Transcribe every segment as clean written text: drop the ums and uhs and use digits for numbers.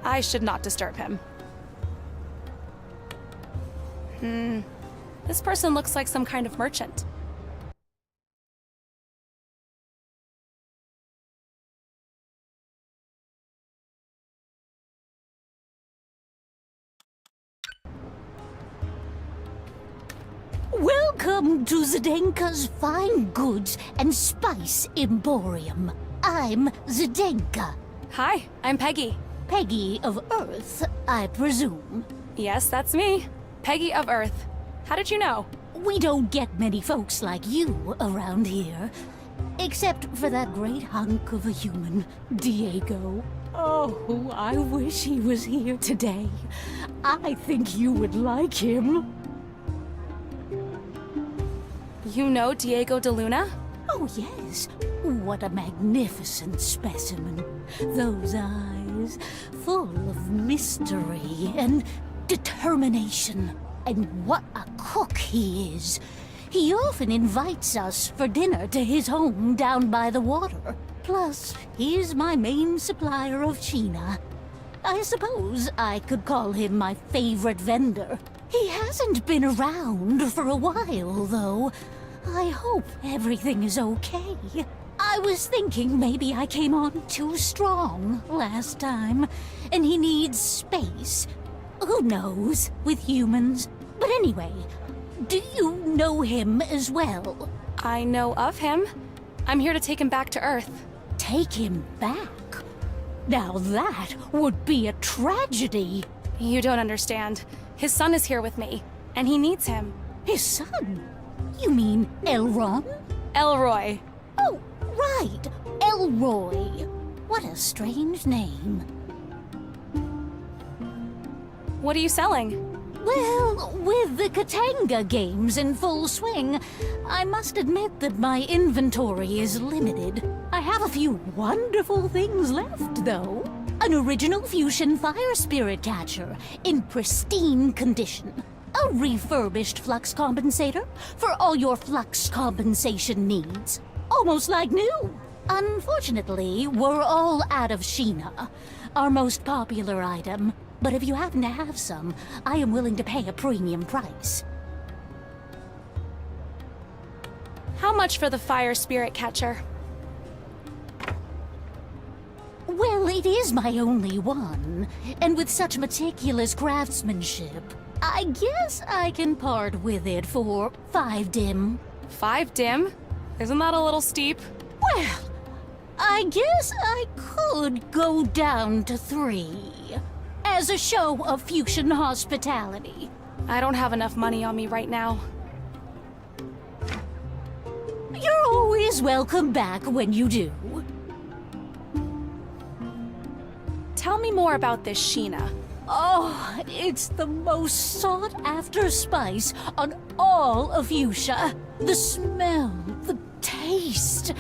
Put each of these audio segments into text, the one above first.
I should not disturb him. This person looks like some kind of merchant. Welcome to Zdenka's Fine Goods and Spice Emporium. I'm Zdenka. Hi, I'm Peggy. Peggy of Earth, I presume. Yes, that's me. Peggy of Earth. How did you know? We don't get many folks like you around here. Except for that great hunk of a human, Diego. Oh, I wish he was here today. I think you would like him. You know Diego de Luna? Oh, yes. What a magnificent specimen. Those eyes, full of mystery and determination. And what a cook he is. He often invites us for dinner to his home down by the water. Plus, he's my main supplier of China. I suppose I could call him my favorite vendor. He hasn't been around for a while, though. I hope everything is okay. I was thinking maybe I came on too strong last time, and he needs space. Who knows, with humans? But anyway, do you know him as well? I know of him. I'm here to take him back to Earth. Take him back? Now that would be a tragedy. You don't understand. His son is here with me, and he needs him. His son? You mean Elron? Elroy. Oh, right. Elroy. What a strange name. What are you selling? Well, with the Katanga games in full swing, I must admit that my inventory is limited. I have a few wonderful things left, though. An original fusion fire spirit catcher in pristine condition. A refurbished flux compensator for all your flux compensation needs. Almost like new. Unfortunately, we're all out of Sheena, our most popular item. But if you happen to have some, I am willing to pay a premium price. How much for the fire spirit catcher? Well, it is my only one, and with such meticulous craftsmanship, I guess I can part with it for 5 dim. 5 dim? Isn't that a little steep? Well, I guess I could go down to 3. As a show of fusion hospitality. I don't have enough money on me right now. You're always welcome back when you do. Tell me more about this Sheena. Oh, it's the most sought-after spice on all of Fuchsia. The smell, the taste.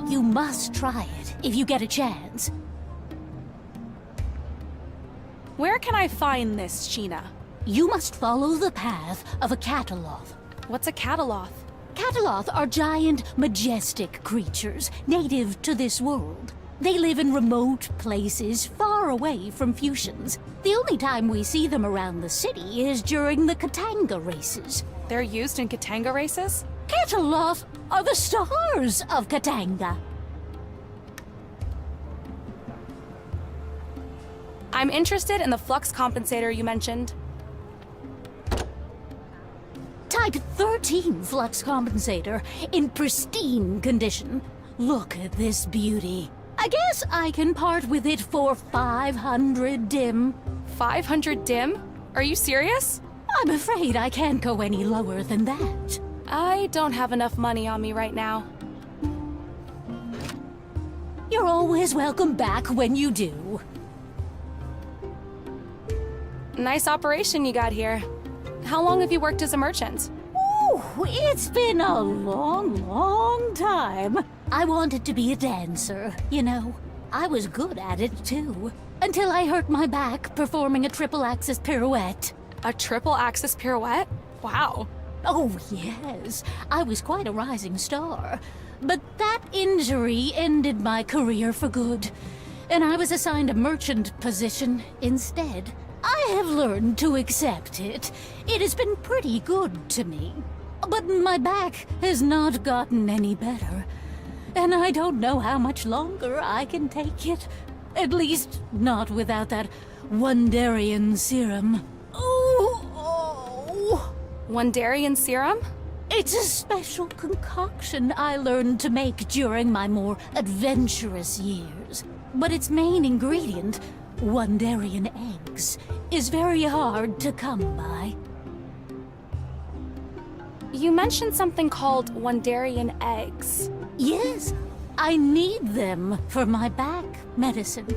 You must try it if you get a chance. Where can I find this Sheena? You must follow the path of a cataloth. What's a cataloth? Cataloth are giant, majestic creatures native to this world. They live in remote places far away from fusions. The only time we see them around the city is during the Katanga races. They're used in Katanga races? Cataloth are the stars of Katanga. I'm interested in the flux compensator you mentioned. Type 13 flux compensator in pristine condition. Look at this beauty. I guess I can part with it for 500 dim. 500 dim? Are you serious? I'm afraid I can't go any lower than that. I don't have enough money on me right now. You're always welcome back when you do. Nice operation you got here. How long have you worked as a merchant? Ooh, it's been a long time. I wanted to be a dancer, you know. I was good at it, too. Until I hurt my back performing a triple-axis pirouette. A triple-axis pirouette? Wow. Oh, yes. I was quite a rising star. But that injury ended my career for good. and I was assigned a merchant position instead. I have learned to accept it. It has been pretty good to me. But my back has not gotten any better, and I don't know how much longer I can take it. At least, not without that Wondarian serum. Oh! Wondarian serum? It's a special concoction I learned to make during my more adventurous years. But its main ingredient, Wondarian eggs, is very hard to come by. You mentioned something called Wondarian eggs. Yes, I need them for my back medicine.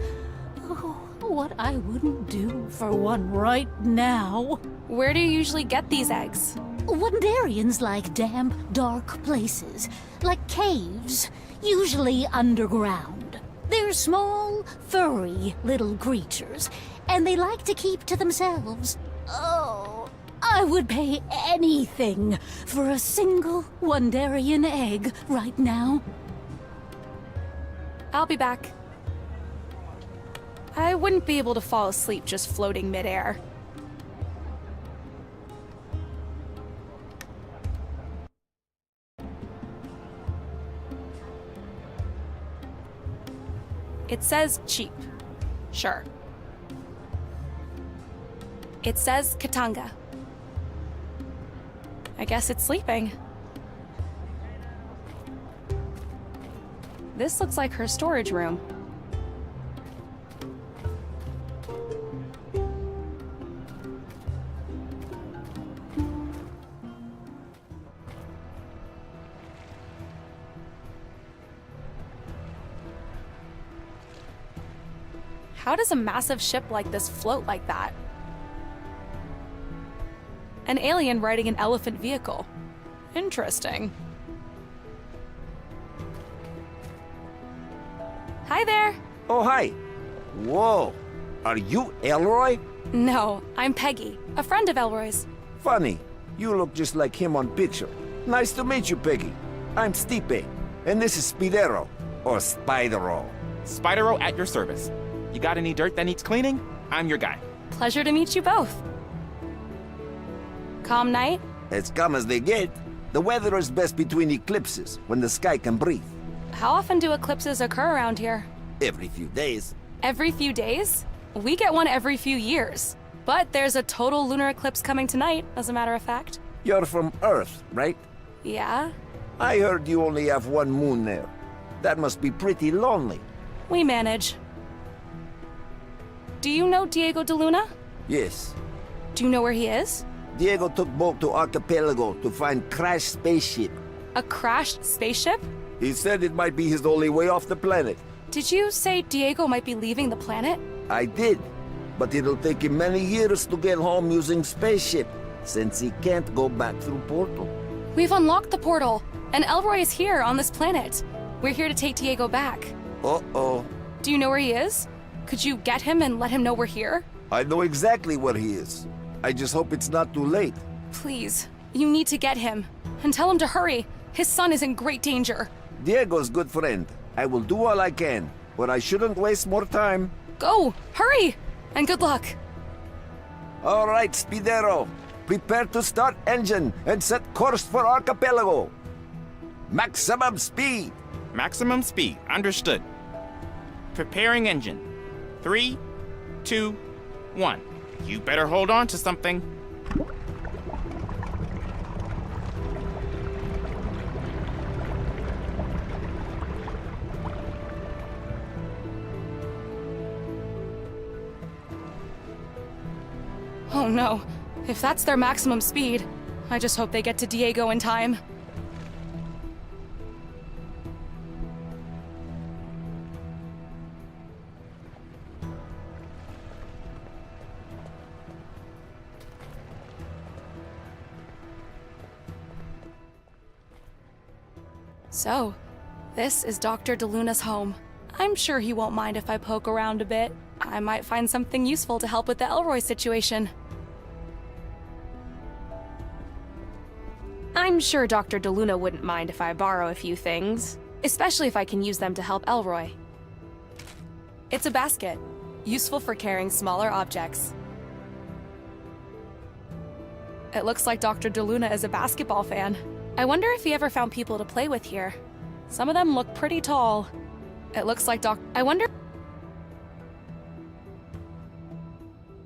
Oh, what I wouldn't do for one right now. Where do you usually get these eggs? Wondarians like damp, dark places, like caves, usually underground. They're small, furry little creatures, and they like to keep to themselves. Oh, I would pay anything for a single Wondarian egg right now. I'll be back. I wouldn't be able to fall asleep just floating midair. It says cheap. Sure. It says Katanga. I guess it's sleeping. This looks like her storage room. How does a massive ship like this float like that? An alien riding an elephant vehicle. Interesting. Hi there! Oh, hi. Whoa. Are you Elroy? No, I'm Peggy, a friend of Elroy's. Funny. You look just like him on picture. Nice to meet you, Peggy. I'm Stipe, and this is Spidero, or Spidero. Spidero at your service. You got any dirt that needs cleaning? I'm your guy. Pleasure to meet you both. Calm night? As calm as they get. The weather is best between eclipses, when the sky can breathe. How often do eclipses occur around here? Every few days. Every few days? We get one every few years. But there's a total lunar eclipse coming tonight, as a matter of fact. You're from Earth, right? Yeah? I heard you only have one moon there. That must be pretty lonely. We manage. Do you know Diego de Luna? Yes. Do you know where he is? Diego took boat to Archipelago to find crashed spaceship. A crashed spaceship? He said it might be his only way off the planet. Did you say Diego might be leaving the planet? I did, but it'll take him many years to get home using spaceship, since he can't go back through portal. We've unlocked the portal, and Elroy is here on this planet. We're here to take Diego back. Uh-oh. Do you know where he is? Could you get him and let him know we're here? I know exactly where he is. I just hope it's not too late. Please, you need to get him. And tell him to hurry. His son is in great danger. Diego's good friend. I will do all I can, but I shouldn't waste more time. Go! Hurry! And good luck. All right, Spidero. Prepare to start engine and set course for Archipelago. Maximum speed. Maximum speed. Understood. Preparing engine. 3, 2, 1. You better hold on to something. Oh no. If that's their maximum speed, I just hope they get to Diego in time. So, this is Dr. de Luna's home. I'm sure he won't mind if I poke around a bit. I might find something useful to help with the Elroy situation. I'm sure Dr. de Luna wouldn't mind if I borrow a few things, especially if I can use them to help Elroy. It's a basket, useful for carrying smaller objects. It looks like Dr. DeLuna is a basketball fan. I wonder if he ever found people to play with here. Some of them look pretty tall. It looks like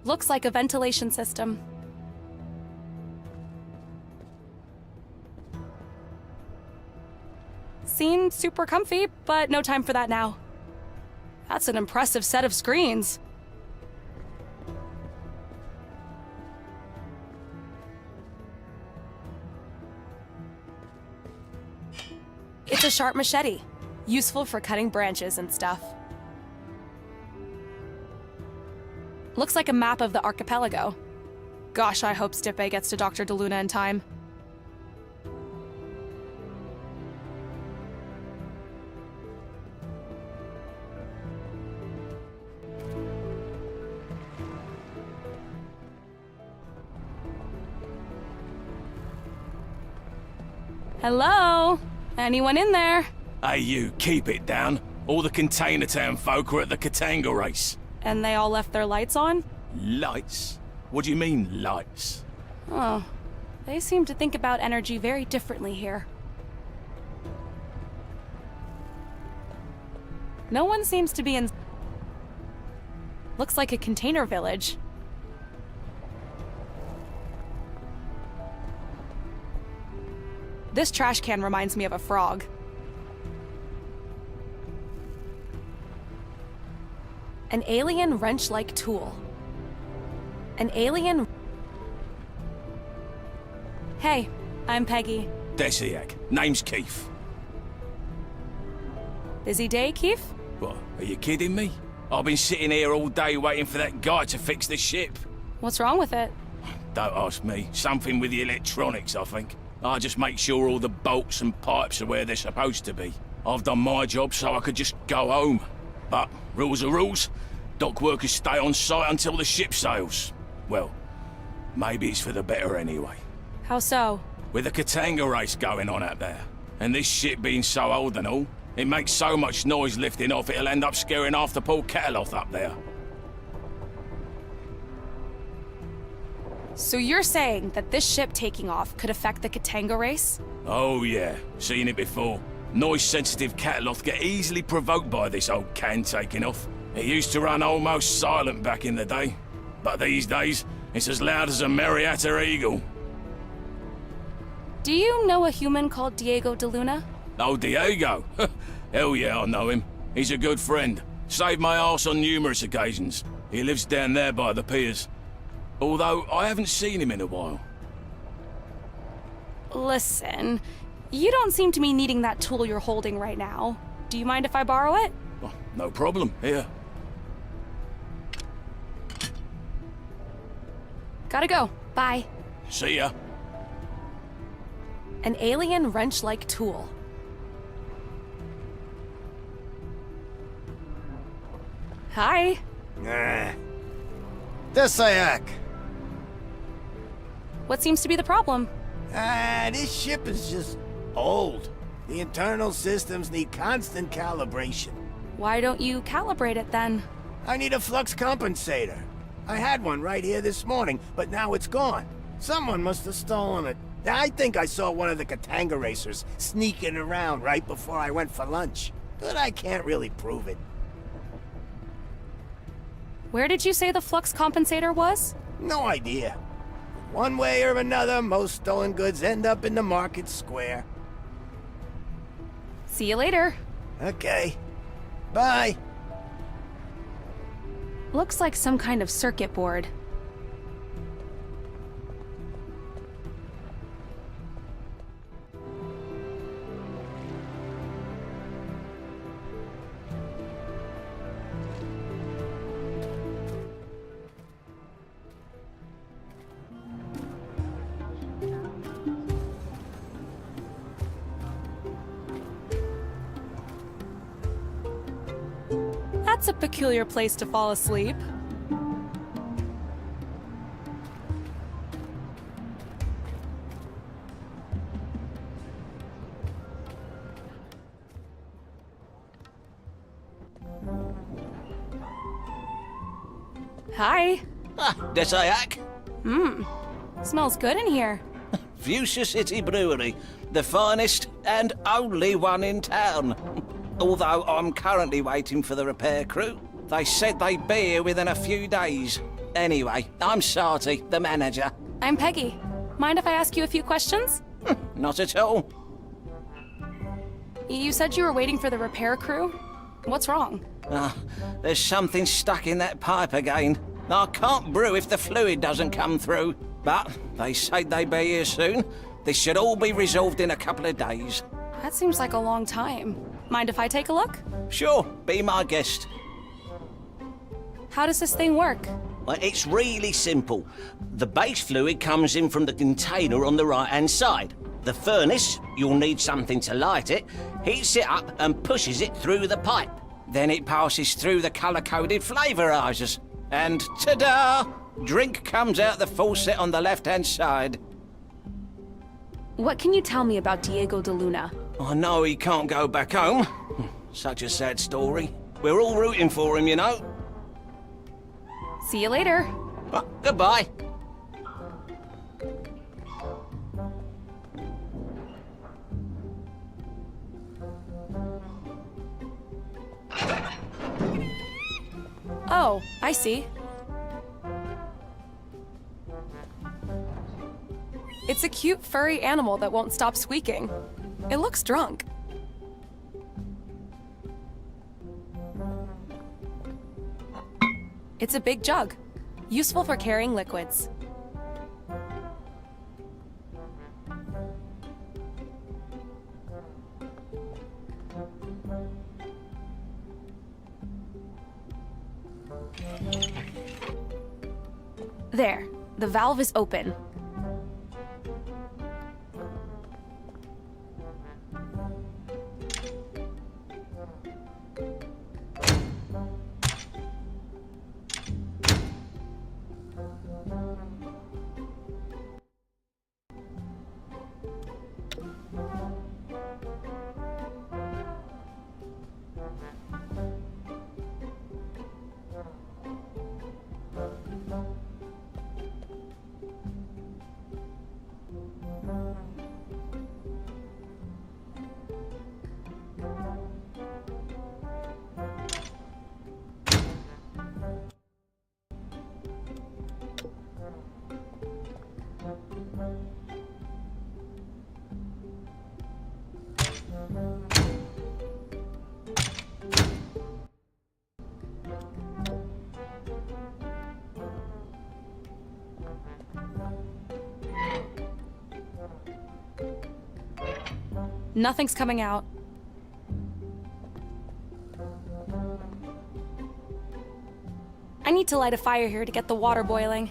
Looks like a ventilation system. Seemed super comfy, but no time for that now. That's an impressive set of screens. It's a sharp machete, useful for cutting branches and stuff. Looks like a map of the archipelago. Gosh, I hope Stipe gets to Dr. DeLuna in time. Hello? Anyone in there? Hey you, keep it down. All the Container Town folk are at the Katanga race. And they all left their lights on? Lights? What do you mean, lights? Oh, they seem to think about energy very differently here. No one seems to be in... Looks like a container village. This trash can reminds me of a frog. An alien wrench-like tool. An alien... Hey, I'm Peggy. Desiak. Name's Keith. Busy day, Keith? What, are you kidding me? I've been sitting here all day waiting for that guy to fix the ship. What's wrong with it? Don't ask me. Something with the electronics, I think. I just make sure all the bolts and pipes are where they're supposed to be. I've done my job so I could just go home. But rules are rules. Dock workers stay on site until the ship sails. Well, maybe it's for the better anyway. How so? With the Katanga race going on out there, and this ship being so old and all, it makes so much noise lifting off it'll end up scaring half the Port Cataloth up there. So you're saying that this ship taking off could affect the Katanga race? Oh yeah, seen it before. Noise-sensitive Cataloth get easily provoked by this old can taking off. It used to run almost silent back in the day, but these days, it's as loud as a Marietta eagle. Do you know a human called Diego DeLuna? Oh, Diego? Hell yeah, I know him. He's a good friend. Saved my arse on numerous occasions. He lives down there by the piers. Although, I haven't seen him in a while. Listen, you don't seem to be needing that tool you're holding right now. Do you mind if I borrow it? Oh, no problem. Here. Gotta go. Bye. See ya. An alien wrench-like tool. Hi. Desayak! What seems to be the problem? This ship is just old. The internal systems need constant calibration. Why don't you calibrate it then? I need a flux compensator. I had one right here this morning, but now it's gone. Someone must have stolen it. I think I saw one of the Katanga racers sneaking around right before I went for lunch. But I can't really prove it. Where did you say the flux compensator was? No idea. One way or another, most stolen goods end up in the market square. See you later. Okay. Bye. Looks like some kind of circuit board. That's a peculiar place to fall asleep. Hi. Ah, Desayak. Smells good in here. Fuchsia City Brewery, the finest and only one in town. Although I'm currently waiting for the repair crew. They said they'd be here within a few days. Anyway, I'm Sarty, the manager. I'm Peggy. Mind if I ask you a few questions? Not at all. You said you were waiting for the repair crew? What's wrong? There's something stuck in that pipe again. I can't brew if the fluid doesn't come through. But they say they'd be here soon. This should all be resolved in a couple of days. That seems like a long time. Mind if I take a look? Sure, be my guest. How does this thing work? Well, it's really simple. The base fluid comes in from the container on the right-hand side. The furnace, you'll need something to light it, heats it up and pushes it through the pipe. Then it passes through the colour-coded flavorizers. And ta-da! Drink comes out the faucet on the left-hand side. What can you tell me about Diego de Luna? I know he can't go back home. Such a sad story. We're all rooting for him, you know. See you later. Goodbye. Oh, I see. It's a cute furry animal that won't stop squeaking. It looks drunk. It's a big jug, useful for carrying liquids. There, the valve is open. Nothing's coming out. I need to light a fire here to get the water boiling.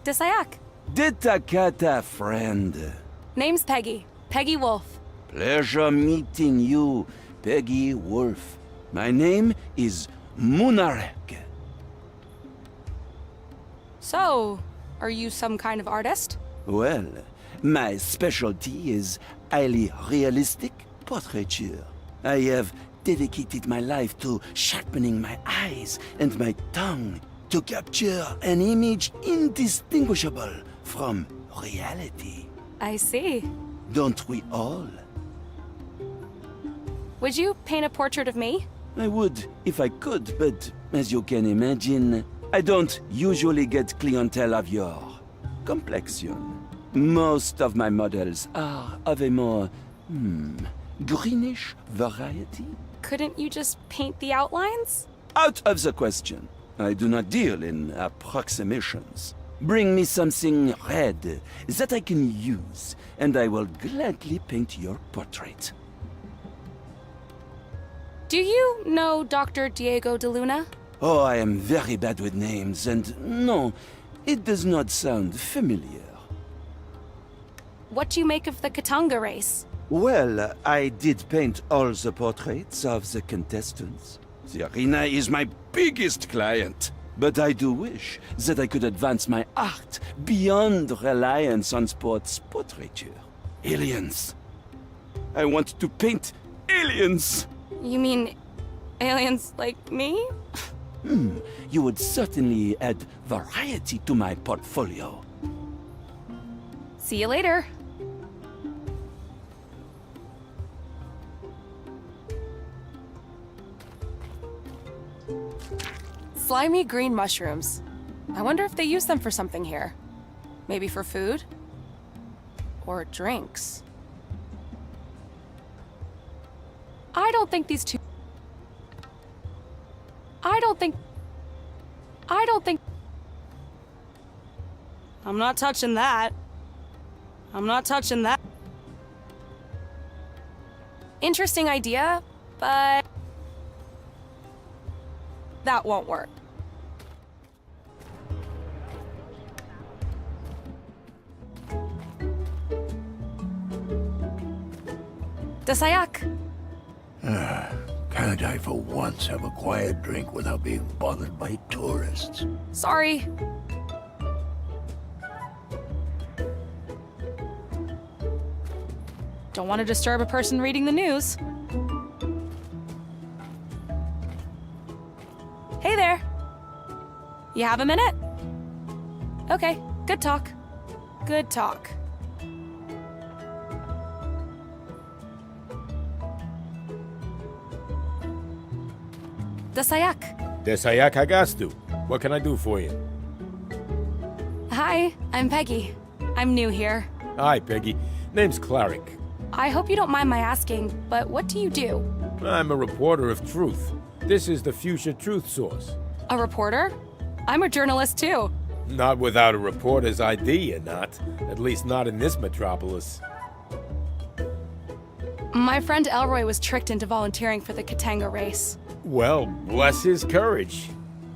Desayak. Ditakata, friend. Name's Peggy. Peggy Wolf. Pleasure meeting you, Peggy Wolf. My name is Munarek. So, are you some kind of artist? Well, my specialty is highly realistic portraiture. I have dedicated my life to sharpening my eyes and my tongue to capture an image indistinguishable from reality. I see. Don't we all? Would you paint a portrait of me? I would if I could, but as you can imagine, I don't usually get clientele of your complexion. Most of my models are of a more, greenish variety. Couldn't you just paint the outlines? Out of the question. I do not deal in approximations. Bring me something red that I can use, and I will gladly paint your portrait. Do you know Dr. Diego de Luna? Oh, I am very bad with names, and no, it does not sound familiar. What do you make of the Katanga race? Well, I did paint all the portraits of the contestants. The arena is my biggest client. But I do wish that I could advance my art beyond reliance on sports portraiture. Aliens. I want to paint aliens. You mean aliens like me? You would certainly add variety to my portfolio. See you later. Slimy green mushrooms. I wonder if they use them for something here. Maybe for food? Or drinks? I don't think these two... I don't think... I'm not touching that. I'm not touching that. Interesting idea, but... that won't work. Dasayak! Can't I for once have a quiet drink without being bothered by tourists? Sorry. Don't want to disturb a person reading the news. Hey there. You have a minute? Okay, good talk. Good talk. Dasayak. Desayak Hagastu. What can I do for you? Hi, I'm Peggy. I'm new here. Hi, Peggy. Name's Clarick. I hope you don't mind my asking, but what do you do? I'm a reporter of truth. This is the Fuchsia Truth Source. A reporter? I'm a journalist too. Not without a reporter's ID, you're not. At least not in this metropolis. My friend Elroy was tricked into volunteering for the Katanga race. Well, bless his courage.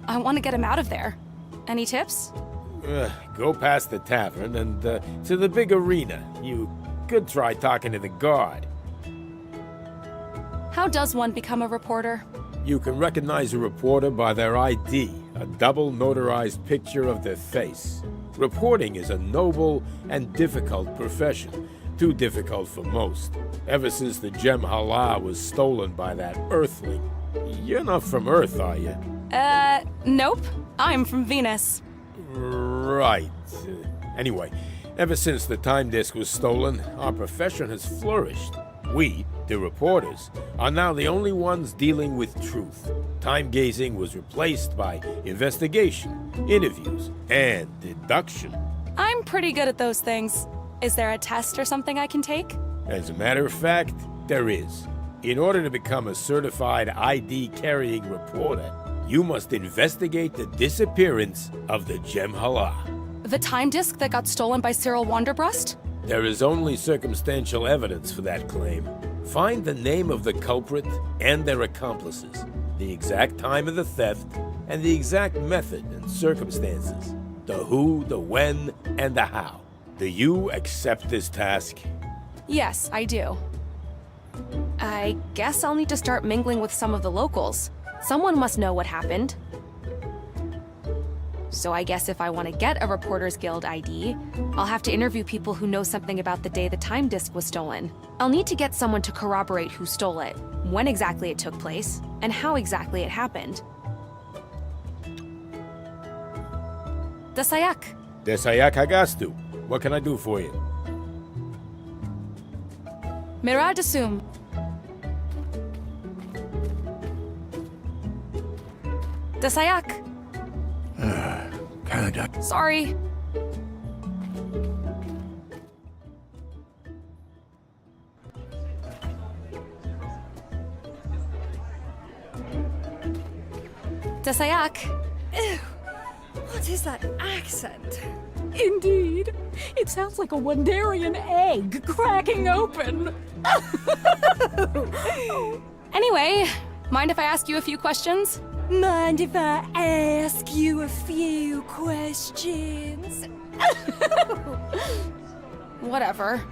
I want to get him out of there. Any tips? Go past the tavern and to the big arena. You could try talking to the guard. How does one become a reporter? You can recognize a reporter by their ID, a double notarized picture of their face. Reporting is a noble and difficult profession, too difficult for most. Ever since the gem Hala was stolen by that Earthling. You're not from Earth, are you? Nope. I'm from Venus. Right. Anyway, ever since the time disk was stolen, our profession has flourished. We, the reporters, are now the only ones dealing with truth. Time gazing was replaced by investigation, interviews, and deduction. I'm pretty good at those things. Is there a test or something I can take? As a matter of fact, there is. In order to become a certified ID-carrying reporter, you must investigate the disappearance of the Gem Hala. The time disk that got stolen by Cyril Wanderbrust? There is only circumstantial evidence for that claim. Find the name of the culprit and their accomplices, the exact time of the theft, and the exact method and circumstances. The who, the when, and the how. Do you accept this task? Yes, I do. I guess I'll need to start mingling with some of the locals. Someone must know what happened. So I guess if I want to get a Reporters Guild ID, I'll have to interview people who know something about the day the time disk was stolen. I'll need to get someone to corroborate who stole it, when exactly it took place, and how exactly it happened. Dasayak. Desayak Hagastu. What can I do for you? Miradasum. Dasayak. Can't I? Sorry. Dasayak. Ew, what is that accent? Indeed, it sounds like a Wandarian egg cracking open. Anyway, mind if I ask you a few questions? Mind if I ask you a few questions? Whatever.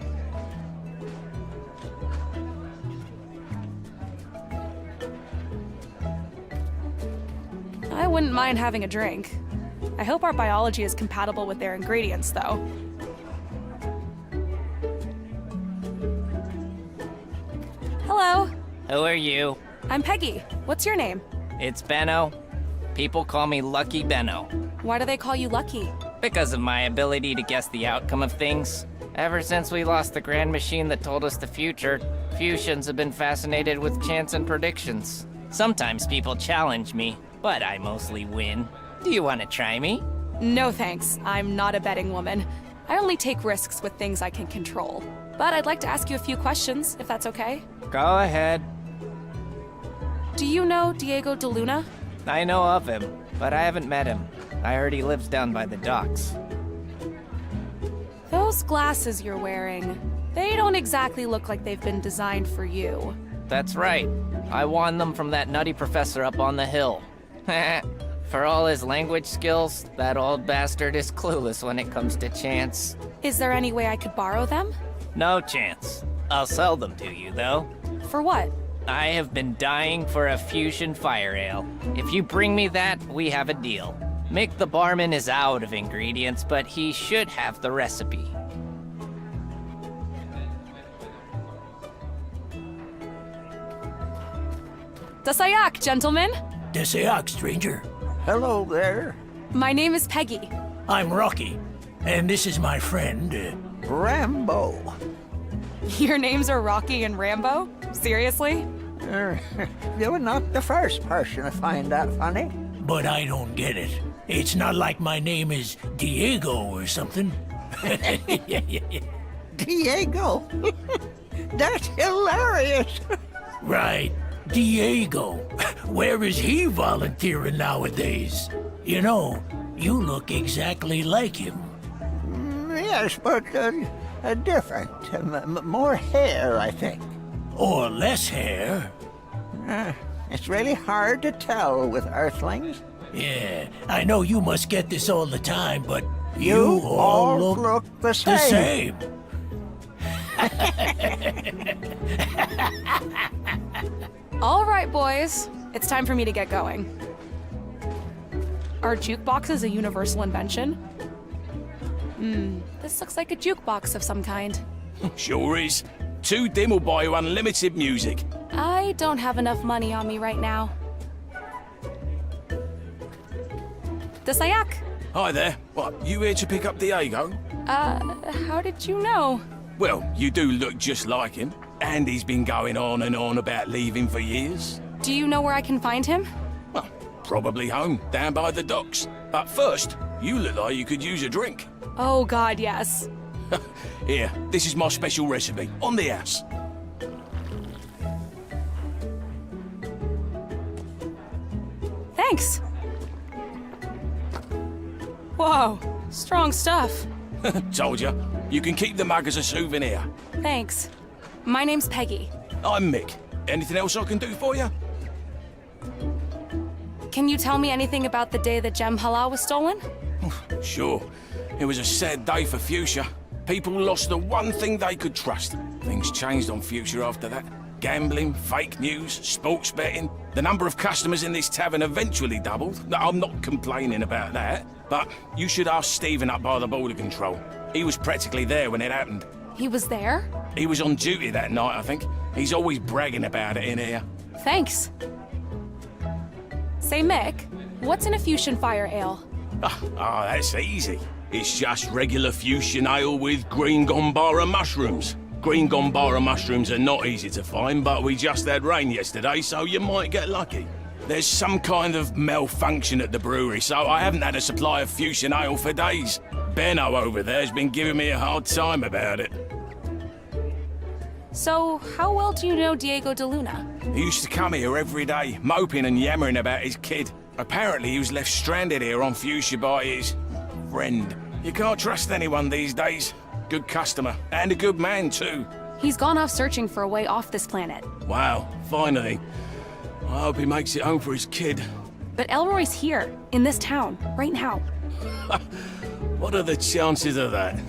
I wouldn't mind having a drink. I hope our biology is compatible with their ingredients, though. Hello. Who are you? I'm Peggy. What's your name? It's Benno. People call me Lucky Benno. Why do they call you Lucky? Because of my ability to guess the outcome of things. Ever since we lost the grand machine that told us the future, Fuchsians have been fascinated with chance and predictions. Sometimes people challenge me, but I mostly win. Do you want to try me? No thanks. I'm not a betting woman. I only take risks with things I can control. But I'd like to ask you a few questions, if that's okay. Go ahead. Do you know Diego de Luna? I know of him, but I haven't met him. I heard he lives down by the docks. Those glasses you're wearing, they don't exactly look like they've been designed for you. That's right. I won them from that nutty professor up on the hill. For all his language skills, that old bastard is clueless when it comes to chance. Is there any way I could borrow them? No chance. I'll sell them to you, though. For what? I have been dying for a fusion fire ale. If you bring me that, we have a deal. Mick the barman is out of ingredients, but he should have the recipe. Dasayak, gentlemen. Desayak, stranger. Hello there. My name is Peggy. I'm Rocky, and this is my friend, Rambo. Your names are Rocky and Rambo? Seriously? You're not the first person to find that funny. But I don't get it. It's not like my name is Diego or something. Diego? That's hilarious. Right, Diego. Where is he volunteering nowadays? You know, you look exactly like him. Yes, but different. More hair, I think. Or less hair. It's really hard to tell with Earthlings. Yeah, I know you must get this all the time, but You all look the same. the same. All right, boys. It's time for me to get going. Are jukeboxes a universal invention? This looks like a jukebox of some kind. Sure is. 2 dim will buy you unlimited music. I don't have enough money on me right now. Dasayak, Hi there. What, you here to pick up Diego? how did you know? Well, you do look just like him. And he's been going on and on about leaving for years. Do you know where I can find him? Well, probably home, down by the docks. But first, you look like you could use a drink. Oh God, yes. Here, this is my special recipe, on the house. Thanks. Whoa, strong stuff. Told ya. You can keep the mug as a souvenir. Thanks. My name's Peggy. I'm Mick. Anything else I can do for you? Can you tell me anything about the day that Gem Hala was stolen? Sure. It was a sad day for Fuchsia. People lost the one thing they could trust. Things changed on Fuchsia after that. Gambling, fake news, sports betting. The number of customers in this tavern eventually doubled. No, I'm not complaining about that. But you should ask Stephen up by the border control. He was practically there when it happened. He was there? He was on duty that night, I think. He's always bragging about it in here. Thanks. Say, Mick, what's in a fusion fire ale? That's easy. It's just regular fuchsian ale with green gombara mushrooms. Green gombara mushrooms are not easy to find, but we just had rain yesterday, so you might get lucky. There's some kind of malfunction at the brewery, so I haven't had a supply of fuchsian ale for days. Benno over there's been giving me a hard time about it. So, how well do you know Diego de Luna? He used to come here every day, moping and yammering about his kid. Apparently he was left stranded here on Fuchsia by his friend. You can't trust anyone these days. Good customer, and a good man too. He's gone off searching for a way off this planet. Wow, finally. I hope he makes it home for his kid. But Elroy's here, in this town, right now. What are the chances of that?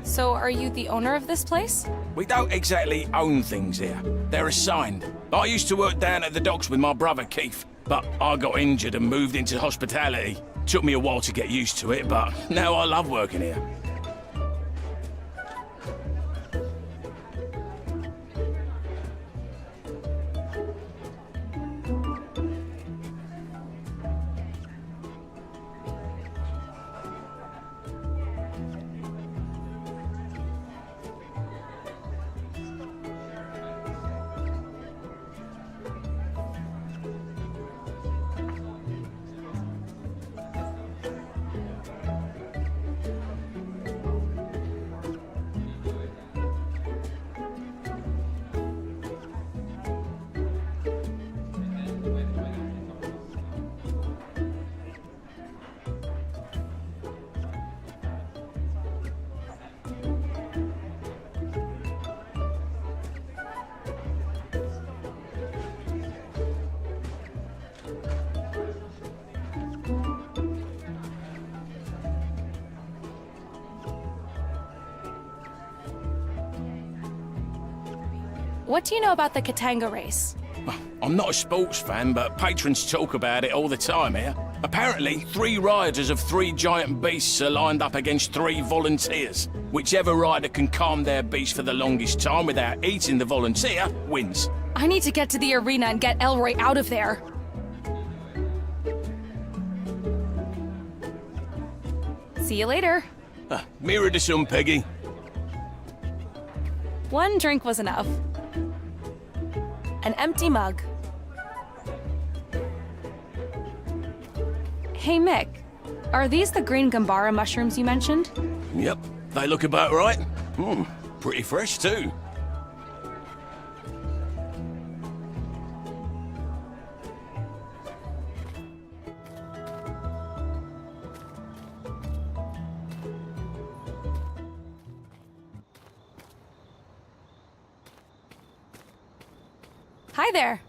So, are you the owner of this place? We don't exactly own things here. They're assigned. I used to work down at the docks with my brother Keith. but I got injured and moved into hospitality. Took me a while to get used to it, but now I love working here. What do you know about the Katanga race? I'm not a sports fan, but patrons talk about it all the time here. Apparently, 3 riders of 3 giant beasts are lined up against 3 volunteers. Whichever rider can calm their beast for the longest time without eating the volunteer wins. I need to get to the arena and get Elroy out of there. See you later. Mirror to some, Peggy. One drink was enough. An empty mug. Hey, Mick. Are these the green gambara mushrooms you mentioned? Yep, they look about right. Pretty fresh, too. Hi there.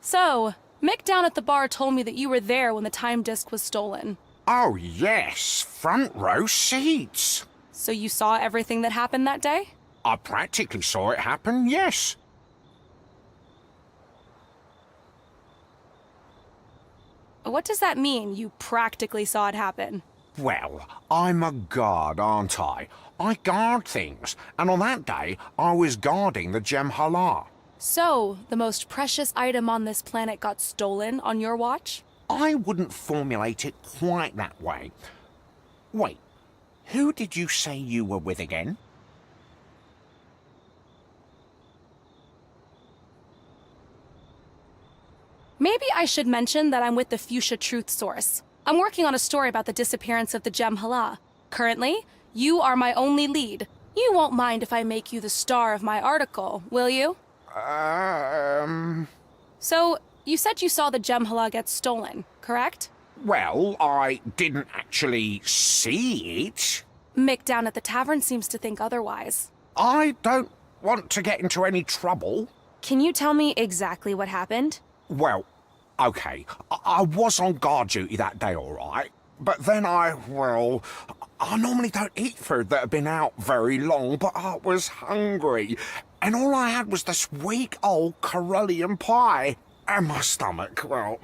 So, Mick down at the bar told me that you were there when the time disk was stolen. Oh, yes. Front row seats. So you saw everything that happened that day? I practically saw it happen, yes. What does that mean, you practically saw it happen? Well, I'm a guard, aren't I? I guard things, and on that day, I was guarding the Gem Hala. So, the most precious item on this planet got stolen on your watch? I wouldn't formulate it quite that way. Wait, who did you say you were with again? Maybe I should mention that I'm with the Fuchsia Truth Source. I'm working on a story about the disappearance of the Gem Hala. Currently, you are my only lead. You won't mind if I make you the star of my article, will you? So, you said you saw the Gem Hala get stolen, correct? Well, I didn't actually see it. Mick down at the tavern seems to think otherwise. I don't want to get into any trouble. Can you tell me exactly what happened? Well, okay, I was on guard duty that day, all right. But then I normally don't eat food that had been out very long, but I was hungry. And all I had was this weak old Carolean pie. And my stomach, well,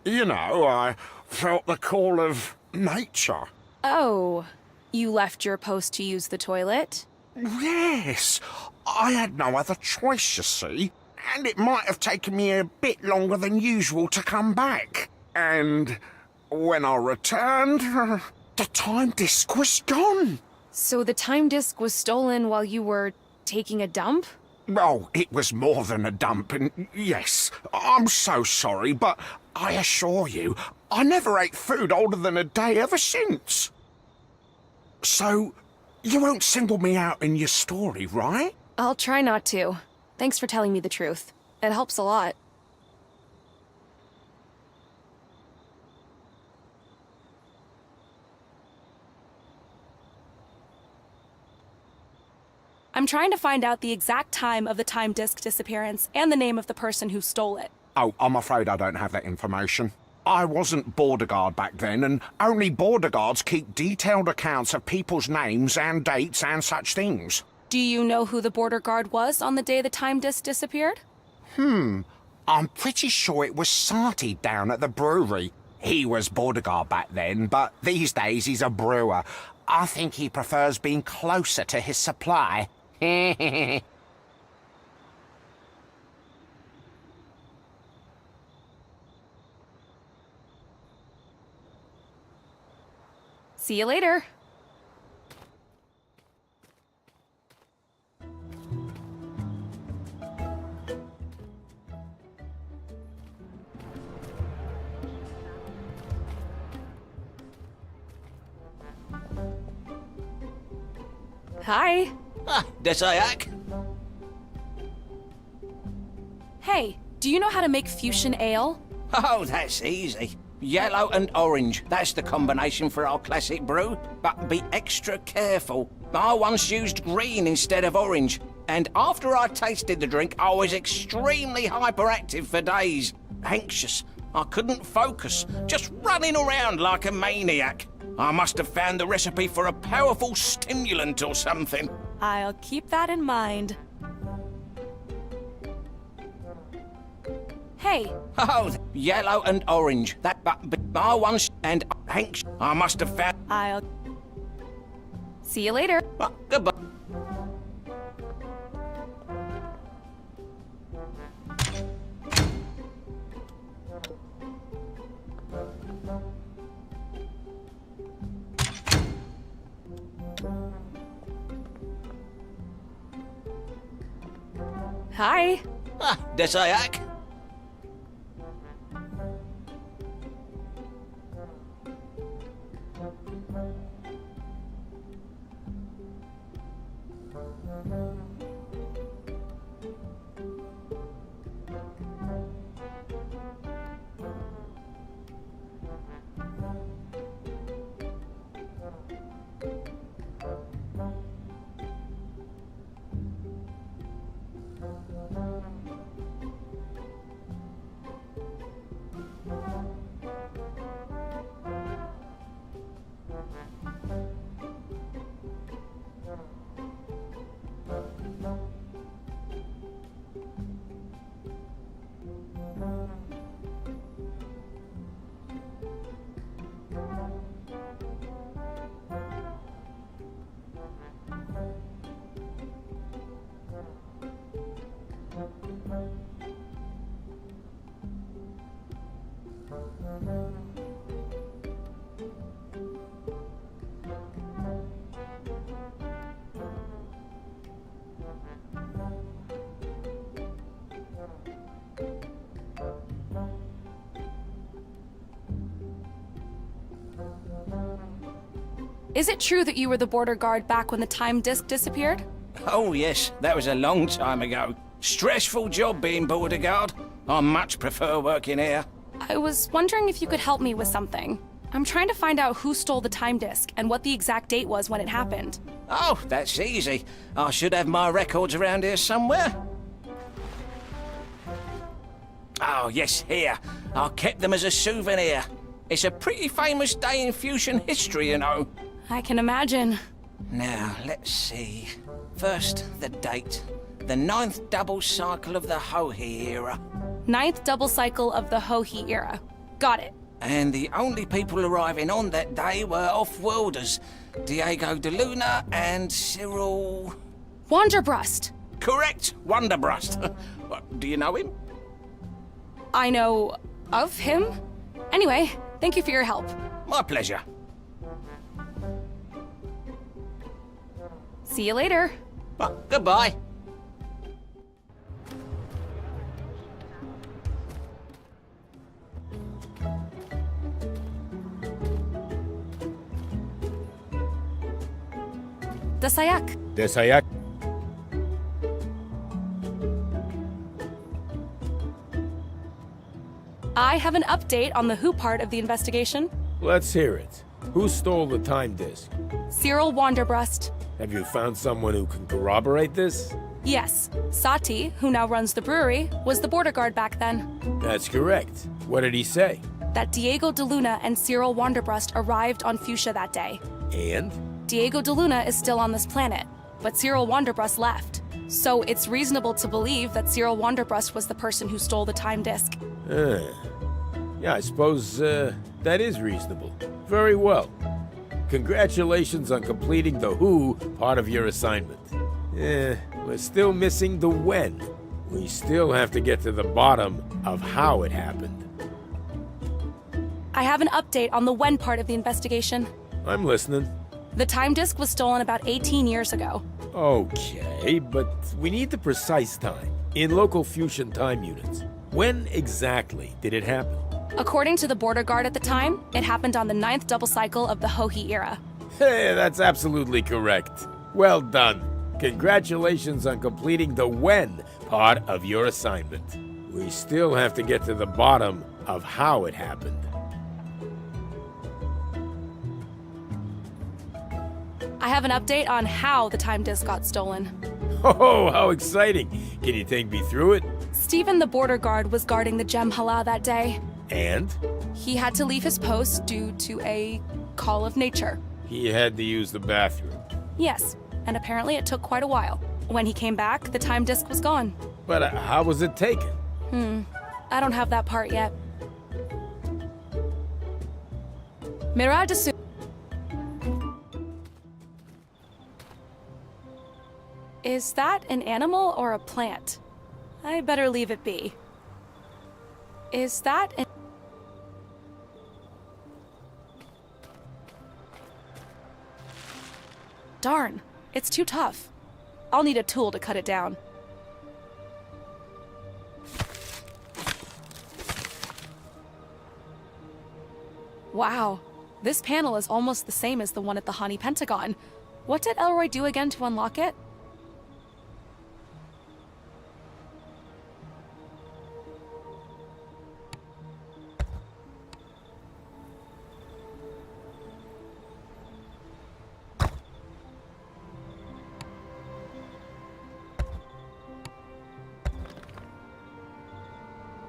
you know, I felt the call of nature. Oh, you left your post to use the toilet? Yes, I had no other choice, you see. And it might have taken me a bit longer than usual to come back. And when I returned, the time disk was gone. So the time disk was stolen while you were taking a dump? Oh, it was more than a dump, and yes, I'm so sorry, but I assure you, I never ate food older than a day ever since. So, you won't single me out in your story, right? I'll try not to. Thanks for telling me the truth. It helps a lot. I'm trying to find out the exact time of the time disk disappearance and the name of the person who stole it. Oh, I'm afraid I don't have that information. I wasn't border guard back then, and only border guards keep detailed accounts of people's names and dates and such things. Do you know who the border guard was on the day the time disk disappeared? I'm pretty sure it was Sati down at the brewery. He was border guard back then, but these days he's a brewer. I think he prefers being closer to his supply. See you later. Hi. Ah, Desayak. Hey, do you know how to make fuchsia ale? Oh, that's easy. Yellow and orange. That's the combination for our classic brew. But be extra careful. I once used green instead of orange. And after I tasted the drink, I was extremely hyperactive for days. Anxious. I couldn't focus. Just running around like a maniac. I must have found the recipe for a powerful stimulant or something. I'll keep that in mind. Hey. Oh, yellow and orange. But I once and anxious. I must have found. I'll see you later. Goodbye. Hi. Ah, Desayak. Is it true that you were the border guard back when the time disk disappeared? Oh, yes, that was a long time ago. Stressful job being border guard. I much prefer working here. I was wondering if you could help me with something. I'm trying to find out who stole the time disk and what the exact date was when it happened. Oh, that's easy. I should have my records around here somewhere. Oh, yes, here. I kept them as a souvenir. It's a pretty famous day in fusion history, you know. I can imagine. Now, let's see. First, the date. The 9th double cycle of the Hohi era. 9th double cycle of the Hohi era. Got it. And the only people arriving on that day were off-worlders. Diego de Luna and Cyril... Wanderbrust. Correct, Wonderbrust. What, do you know him? I know of him. Anyway, thank you for your help. My pleasure. See you later. Goodbye. Desayak. Desayak. I have an update on the who part of the investigation. Let's hear it. Who stole the time disk? Cyril Wanderbrust. Have you found someone who can corroborate this? Yes, Sati, who now runs the brewery, was the border guard back then. That's correct. What did he say? That Diego de Luna and Cyril Wanderbrust arrived on Fuchsia that day. And? Diego de Luna is still on this planet, but Cyril Wanderbrust left. So it's reasonable to believe that Cyril Wanderbrush was the person who stole the time disk. Yeah, I suppose that is reasonable. Very well. Congratulations on completing the who part of your assignment. We're still missing the when. We still have to get to the bottom of how it happened. I have an update on the when part of the investigation. I'm listening. The time disk was stolen about 18 years ago. Okay, but we need the precise time in local fusion time units. When exactly did it happen? According to the border guard at the time, it happened on the 9th double cycle of the Hohi era. Hey, that's absolutely correct. Well done. Congratulations on completing the when part of your assignment. We still have to get to the bottom of how it happened. I have an update on how the time disk got stolen. Oh, how exciting. Can you take me through it? Stephen the border guard was guarding the Gem Hala that day. And? He had to leave his post due to a call of nature. He had to use the bathroom. Yes, and apparently it took quite a while. When he came back, the time disk was gone. But how was it taken? I don't have that part yet. Miradasu. Is that an animal or a plant? I better leave it be. Is that an... Darn, it's too tough. I'll need a tool to cut it down. Wow, this panel is almost the same as the one at the Hani Pentagon. What did Elroy do again to unlock it?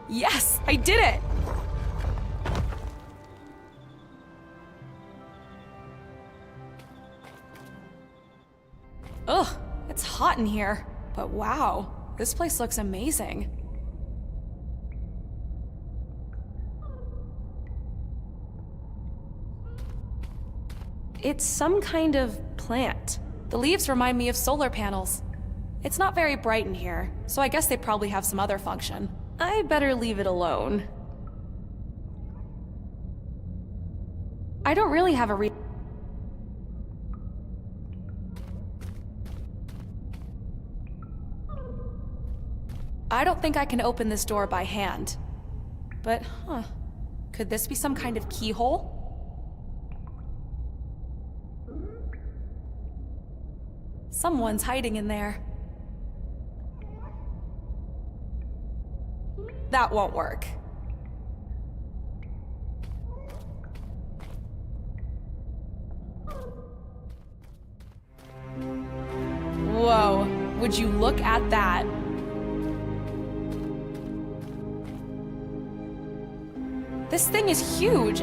Yes, I did it! Ugh, it's hot in here. But wow, this place looks amazing. It's some kind of plant. The leaves remind me of solar panels. It's not very bright in here, so I guess they probably have some other function. I better leave it alone. I don't really have a I don't think I can open this door by hand. But, could this be some kind of keyhole? Someone's hiding in there. That won't work. Whoa, would you look at that? This thing is huge!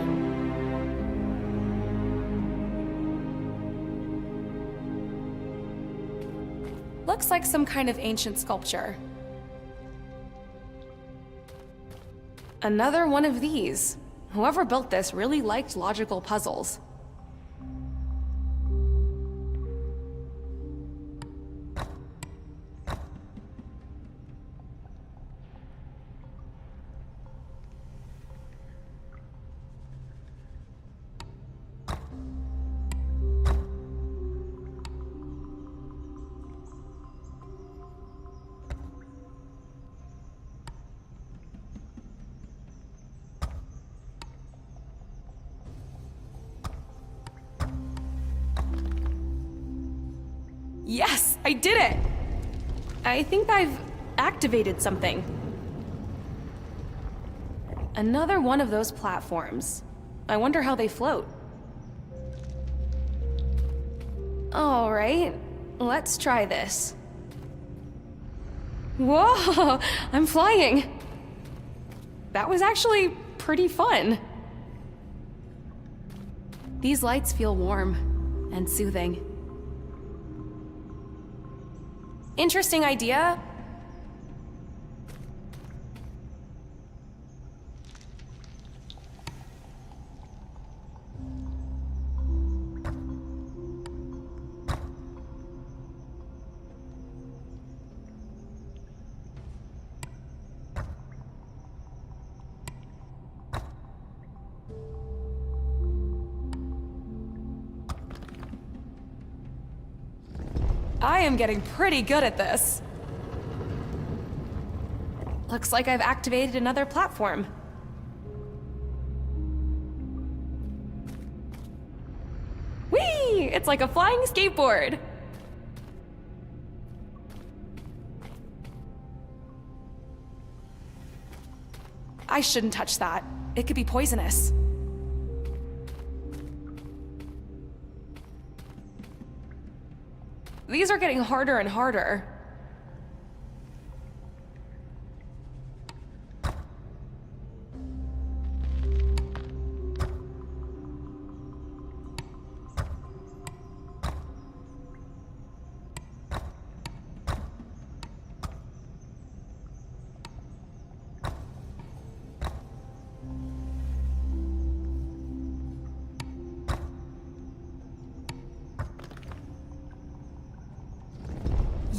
Looks like some kind of ancient sculpture. Another one of these. Whoever built this really liked logical puzzles. Yes, I did it! I think I've activated something. Another one of those platforms. I wonder how they float. All right, let's try this. Whoa, I'm flying! That was actually pretty fun. These lights feel warm and soothing. Interesting idea. I am getting pretty good at this. Looks like I've activated another platform. Whee! It's like a flying skateboard. I shouldn't touch that. It could be poisonous. These are getting harder and harder.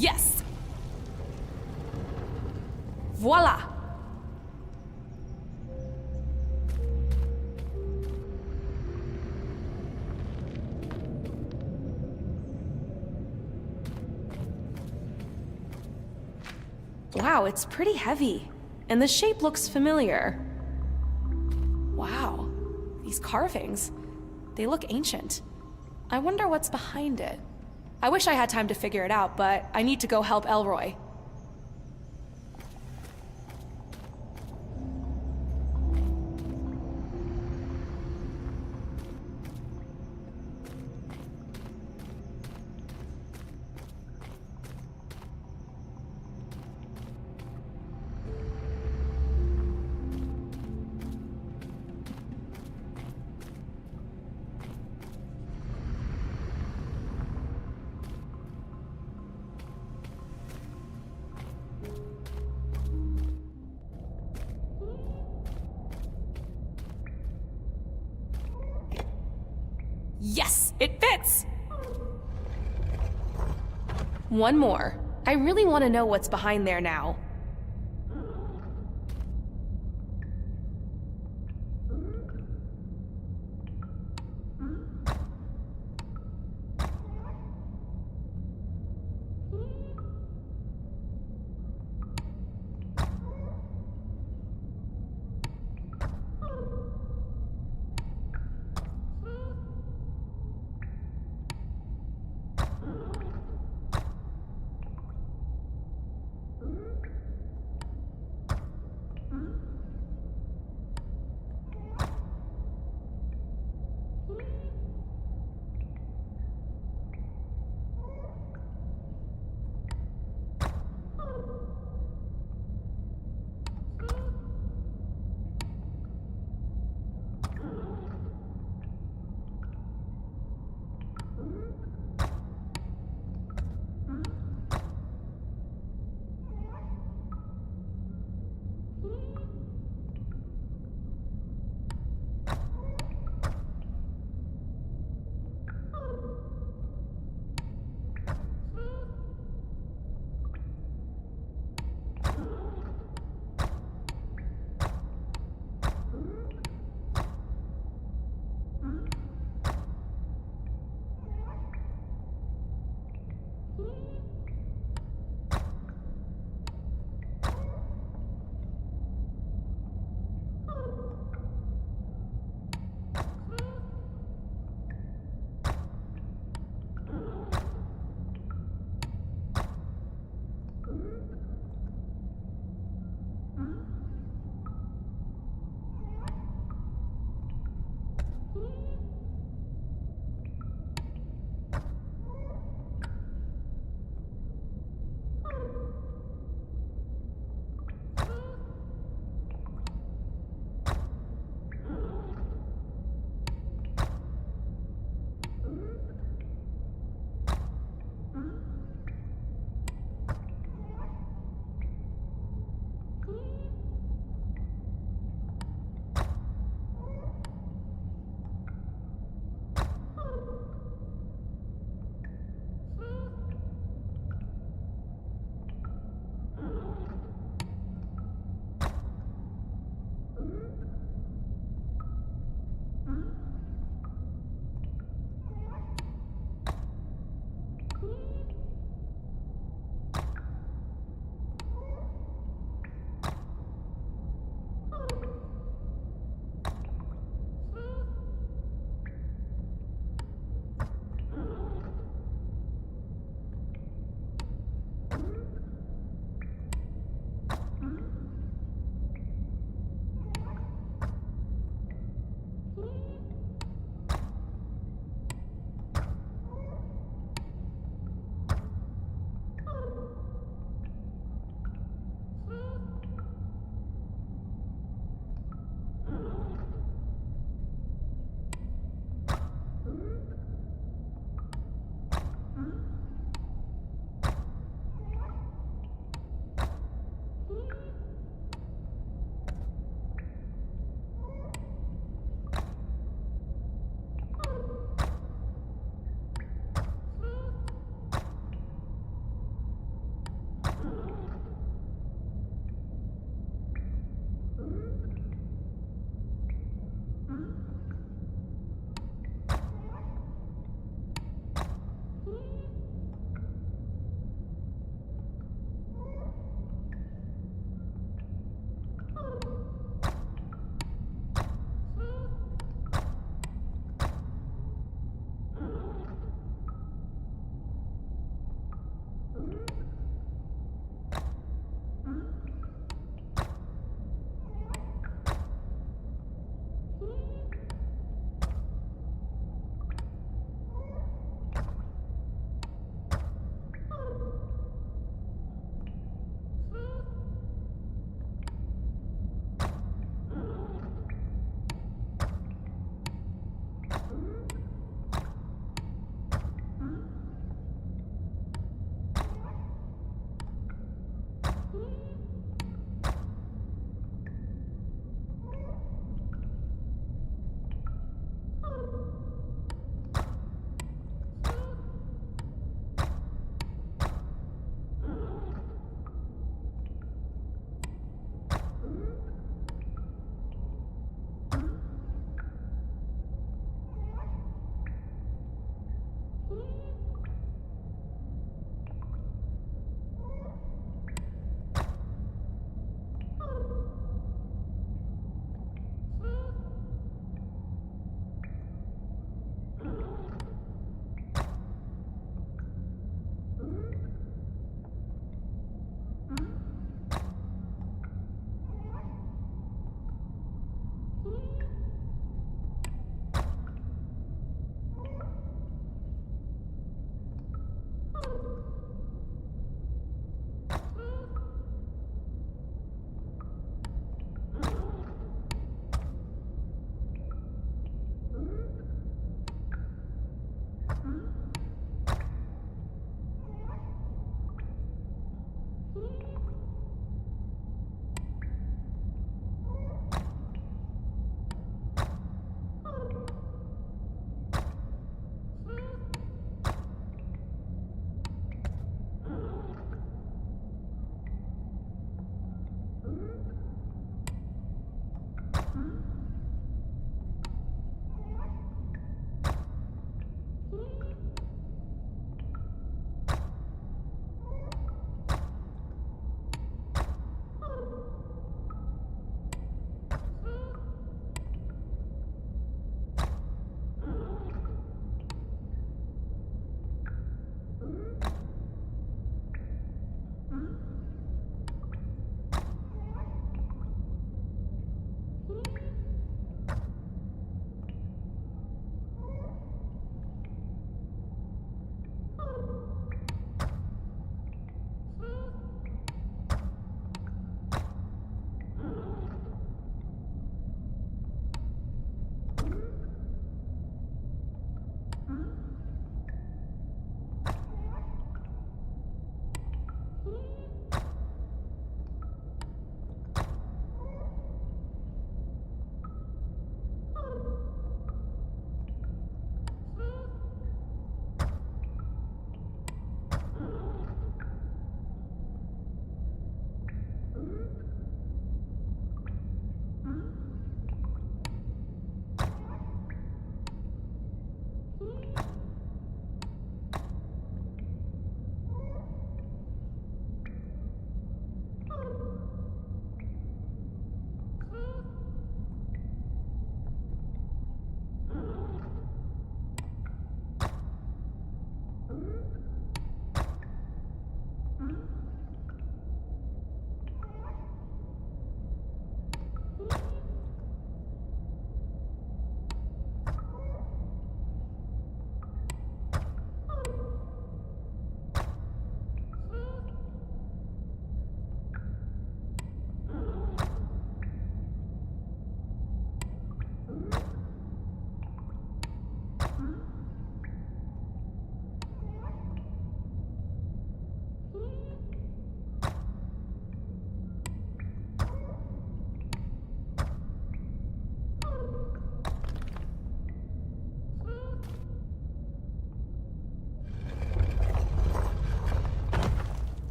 Yes! Voila! Wow, it's pretty heavy. And the shape looks familiar. Wow, these carvings. They look ancient. I wonder what's behind it. I wish I had time to figure it out, but I need to go help Elroy. Yes, it fits! One more. I really want to know what's behind there now.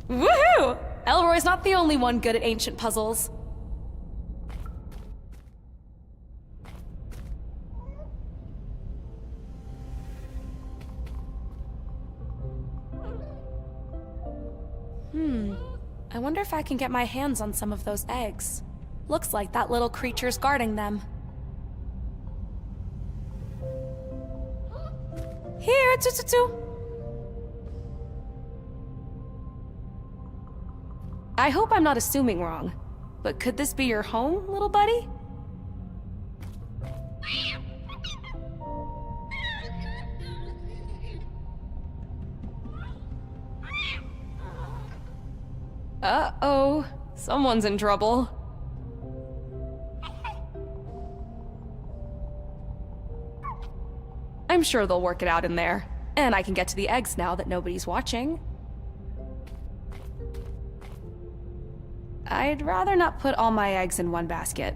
Woohoo! Elroy's not the only one good at ancient puzzles. I wonder if I can get my hands on some of those eggs. Looks like that little creature's guarding them. Here, Tsu-Tsu-Tsu! I hope I'm not assuming wrong, but could this be your home, little buddy? Uh-oh, someone's in trouble. I'm sure they'll work it out in there, and I can get to the eggs now that nobody's watching. I'd rather not put all my eggs in one basket.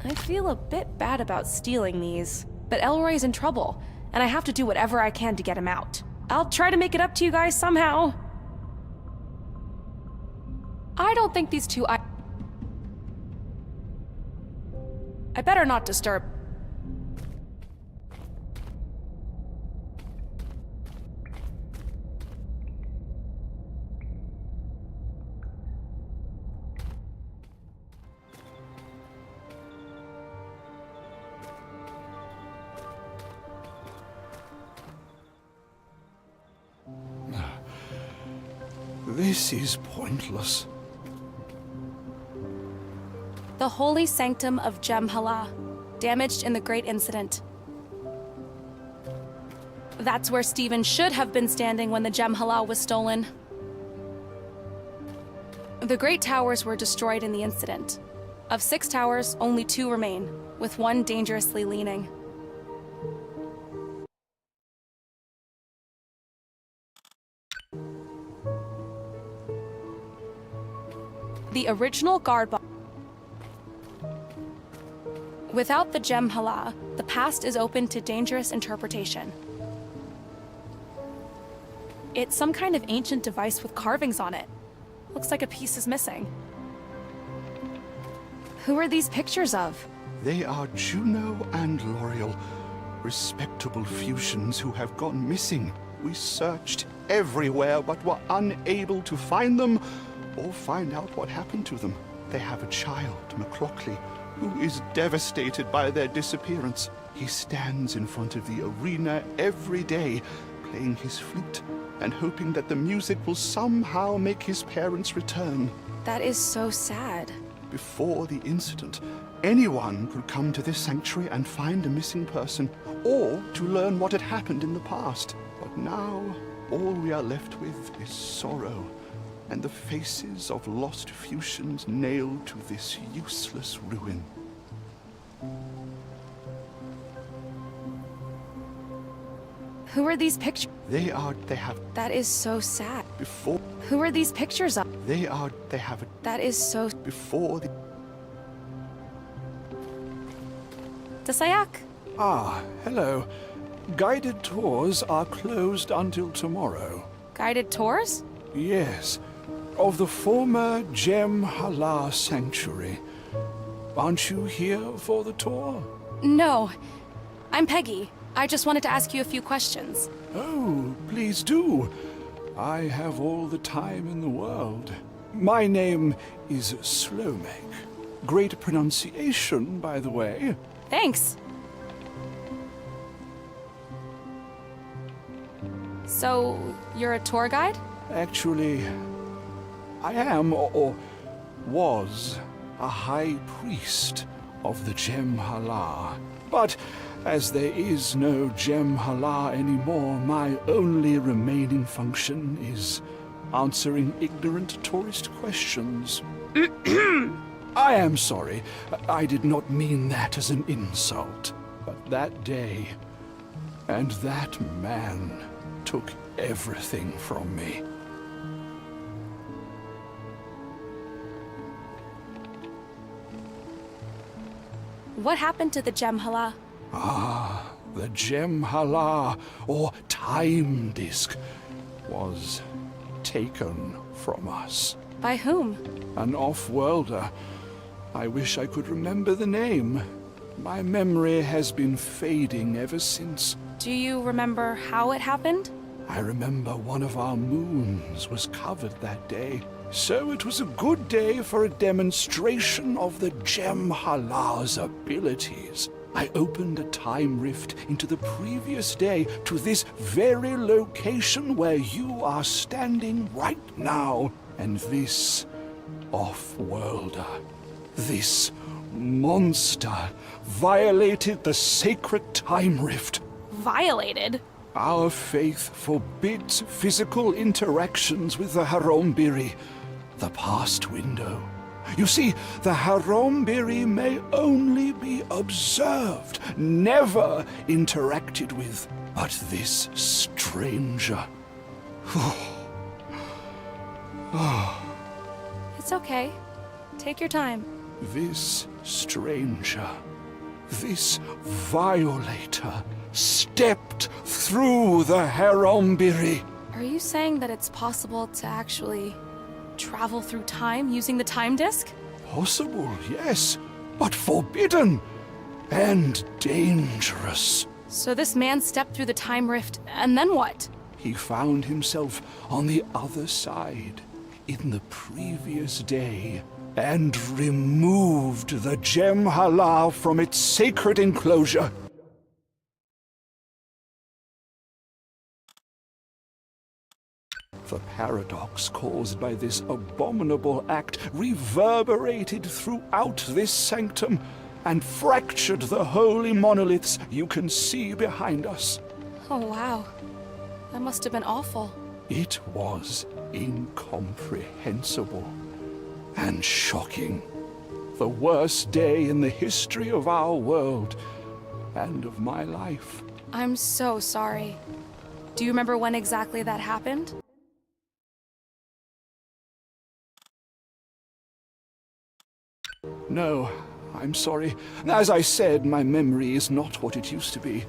I feel a bit bad about stealing these, but Elroy's in trouble, and I have to do whatever I can to get him out. I'll try to make it up to you guys somehow. I don't think these two I better not disturb. This is pointless. The holy sanctum of Jem'Hala, damaged in the Great Incident. That's where Stephen should have been standing when the Jem'Hala was stolen. The Great Towers were destroyed in the incident. Of 6 towers, only 2 remain, with 1 dangerously leaning. The original guard box. Without the Jem'Hala, the past is open to dangerous interpretation. It's some kind of ancient device with carvings on it. Looks like a piece is missing. Who are these pictures of? They are Juno and L'Oreal, respectable fusions who have gone missing. We searched everywhere but were unable to find them or find out what happened to them. They have a child, McLaughlin, who is devastated by their disappearance. He stands in front of the arena every day, playing his flute and hoping that the music will somehow make his parents return. That is so sad. Before the incident, anyone could come to this sanctuary and find a missing person, or to learn what had happened in the past. But now, all we are left with is sorrow, and the faces of lost fusions nailed to this useless ruin. Who are these pictures? They have... That is so sad. Before... Who are these pictures of? They have... That is so... Before the... Dasayak? Ah, hello. Guided tours are closed until tomorrow. Guided tours? Yes, of the former Jem'Hala sanctuary. Aren't you here for the tour? No. I'm Peggy. I just wanted to ask you a few questions. Oh, please do. I have all the time in the world. My name is Slomek. Great pronunciation, by the way. Thanks. So, you're a tour guide? Actually, I am, or was, a high priest of the Jem'Hala. But as there is no Jem'Hala anymore, my only remaining function is answering ignorant tourist questions. I am sorry. I did not mean that as an insult. But that day, and that man took everything from me. What happened to the Jem'Hala? Ah, the Jem'Hala, or time disk, was taken from us. By whom? An off-worlder. I wish I could remember the name. My memory has been fading ever since. Do you remember how it happened? I remember one of our moons was covered that day. So it was a good day for a demonstration of the Jem'Hala's abilities. I opened a time rift into the previous day to this very location where you are standing right now. And this off-worlder, this monster, violated the sacred time rift. Violated? Our faith forbids physical interactions with the Harombiri, the past window. You see, the Harombiri may only be observed, never interacted with. But this stranger... It's okay. Take your time. This stranger, this violator, stepped through the Harombiri. Are you saying that it's possible to actually travel through time using the time disk? Possible, yes, but forbidden and dangerous. So this man stepped through the time rift, and then what? He found himself on the other side in the previous day and removed the Jem'Hala from its sacred enclosure. The paradox caused by this abominable act reverberated throughout this sanctum and fractured the holy monoliths you can see behind us. Oh, wow. That must have been awful. It was incomprehensible and shocking. The worst day in the history of our world and of my life. I'm so sorry. Do you remember when exactly that happened? No, I'm sorry. As I said, my memory is not what it used to be.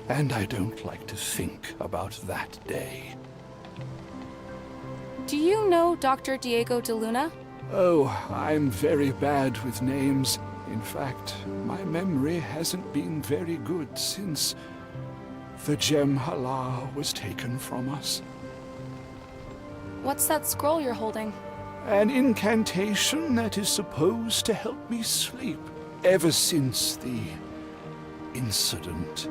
And I don't like to think about that day. Do you know Dr. Diego de Luna? Oh, I'm very bad with names. In fact, my memory hasn't been very good since the Gem Hala was taken from us. What's that scroll you're holding? An incantation that is supposed to help me sleep. Ever since the incident,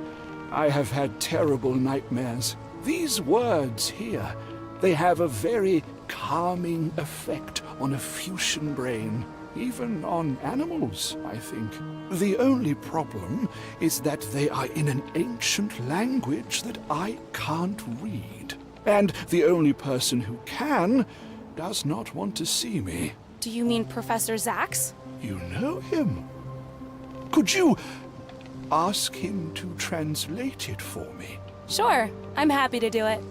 I have had terrible nightmares. These words here, they have a very calming effect on a Fuchsian brain. Even on animals, I think. The only problem is that they are in an ancient language that I can't read. And the only person who can does not want to see me. Do you mean Professor Zax? You know him? Could you ask him to translate it for me? Sure, I'm happy to do it.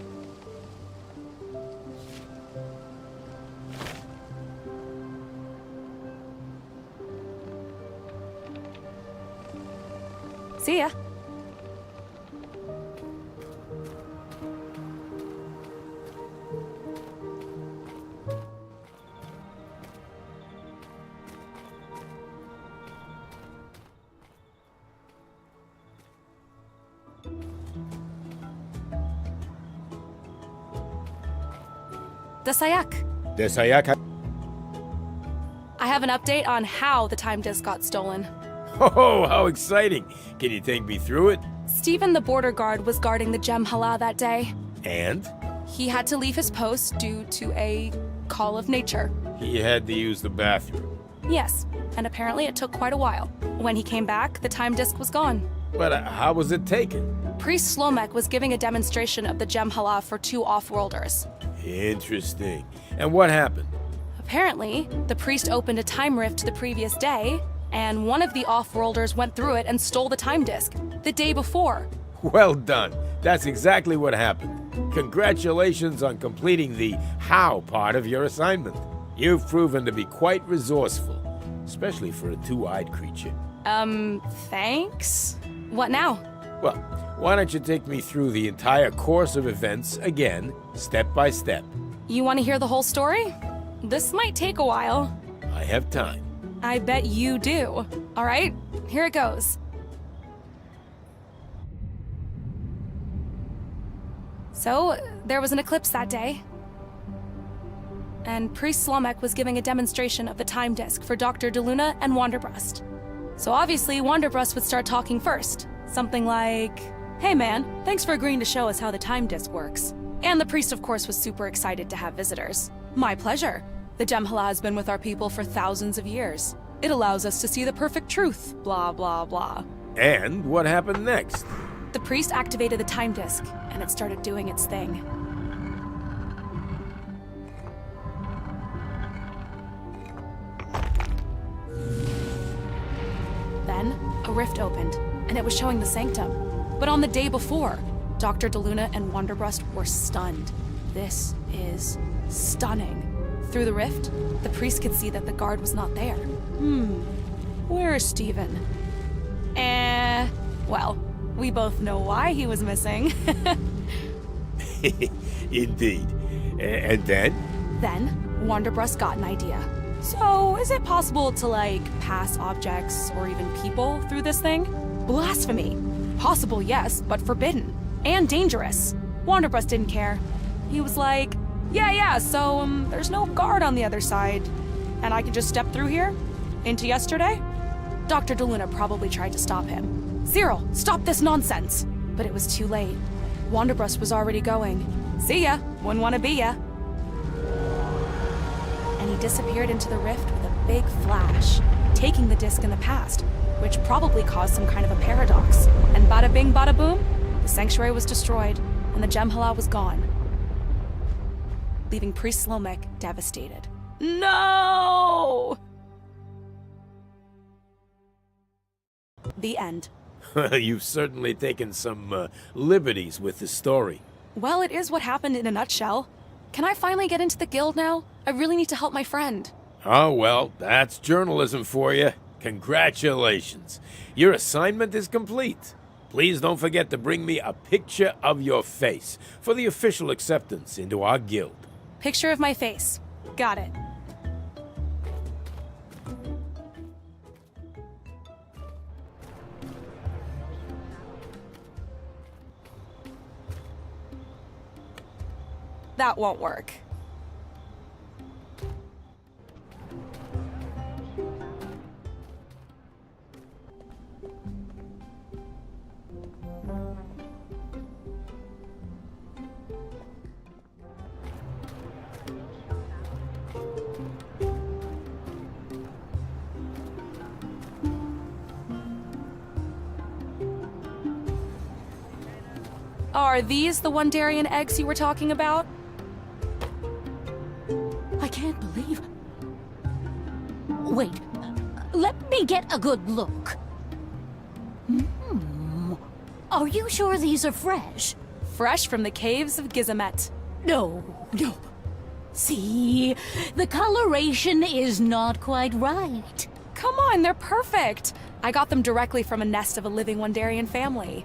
See ya. Desayak. Desayak. I have an update on how the time disk got stolen. Oh, how exciting! Can you take me through it? Stephen the border guard was guarding the Gem Hala that day. And? He had to leave his post due to a call of nature. He had to use the bathroom. Yes, and apparently it took quite a while. When he came back, the time disk was gone. But how was it taken? Priest Slomek was giving a demonstration of the Gem Hala for 2 off-worlders. Interesting. And what happened? Apparently, the priest opened a time rift the previous day, and one of the off-worlders went through it and stole the time disk the day before. Well done. That's exactly what happened. Congratulations on completing the how part of your assignment. You've proven to be quite resourceful, especially for a 2-eyed creature. Thanks? What now? Well, why don't you take me through the entire course of events again, step by step? You want to hear the whole story? This might take a while. I have time. I bet you do. All right, here it goes. So, there was an eclipse that day. And Priest Slomek was giving a demonstration of the time disk for Dr. de Luna and Wanderbrust. So obviously, Wanderbrust would start talking first. Something like, "Hey man, thanks for agreeing to show us how the time disk works." And the priest, of course, was super excited to have visitors. "My pleasure. The Gem Hala has been with our people for thousands of years. It allows us to see the perfect truth, blah, blah, blah." And what happened next? The priest activated the time disk, and it started doing its thing. Then, a rift opened, and it was showing the sanctum. But on the day before, Dr. de Luna and Wanderbrust were stunned. This is stunning. Through the rift, the priest could see that the guard was not there. Where is Stephen? Well, we both know why he was missing. Indeed. And then? Then, Wanderbrust got an idea. So, is it possible to, pass objects or even people through this thing? Blasphemy! Possible, yes, but forbidden. And dangerous. Wanderbrust didn't care. He was like, yeah, so, there's no guard on the other side. And I could just step through here? Into yesterday? Dr. de Luna probably tried to stop him. "Cyril, stop this nonsense!" But it was too late. Wanderbrust was already going. See ya. Wouldn't want to be ya. And he disappeared into the rift with a big flash, taking the disc in the past, which probably caused some kind of a paradox. And bada bing, bada boom, the sanctuary was destroyed, and the Gemhala was gone, leaving Priest Slomek devastated. No! The end. You've certainly taken some liberties with the story. Well, it is what happened in a nutshell. Can I finally get into the guild now? I really need to help my friend. Oh, well, that's journalism for you. Congratulations. Your assignment is complete. Please don't forget to bring me a picture of your face for the official acceptance into our guild. Picture of my face. Got it. That won't work. Are these the Wandarian eggs you were talking about? I can't believe... Wait, let me get a good look. Are you sure these are fresh? Fresh from the caves of Gizamet. No. See, the coloration is not quite right. Come on, they're perfect. I got them directly from a nest of a living Wandarian family.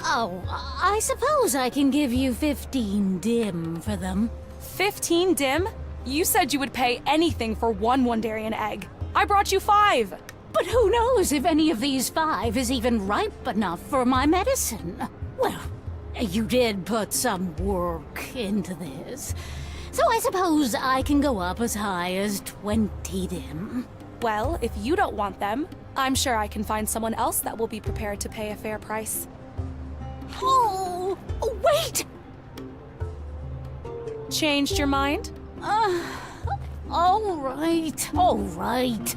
Oh, I suppose I can give you 15 dim for them. 15 dim? You said you would pay anything for one Wandarian egg. I brought you 5. But who knows if any of these 5 is even ripe enough for my medicine? Well, you did put some work into this. So I suppose I can go up as high as 20 dim. Well, if you don't want them, I'm sure I can find someone else that will be prepared to pay a fair price. Oh, wait! Changed your mind? All right.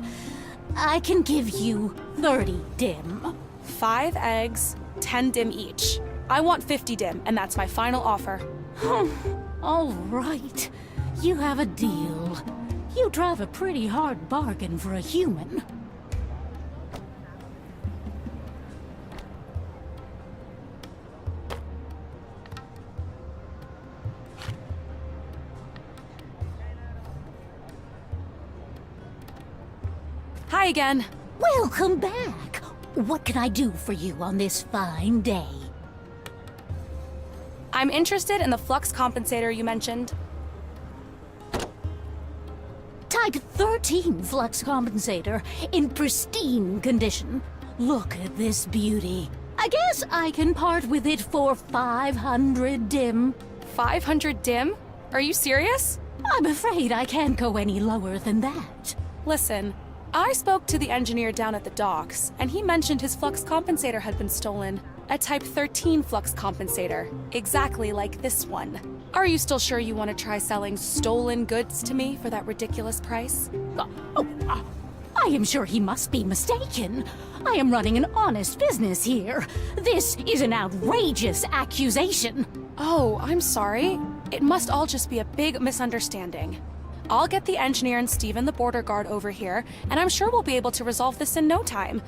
I can give you 30 dim. 5 eggs, 10 dim each. I want 50 dim, and that's my final offer. All right. You have a deal. You drive a pretty hard bargain for a human. Hi again. Welcome back. What can I do for you on this fine day? I'm interested in the flux compensator you mentioned. Type 13 flux compensator in pristine condition. Look at this beauty. I guess I can part with it for 500 dim. 500 dim? Are you serious? I'm afraid I can't go any lower than that. Listen, I spoke to the engineer down at the docks, and he mentioned his flux compensator had been stolen. A Type 13 flux compensator, exactly like this one. Are you still sure you want to try selling stolen goods to me for that ridiculous price? I am sure he must be mistaken. I am running an honest business here. This is an outrageous accusation. Oh, I'm sorry. It must all just be a big misunderstanding. I'll get the engineer and Steven the border guard over here, and I'm sure we'll be able to resolve this in no time.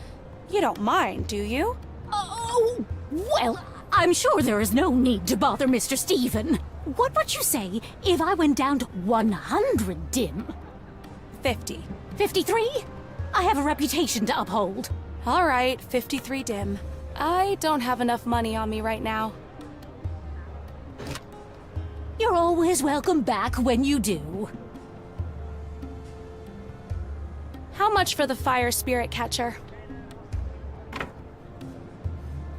You don't mind, do you? Oh, well, I'm sure there is no need to bother Mr. Steven. What would you say if I went down to 100 dim? 50. 53? I have a reputation to uphold. All right, 53 dim. I don't have enough money on me right now. You're always welcome back when you do. How much for the fire spirit catcher?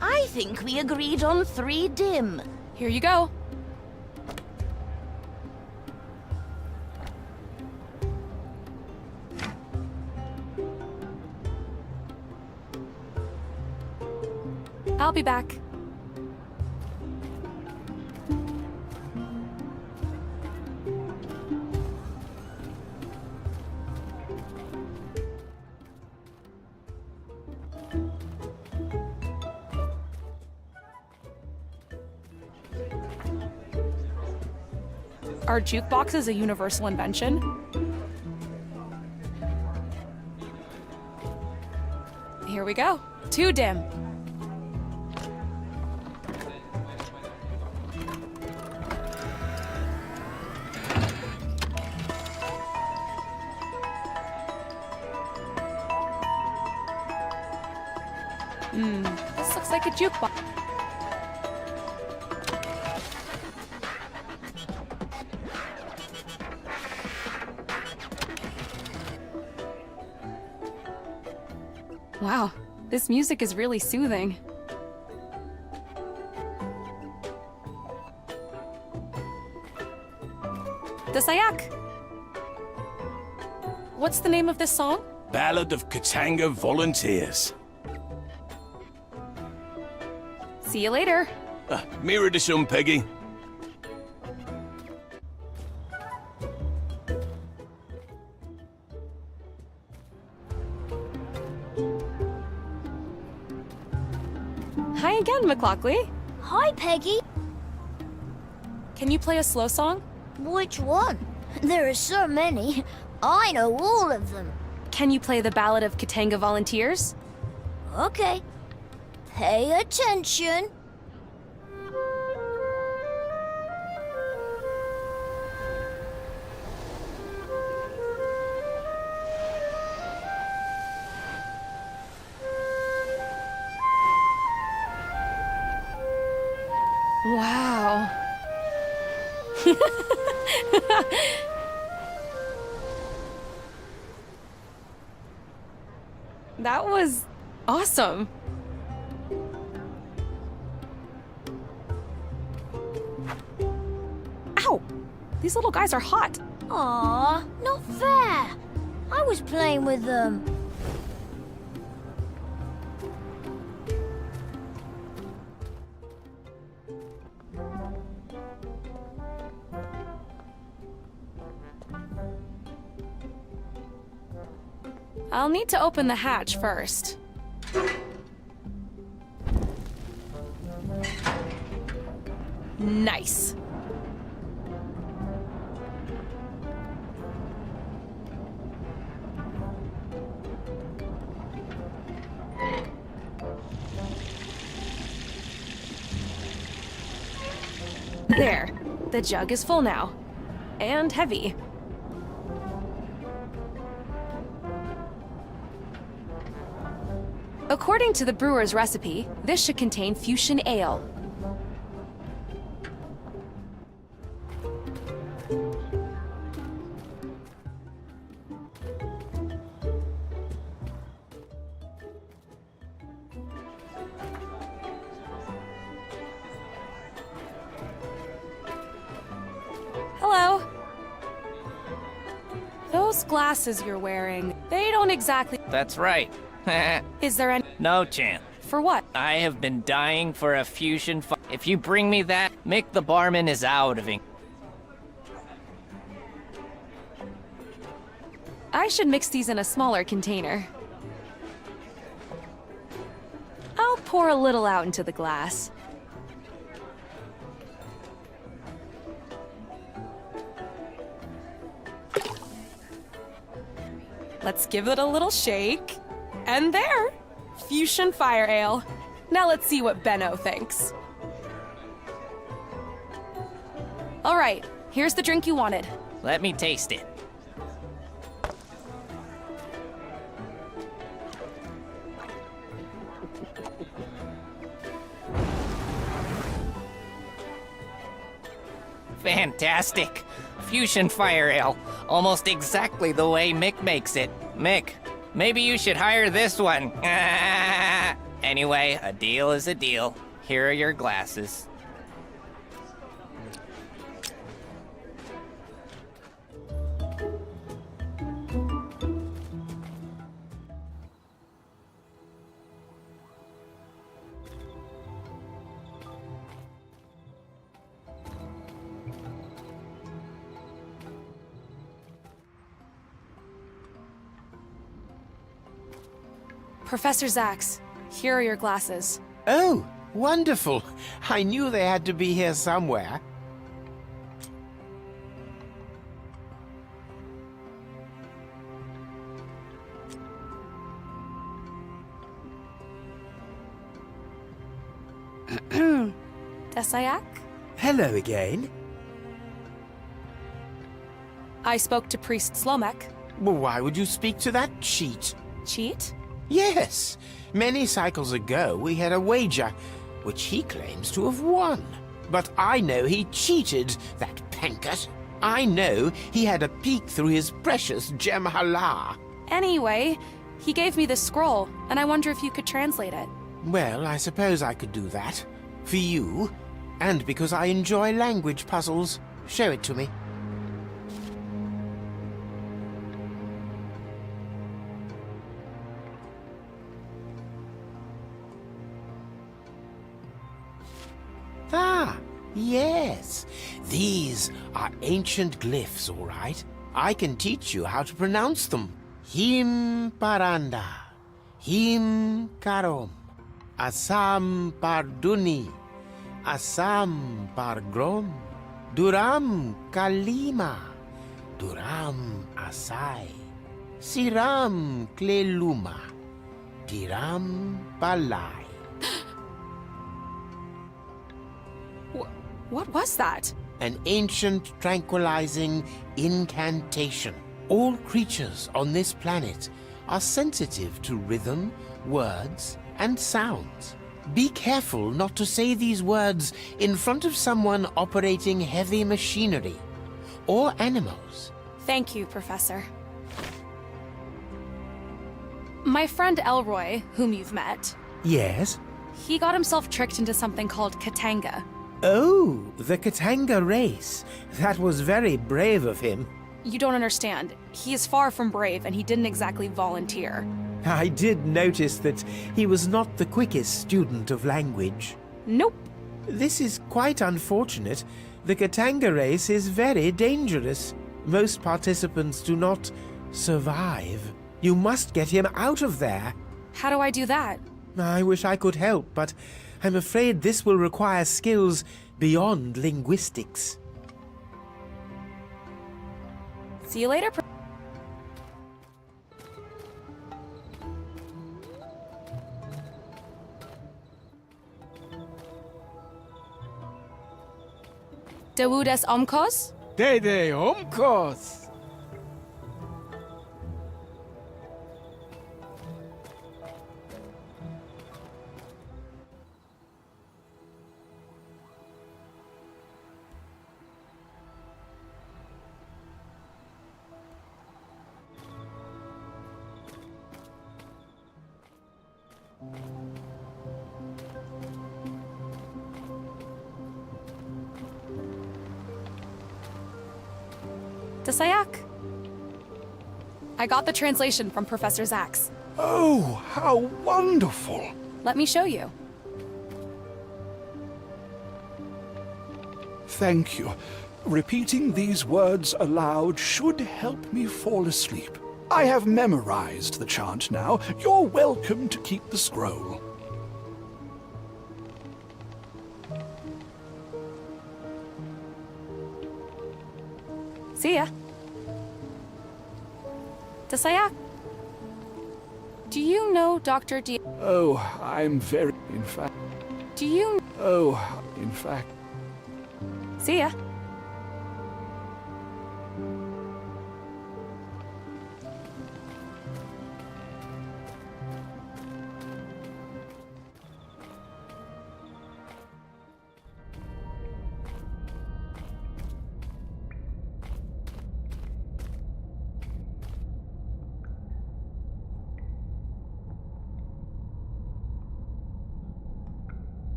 I think we agreed on 3 dim. Here you go. I'll be back. Are jukeboxes a universal invention? Here we go. Too dim. This looks like a jukebox. Wow, this music is really soothing. The Sayak! What's the name of this song? Ballad of Katanga Volunteers. See you later. Mirror to some, Peggy. Hi again, McLaughlin. Hi, Peggy. Can you play a slow song? Which one? There are so many. I know all of them. Can you play the Ballad of Katanga Volunteers? Okay. Pay attention. Wow. That was awesome. Ow! These little guys are hot. Aw, not fair. I was playing with them. I'll need to open the hatch first. Nice. There. The jug is full now. And heavy. According to the brewer's recipe, this should contain fuchsian ale. Hello. Those glasses you're wearing, they don't exactly... That's right. Is there any... No chance. For what? I have been dying for a fusion If you bring me that, Mick the barman is out of ink. I should mix these in a smaller container. I'll pour a little out into the glass. Let's give it a little shake. And there! Fuchsian Fire Ale. Now let's see what Benno thinks. All right, here's the drink you wanted. Let me taste it. Fantastic! Fuchsian Fire Ale. Almost exactly the way Mick makes it. Mick, maybe you should hire this one. Anyway, a deal is a deal. Here are your glasses. Professor Zax, here are your glasses. Oh, wonderful. I knew they had to be here somewhere. Desayak? Hello again. I spoke to Priest Slomek. Well, why would you speak to that cheat? Cheat? Yes. Many cycles ago, we had a wager, which he claims to have won. But I know he cheated, that pankert. I know he had a peek through his precious gem hala. Anyway, he gave me this scroll, and I wonder if you could translate it. Well, I suppose I could do that. For you, and because I enjoy language puzzles. Show it to me. Ah, yes. These are ancient glyphs, all right. I can teach you how to pronounce them. Him paranda, him karom, asam parduni, asam pargrom, duram kalima, duram asai, siram kleluma, tiram balai. What was that? An ancient tranquilizing incantation. All creatures on this planet are sensitive to rhythm, words, and sounds. Be careful not to say these words in front of someone operating heavy machinery or animals. Thank you, Professor. My friend Elroy, whom you've met, Yes? he got himself tricked into something called Katanga. Oh, the Katanga race. That was very brave of him. You don't understand. He is far from brave, and he didn't exactly volunteer. I did notice that he was not the quickest student of language. Nope. This is quite unfortunate. The Katanga race is very dangerous. Most participants do not survive. You must get him out of there. How do I do that? I wish I could help, but I'm afraid this will require skills beyond linguistics. See you later, Dewudes Omkos? Dede Omkos! Desayak. I got the translation from Professor Zax. Oh, how wonderful! Let me show you. Thank you. Repeating these words aloud should help me fall asleep. I have memorized the chant now. You're welcome to keep the scroll. See ya. Desayak. Do you know Dr. D? Oh, I'm very... in fact... Do you... Oh, in fact... See ya.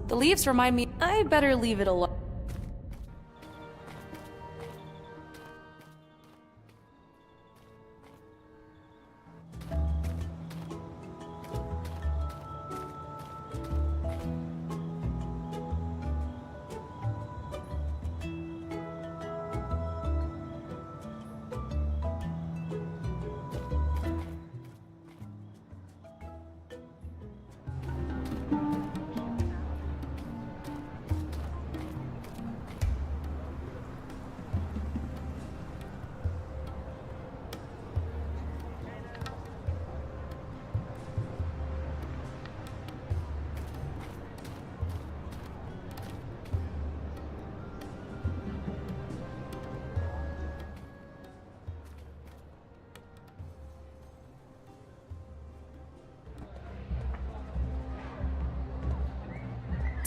The leaves remind me I'd better leave it alone.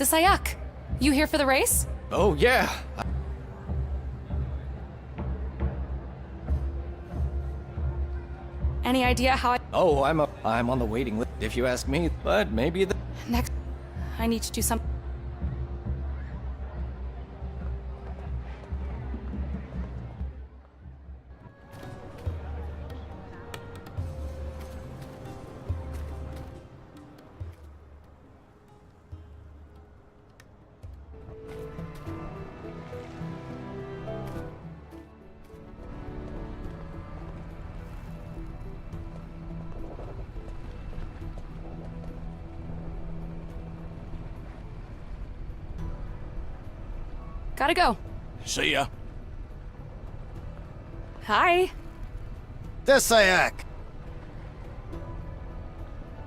Desayak, you here for the race? Oh, yeah. Any idea how Oh, I'm on the waiting list, if you ask me. But maybe the... Next, I need to do something. Gotta go. See ya. Hi. Desayak!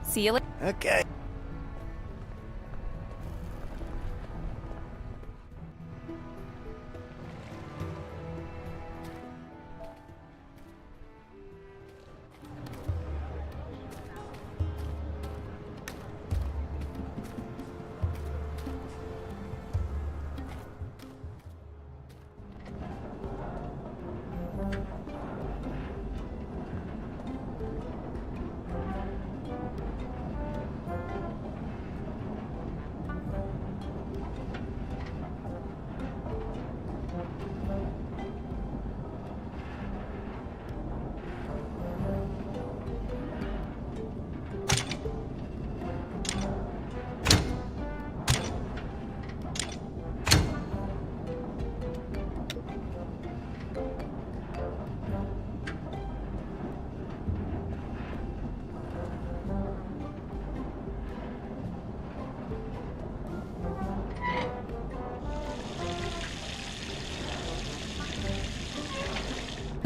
See you later. Okay.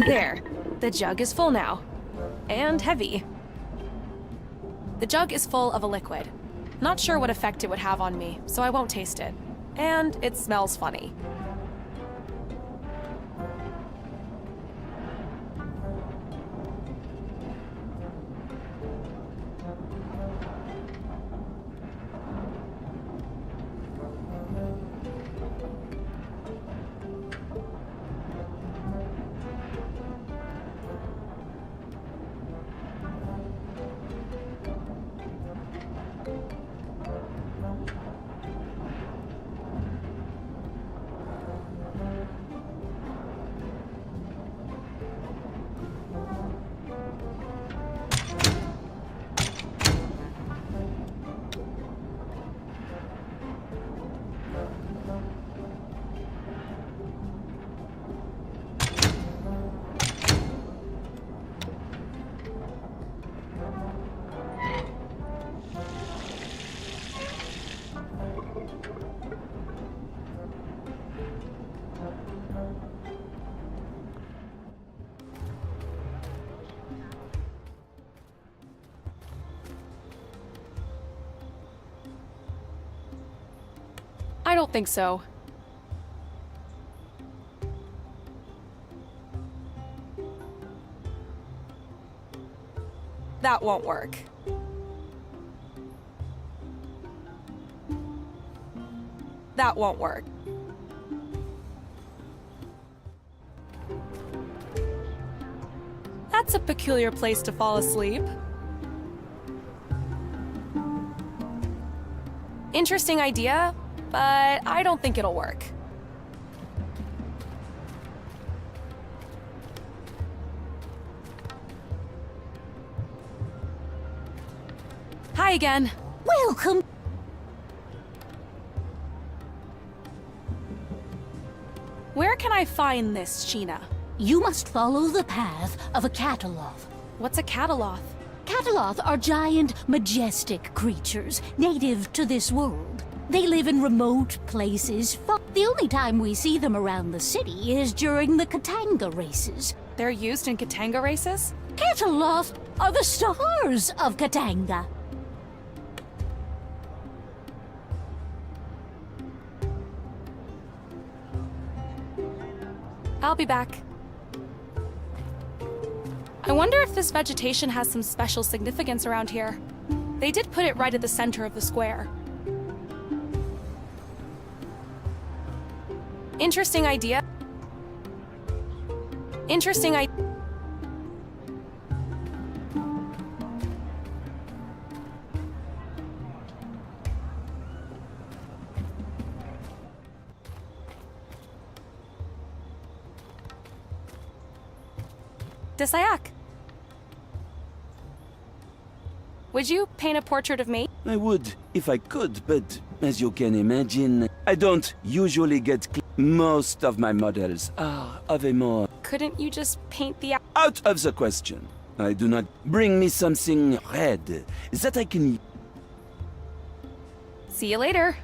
There. The jug is full now. And heavy. The jug is full of a liquid. Not sure what effect it would have on me, so I won't taste it. And it smells funny. I don't think so. That won't work. That won't work. That's a peculiar place to fall asleep. Interesting idea, but I don't think it'll work. Hi again. Welcome. Where can I find this, Sheena? You must follow the path of a cataloth. What's a cataloth? Cataloth are giant, majestic creatures native to this world. They live in remote places. The only time we see them around the city is during the Katanga races. They're used in Katanga races? Cataloth are the stars of Katanga. I'll be back. I wonder if this vegetation has some special significance around here. They did put it right at the center of the square. Interesting idea. Interesting idea. Desayak. Would you paint a portrait of me? I would if I could, but as you can imagine, I don't usually get most of my models are of a more... Couldn't you just paint the... Out of the question. I do not... Bring me something red that I can... See you later.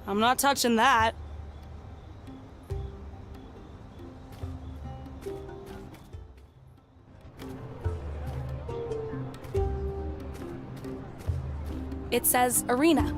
I'm not touching that. It says arena.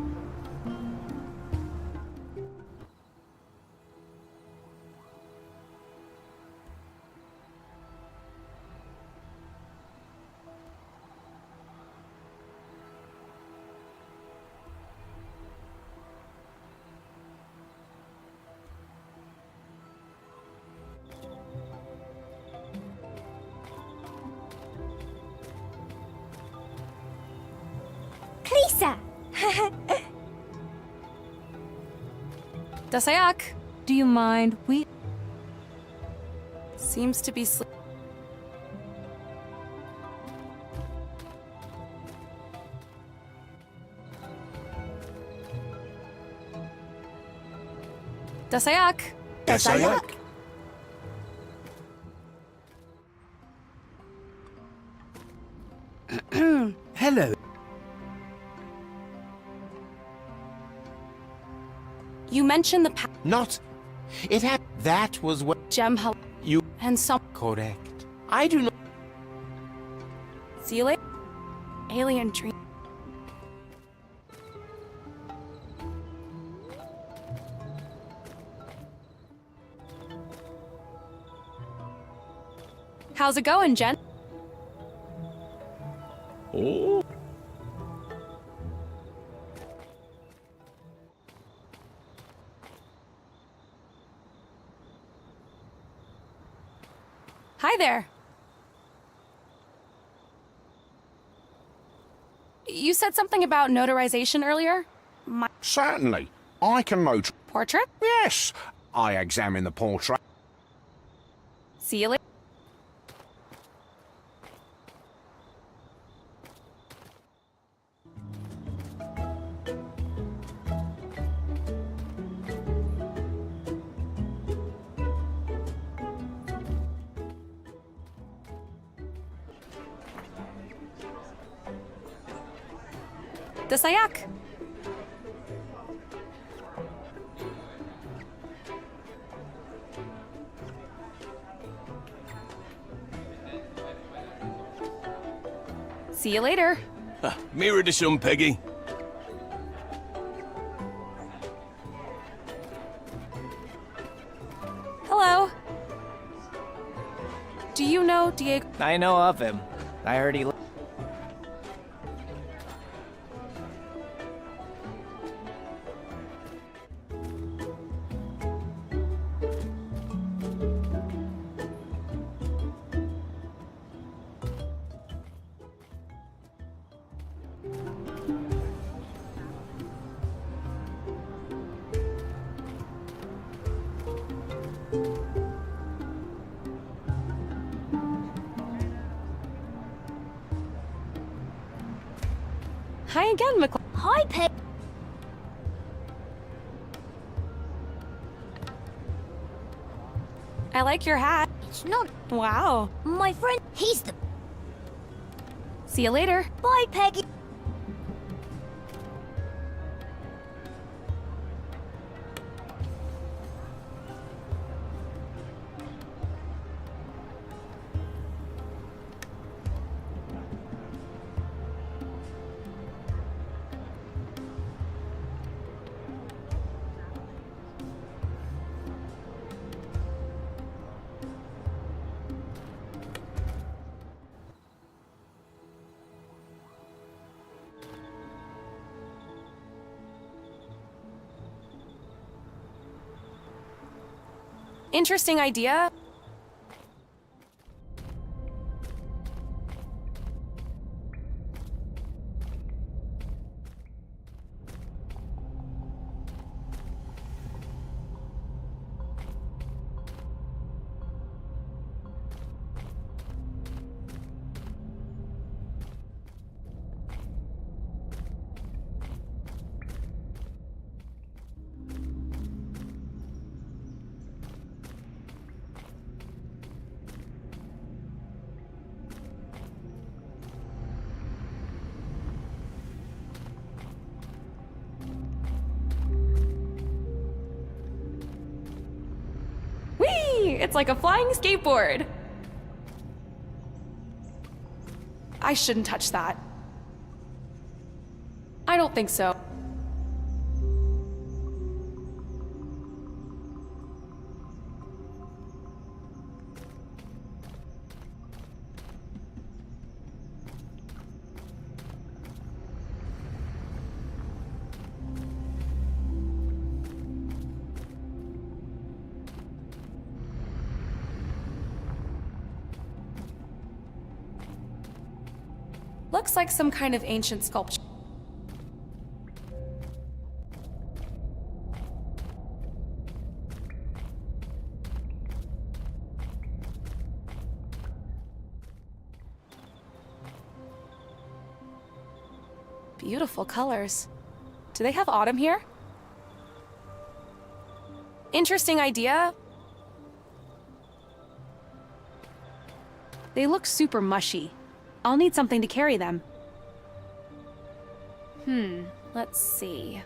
Lisa! Dasayak, do you mind? We seems to be sleep. Dasayak. Dasayak. Hello. You mentioned the Not. It had. That was what. Gem You. And some. Correct. I do not. See you later. Alien dream. How's it going, Jen? Oh. Hi there. You said something about notarization earlier? Certainly. I can note... Portrait? Yes. I examine the portrait. See you later. Dasayak. See you later. Mirror to some, Peggy. Hello. Do you know Diego? I know of him. I heard he... Hi again, McCall. Hi, Peg. I like your hat. It's not. Wow. My friend, he's the... See you later. Bye, Peggy. Interesting idea. It's like a flying skateboard. I shouldn't touch that. I don't think so. Looks like some kind of ancient sculpture. Beautiful colors. Do they have autumn here? Interesting idea. They look super mushy. I'll need something to carry them. Let's see.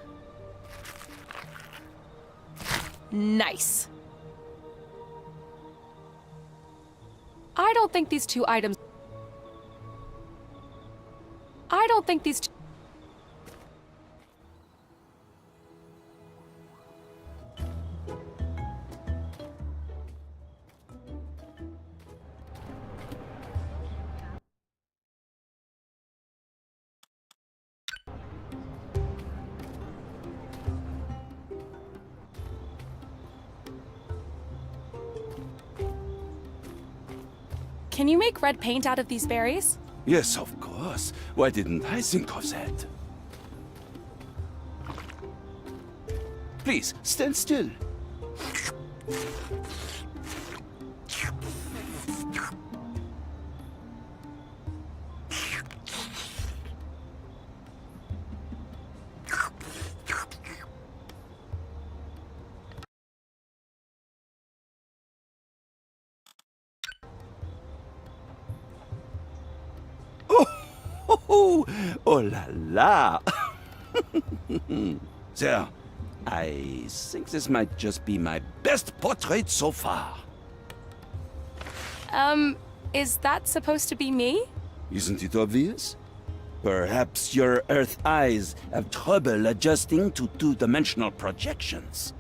Nice. I don't think these two items... I don't think these two... Can you make red paint out of these berries? Yes, of course. Why didn't I think of that? Please, stand still. Oh la la! There, I think this might just be my best portrait so far. Is that supposed to be me? Isn't it obvious? Perhaps your Earth eyes have trouble adjusting to two-dimensional projections.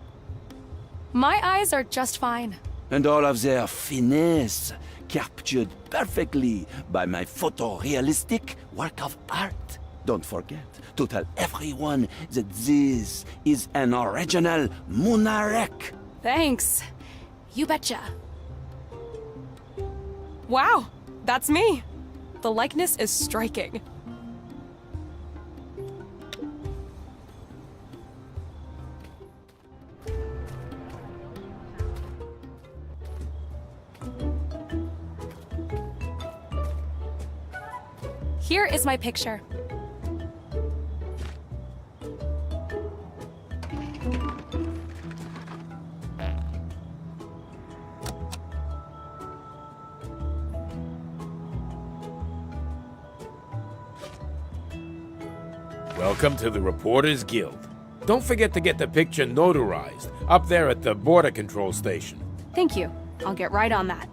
My eyes are just fine. And all of their finesse captured perfectly by my photorealistic work of art. Don't forget to tell everyone that this is an original Munarek. Thanks. You betcha. Wow, that's me. The likeness is striking. Here is my picture. Welcome to the Reporters Guild. Don't forget to get the picture notarized up there at the border control station. Thank you. I'll get right on that.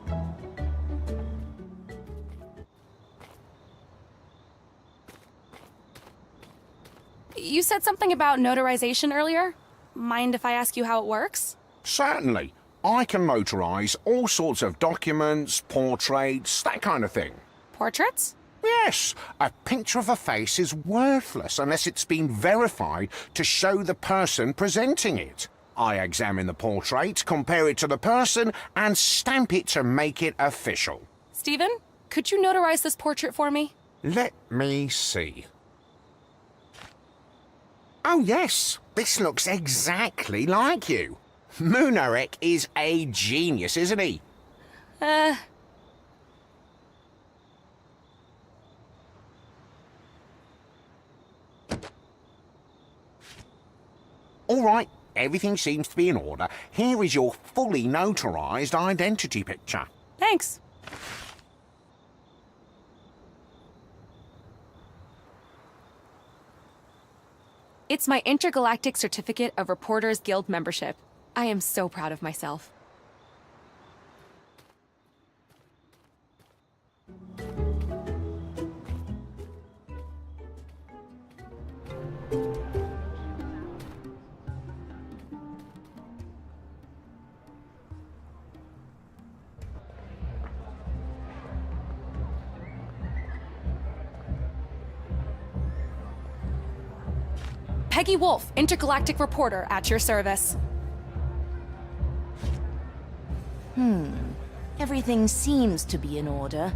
You said something about notarization earlier? Mind if I ask you how it works? Certainly. I can notarize all sorts of documents, portraits, that kind of thing. Portraits? Yes. A picture of a face is worthless unless it's been verified to show the person presenting it. I examine the portrait, compare it to the person, and stamp it to make it official. Stephen, could you notarize this portrait for me? Let me see. Oh yes, this looks exactly like you. Munarek is a genius, isn't he? All right, everything seems to be in order. Here is your fully notarized identity picture. Thanks. It's my intergalactic certificate of Reporters Guild membership. I am so proud of myself. Peggy Wolf, intergalactic reporter, at your service. Everything seems to be in order.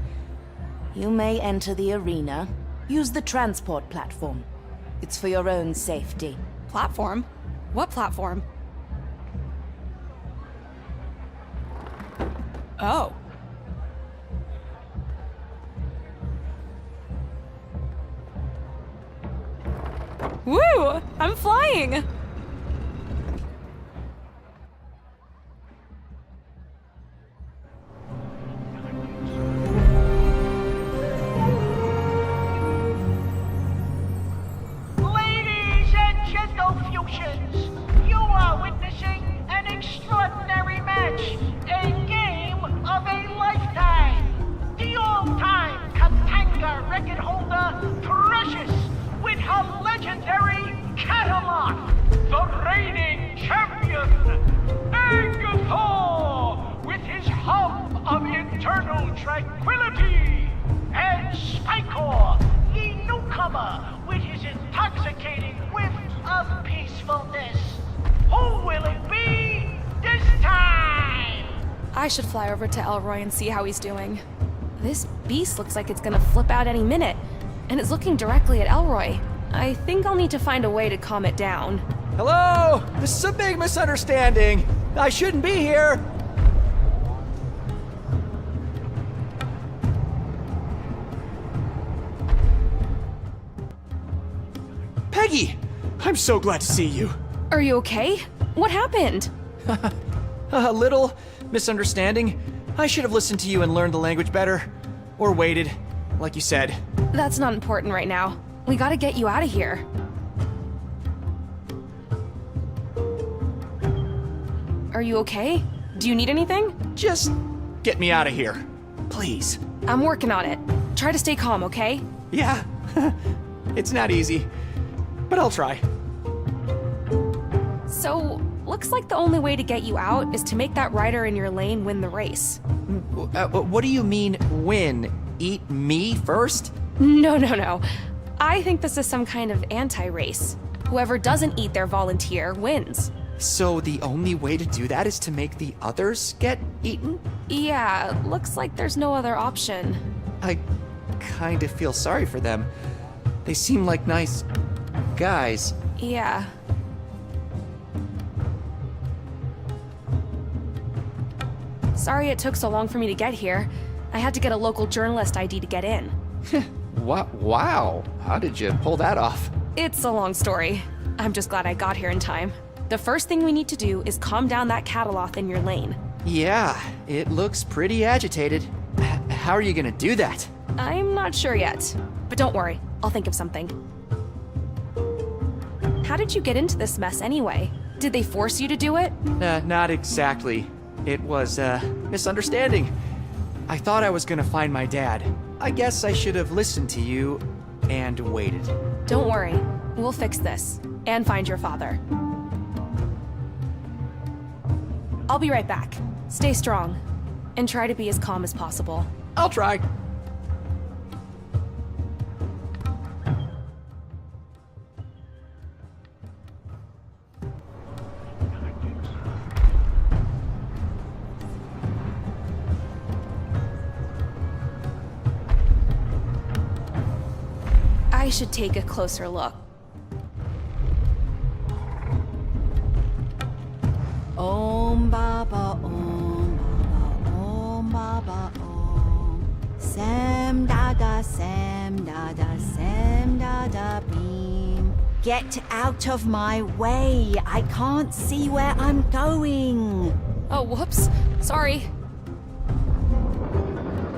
You may enter the arena. Use the transport platform. It's for your own safety. Platform? What platform? Oh. Woo! I'm flying! Ladies and gentle-fusions, you are witnessing an extraordinary match, a game of a lifetime. The all-time Katanga record holder, Precious, with her legendary catalog, the reigning champion, Angathor, with his hum of internal tranquility, and Spikor, the newcomer, with his intoxicating whiff of peacefulness. Who will it be this time? I should fly over to Elroy and see how he's doing. This beast looks like it's gonna flip out any minute, and it's looking directly at Elroy. I think I'll need to find a way to calm it down. Hello? This is a big misunderstanding. I shouldn't be here. Peggy! I'm so glad to see you. Are you okay? What happened? A little misunderstanding. I should have listened to you and learned the language better. Or waited, like you said. That's not important right now. We gotta get you out of here. Are you okay? Do you need anything? Just get me out of here. Please. I'm working on it. Try to stay calm, okay? Yeah. It's not easy. But I'll try. So, looks like the only way to get you out is to make that rider in your lane win the race. What do you mean, win? Eat me first? No. I think this is some kind of anti-race. Whoever doesn't eat their volunteer wins. So the only way to do that is to make the others get eaten? Yeah, looks like there's no other option. I kind of feel sorry for them. They seem like nice guys. Yeah. Sorry it took so long for me to get here. I had to get a local journalist ID to get in. Wow, how did you pull that off? It's a long story. I'm just glad I got here in time. The first thing we need to do is calm down that cataloth in your lane. Yeah, it looks pretty agitated. How are you gonna do that? I'm not sure yet, but don't worry, I'll think of something. How did you get into this mess anyway? Did they force you to do it? Not exactly. It was a misunderstanding. I thought I was gonna find my dad. I guess I should have listened to you and waited. Don't worry, we'll fix this and find your father. I'll be right back. Stay strong and try to be as calm as possible. I'll try. should take a closer look. Om Baba Om Baba Om Baba Om Sam Dada Sam Dada Sam Dada Beam. Get out of my way! I can't see where I'm going! Oh, whoops. Sorry.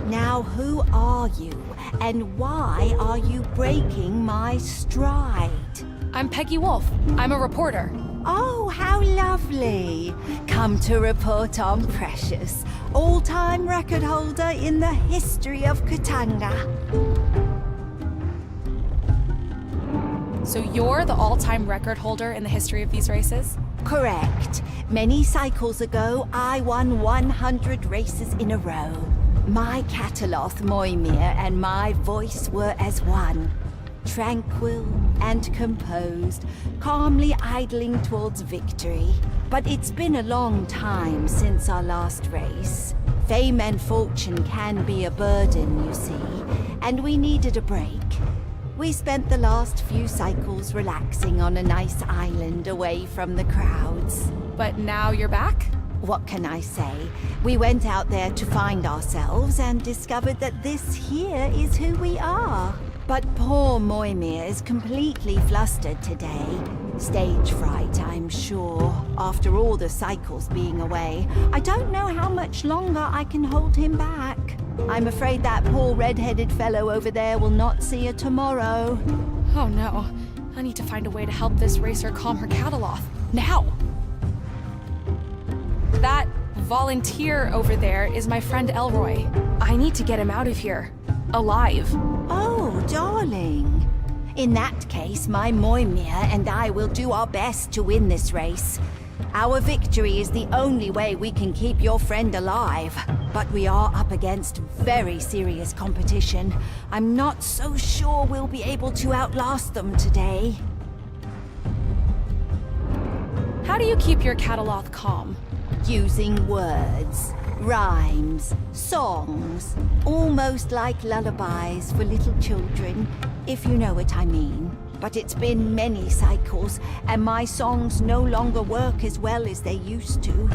Now who are you? And why are you breaking my stride? I'm Peggy Wolf. I'm a reporter. Oh, how lovely! Come to report on Precious, all-time record holder in the history of Katanga. So you're the all-time record holder in the history of these races? Correct. Many cycles ago, I won 100 races in a row. My Cataloth Moimir and my voice were as one. Tranquil and composed, calmly idling towards victory. But it's been a long time since our last race. Fame and fortune can be a burden, you see, and we needed a break. We spent the last few cycles relaxing on a nice island away from the crowds. But now you're back? What can I say? We went out there to find ourselves and discovered that this here is who we are. But poor Moimir is completely flustered today. Stage fright, I'm sure, after all the cycles being away. I don't know how much longer I can hold him back. I'm afraid that poor red-headed fellow over there will not see a tomorrow. Oh no. I need to find a way to help this racer calm her Cataloth. Now! That volunteer over there is my friend Elroy. I need to get him out of here. Alive. Oh, darling. In that case, my Moimir and I will do our best to win this race. Our victory is the only way we can keep your friend alive. But we are up against very serious competition. I'm not so sure we'll be able to outlast them today. How do you keep your Cataloth calm? Using words, rhymes, songs, almost like lullabies for little children, if you know what I mean. But it's been many cycles, and my songs no longer work as well as they used to.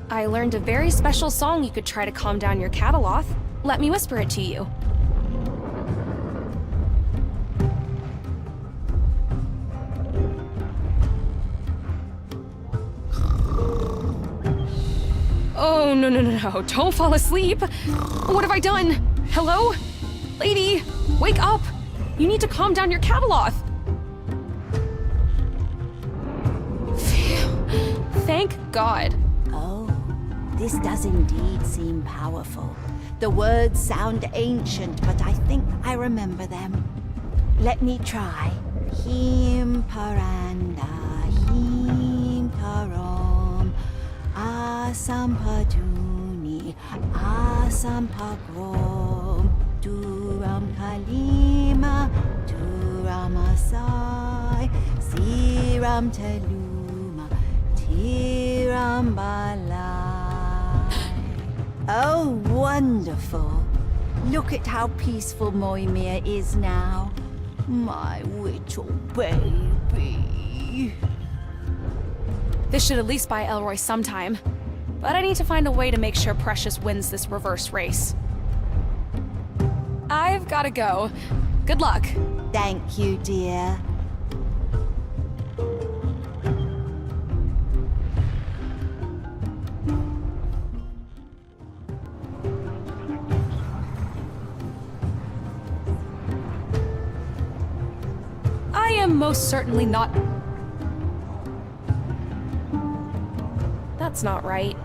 I learned a very special song you could try to calm down your Cataloth. Let me whisper it to you. Oh, no. Don't fall asleep. What have I done? Hello? Lady, wake up. You need to calm down your Cataloth. Phew. Thank God. Oh, this does indeed seem powerful. The words sound ancient, but I think I remember them. Let me try. Him paranda, him karom, asampaduni, asampagrom, duram kalima, duramasai, siram teluma, tiram balai. Oh, wonderful. Look at how peaceful Moimir is now. My little baby. This should at least buy Elroy some time. But I need to find a way to make sure Precious wins this reverse race. I've gotta go. Good luck. Thank you, dear. I am most certainly not... That's not right.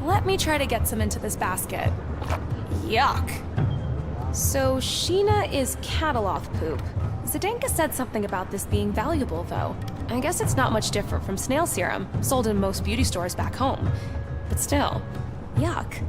Let me try to get some into this basket. Yuck. So Sheena is Cataloth poop. Zdenka said something about this being valuable, though. I guess it's not much different from snail serum, sold in most beauty stores back home. But still, yuck.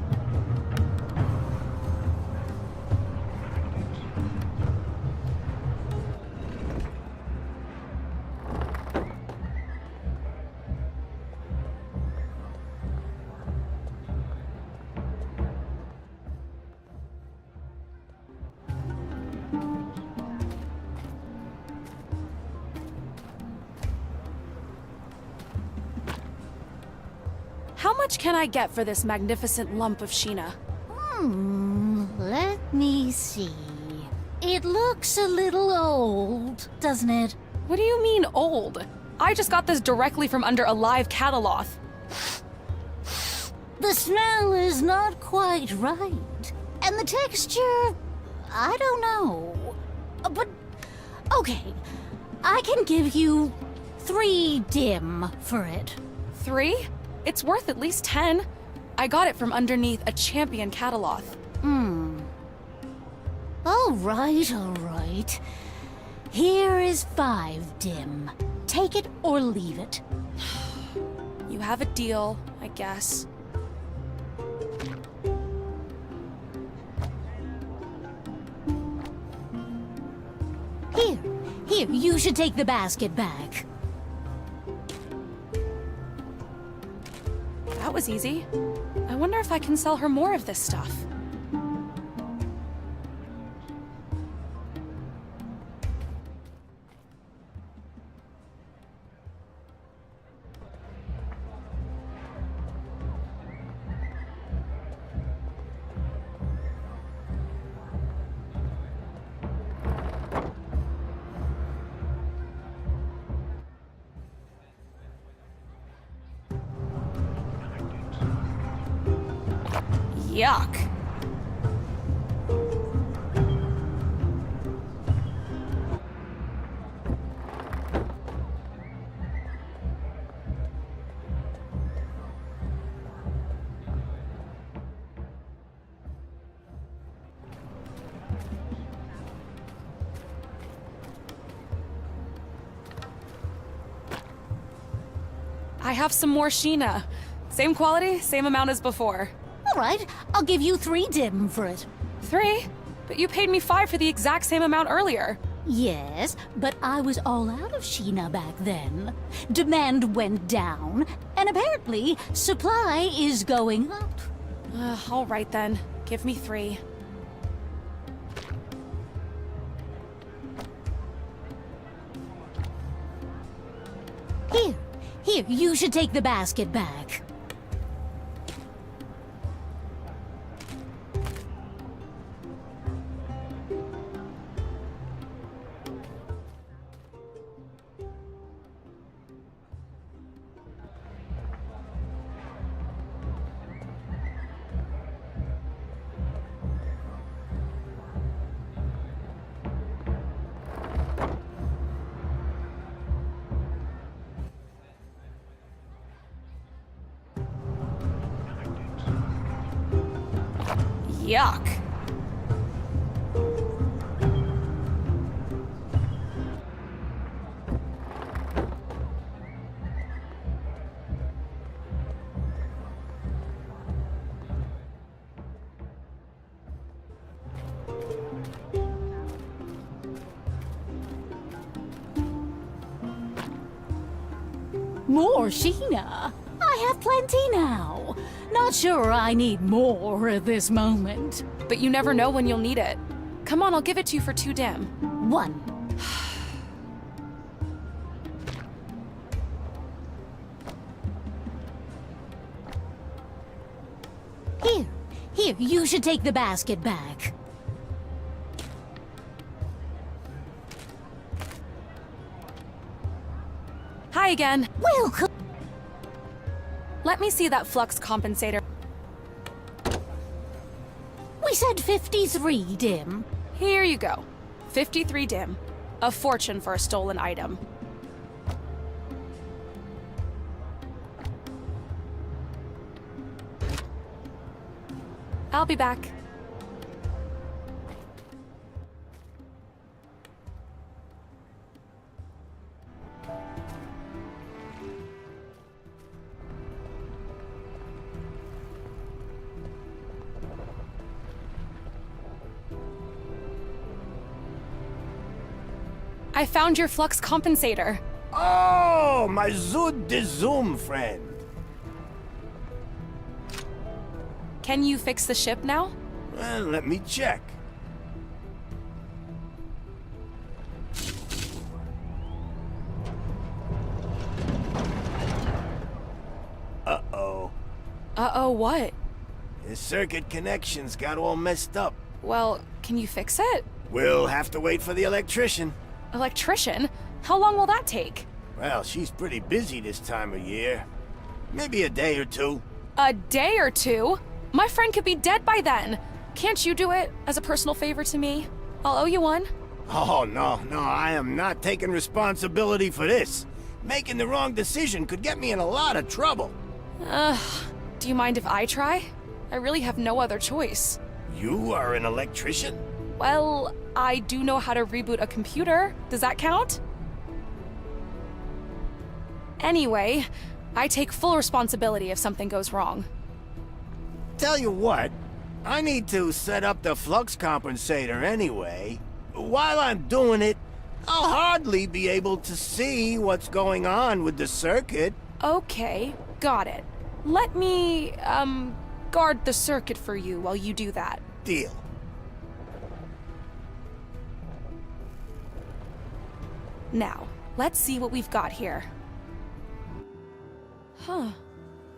How much can I get for this magnificent lump of Sheena? Let me see. It looks a little old, doesn't it? What do you mean, old? I just got this directly from under a live cataloth. The smell is not quite right. And the texture, I don't know. But, okay. I can give you 3 dim for it. 3? It's worth at least 10. I got it from underneath a champion cataloth. All right. Here is 5 dim. Take it or leave it. You have a deal, I guess. Here, you should take the basket back. That was easy. I wonder if I can sell her more of this stuff. Yuck. I have some more Sheena. Same quality, same amount as before. All right, I'll give you 3 dim for it. 3? But you paid me 5 for the exact same amount earlier. Yes, but I was all out of Sheena back then. Demand went down, and apparently supply is going up. All right then. Give me 3. Here, you should take the basket back. Yuck. More Sheena? I have plenty now. Not sure I need more at this moment. But you never know when you'll need it. Come on, I'll give it to you for 2 dim. 1. Here, you should take the basket back. Hi again. Welcome. Let me see that flux compensator. We said 53 dim. Here you go. 53 dim. A fortune for a stolen item. I'll be back. I found your flux compensator. Oh, my Zood de Zoom friend. Can you fix the ship now? Well, let me check. Uh-oh, what? The circuit connections got all messed up. Well, can you fix it? We'll have to wait for the electrician. Electrician? How long will that take? Well, she's pretty busy this time of year. Maybe a day or two. A day or two? My friend could be dead by then. Can't you do it as a personal favor to me? I'll owe you one. Oh, no, I am not taking responsibility for this. Making the wrong decision could get me in a lot of trouble. Do you mind if I try? I really have no other choice. You are an electrician? Well, I do know how to reboot a computer. Does that count? Anyway, I take full responsibility if something goes wrong. Tell you what, I need to set up the flux compensator anyway. While I'm doing it, I'll hardly be able to see what's going on with the circuit. Okay, got it. Let me, guard the circuit for you while you do that. Deal. Now, let's see what we've got here. Huh.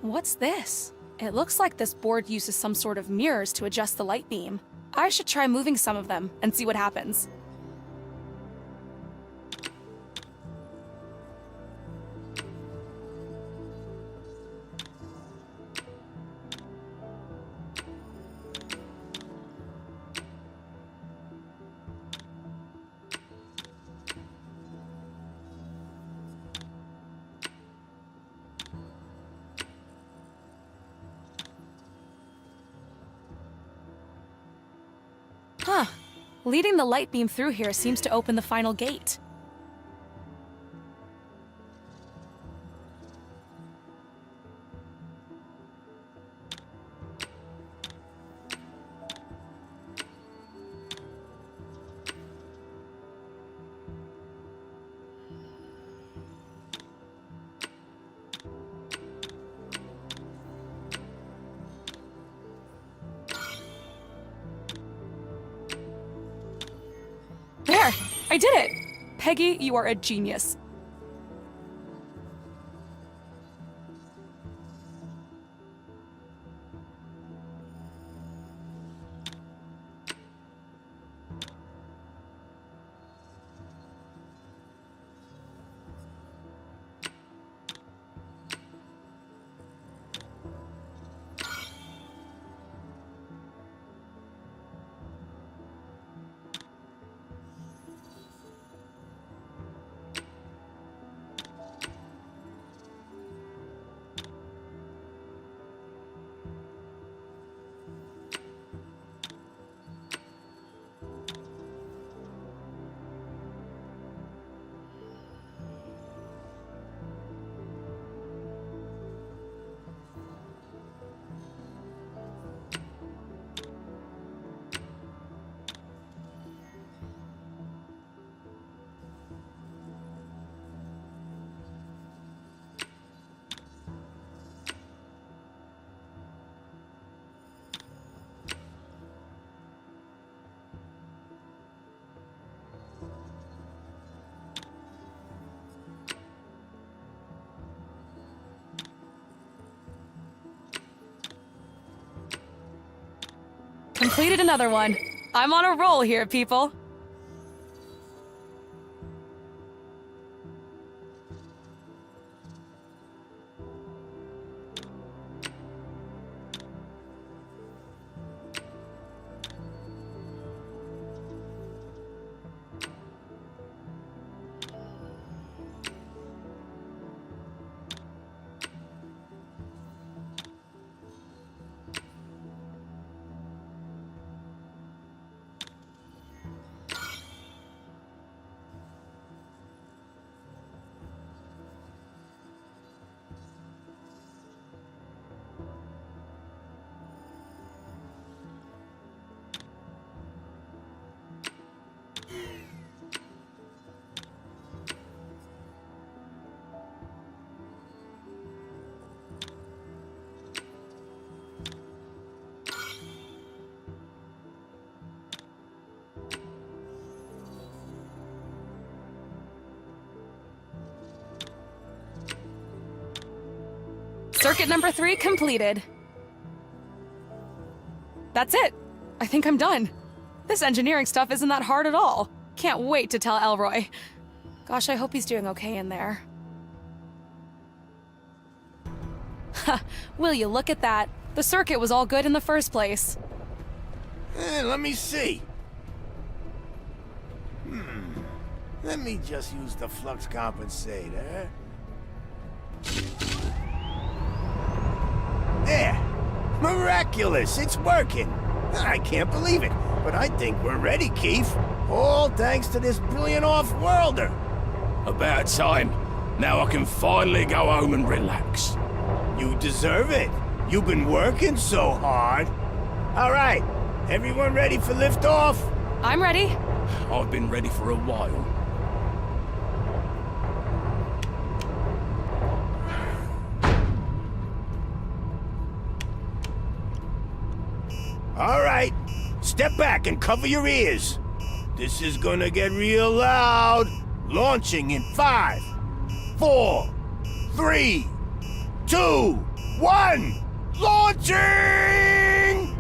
What's this? It looks like this board uses some sort of mirrors to adjust the light beam. I should try moving some of them and see what happens. Huh. Leading the light beam through here seems to open the final gate. There! I did it! Peggy, you are a genius. Completed another one. I'm on a roll here, people. Circuit number 3 completed. That's it. I think I'm done. This engineering stuff isn't that hard at all. Can't wait to tell Elroy. Gosh, I hope he's doing okay in there. Ha! Will you look at that? The circuit was all good in the first place. Let me see. Let me just use the flux compensator. There! Miraculous! It's working! I can't believe it, but I think we're ready, Keith. All thanks to this brilliant off-worlder. About time. Now I can finally go home and relax. You deserve it. You've been working so hard. All right, everyone ready for liftoff? I'm ready. I've been ready for a while. All right, step back and cover your ears. This is gonna get real loud. Launching in 5, 4, 3, 2, 1. Launching!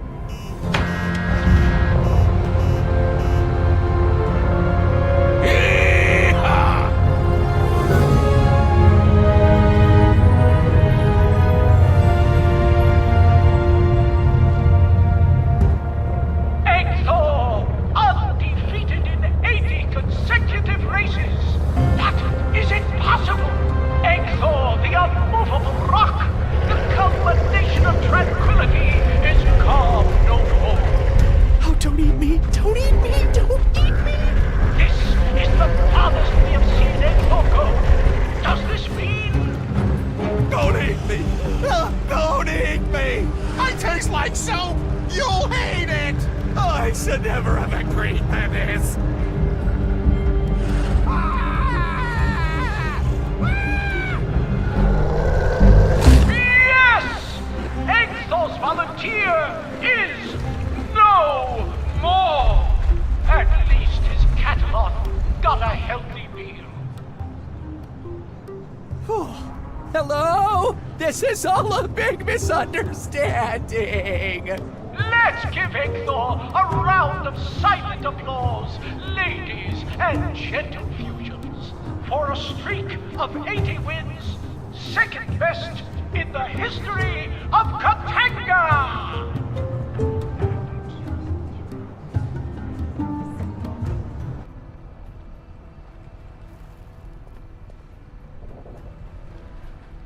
Hello? This is all a big misunderstanding. Let's give Hector a round of silent applause, ladies and gentle fusions, for a streak of 80 wins, second best in the history of Katanga!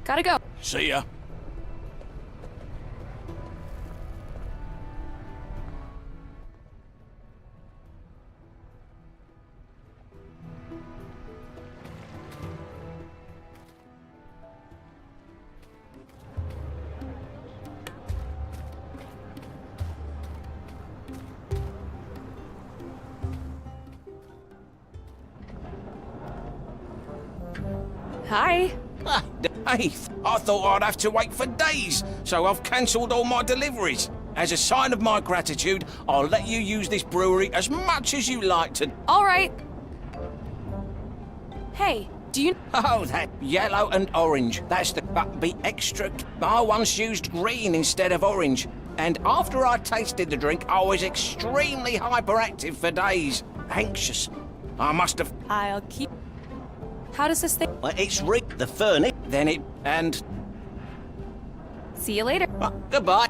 Gotta go. See ya. Hi. Hey, I thought I'd have to wait for days, so I've cancelled all my deliveries. As a sign of my gratitude, I'll let you use this brewery as much as you like to. All right. Hey, do you... Oh, that yellow and orange. That's the... But be extra... I once used green instead of orange. And after I tasted the drink, I was extremely hyperactive for days. Anxious. I must have... I'll keep... How does this thing... Well, it's the furnace, then it... and... See you later. Goodbye.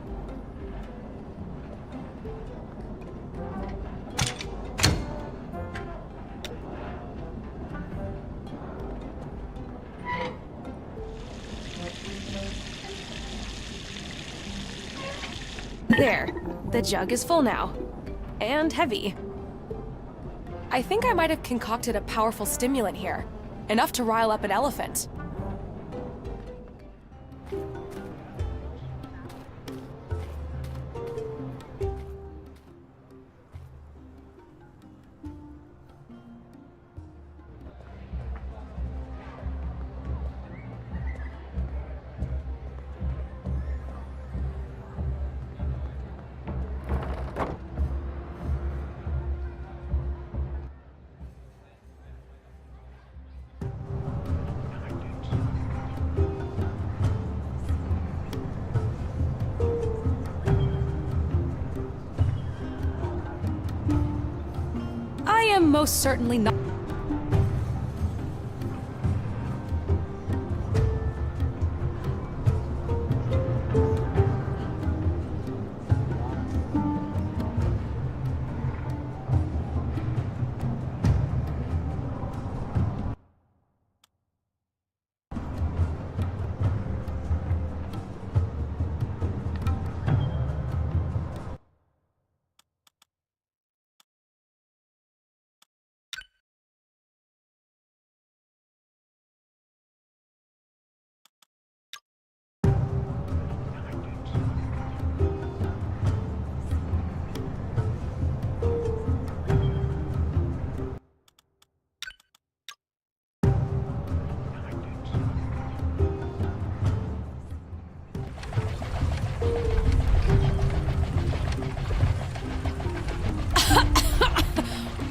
There. The jug is full now. And heavy. I think I might have concocted a powerful stimulant here. Enough to rile up an elephant. most certainly not.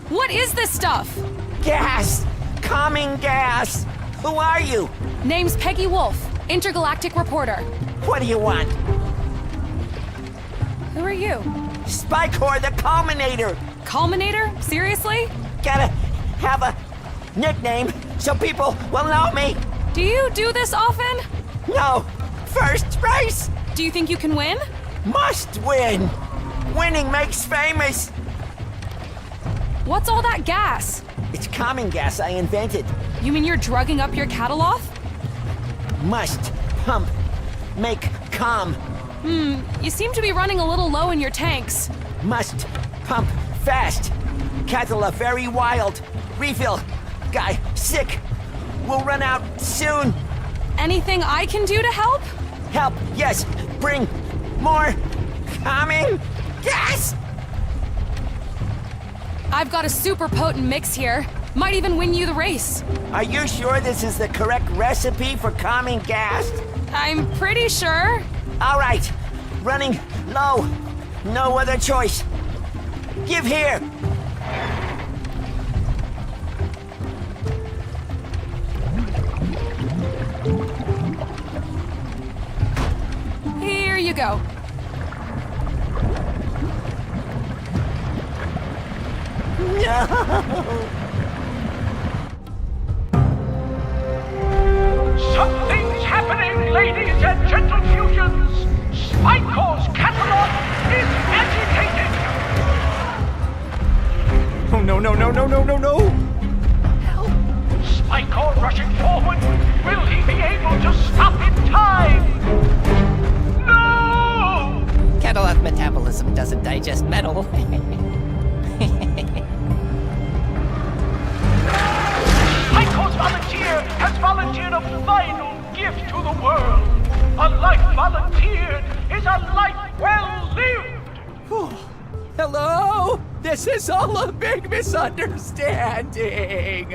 What is this stuff? Gas! Calming gas! Who are you? Name's Peggy Wolf, intergalactic reporter. What do you want? Who are you? Spycore the Culminator! Culminator? Seriously? Gotta have a nickname so people will know me. Do you do this often? No. First race! Do you think you can win? Must win! Winning makes famous! What's all that gas? It's calming gas I invented. You mean you're drugging up your catalog? Must pump. Make calm. You seem to be running a little low in your tanks. Must pump fast. Cattle are very wild. Refill. Guy sick. We'll run out soon. Anything I can do to help? Help, yes. Bring more calming gas. I've got a super potent mix here. Might even win you the race. Are you sure this is the correct recipe for calming gas? I'm pretty sure. All right. Running low. No other choice. Give here. Here you go. No! Something's happening, ladies and gentle fusions! Spycore's catalog is agitated! Oh no, no, no, no, no, no, no! Help! Spycore rushing forward! Will he be able to stop in time? No! Catalog metabolism doesn't digest metal. Spycore's volunteer has volunteered a final gift to the world. A life volunteered is a life well lived. Hello? This is all a big misunderstanding.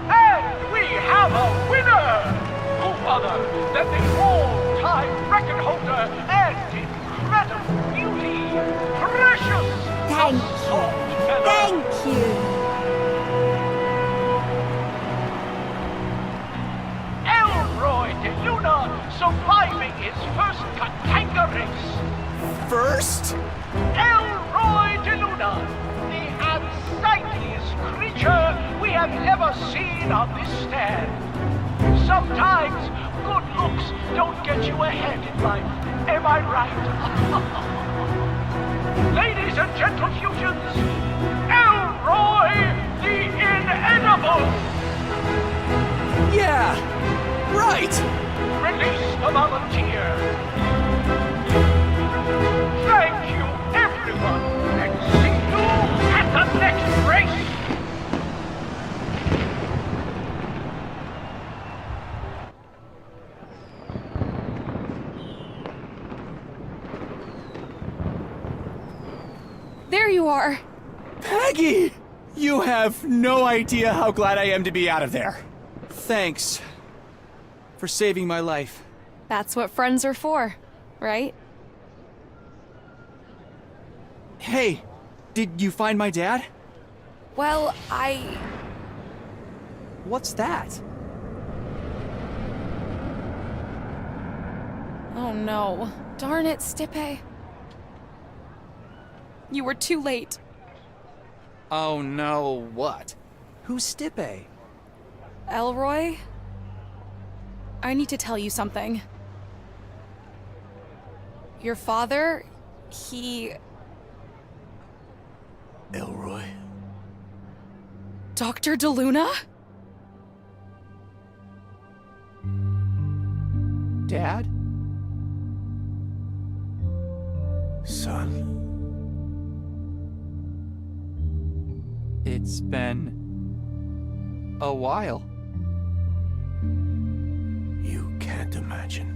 And we have a winner! Who other than the all-time record holder and incredible beauty, Precious! Thank you. Thank you. Elroy de Luna surviving his first Katanga race. First? Elroy de Luna, the unsightliest creature we have ever seen on this stand. Sometimes good looks don't get you ahead in life. Am I right? Ladies and gentle fusions, Elroy the Inedible! Yeah, right! Release the volunteer! Thank you, everyone, and see you at the next race! There you are. Peggy! You have no idea how glad I am to be out of there. Thanks for saving my life. That's what friends are for, right? Hey, did you find my dad? Well, What's that? Oh no. Darn it, Stipe. You were too late. Oh no, what? Who's Stipe? Elroy? I need to tell you something. Your father, he... Elroy? Dr. DeLuna? Dad? Son. It's been a while. You can't imagine.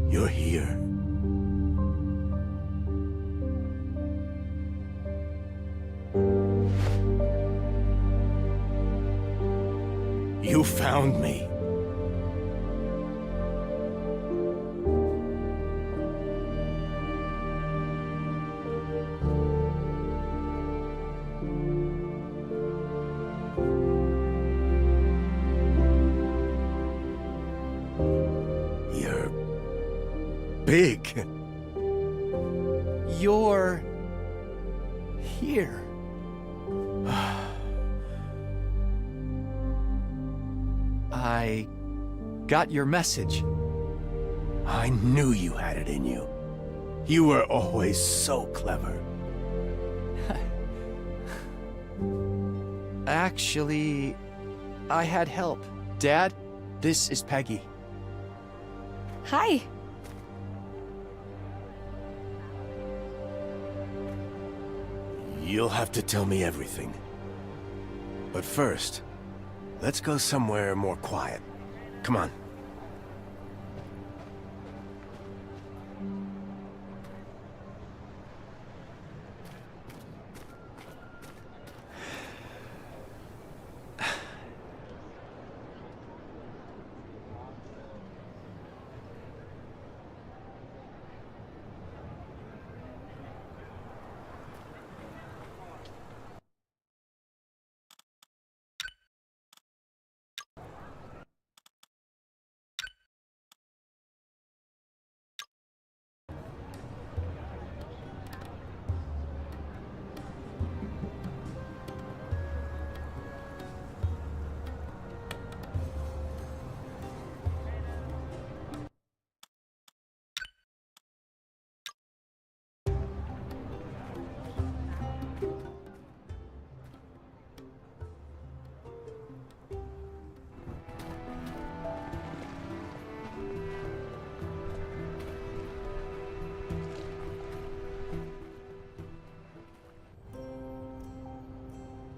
You're here. You found me. You're big. You're here. I got your message. I knew you had it in you. You were always so clever. Actually, I had help. Dad, this is Peggy. Hi. You'll have to tell me everything. But first, let's go somewhere more quiet. Come on.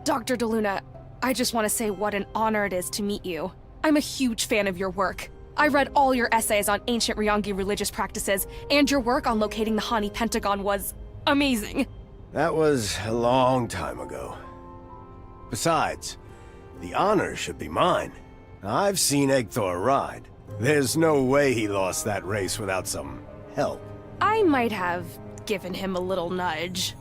Dr. DeLuna, I just want to say what an honor it is to meet you. I'm a huge fan of your work. I read all your essays on ancient Ryongi religious practices, and your work on locating the Hani Pentagon was amazing. That was a long time ago. Besides, the honor should be mine. I've seen Egthor ride. There's no way he lost that race without some help. I might have given him a little nudge.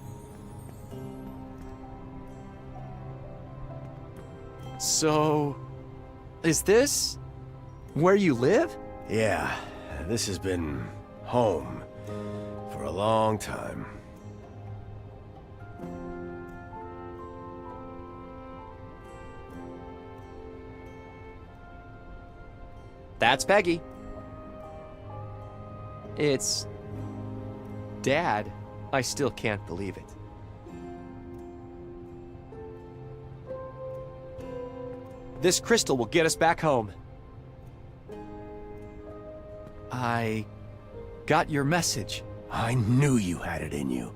So, is this where you live? Yeah, this has been home for a long time. That's Peggy. It's Dad. I still can't believe it. This crystal will get us back home. I got your message. I knew you had it in you.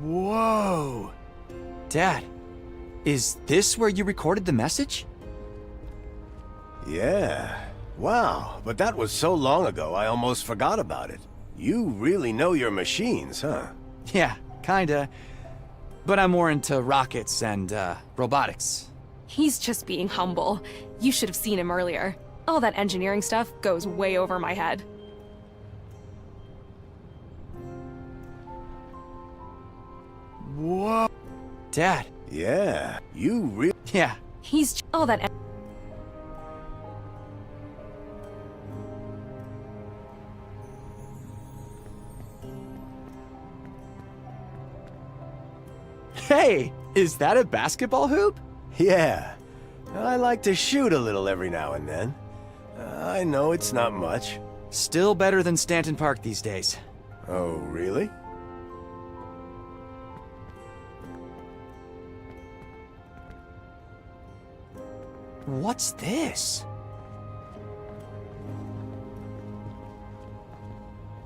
Whoa! Dad, is this where you recorded the message? Yeah. Wow, but that was so long ago I almost forgot about it. You really know your machines, huh? Yeah, kinda. But I'm more into rockets and, robotics. He's just being humble. You should have seen him earlier. All that engineering stuff goes way over my head. Whoa! Dad. Yeah, you really... Yeah. He's all that... Hey, is that a basketball hoop? Yeah. I like to shoot a little every now and then. I know it's not much. Still better than Stanton Park these days. Oh, really? What's this?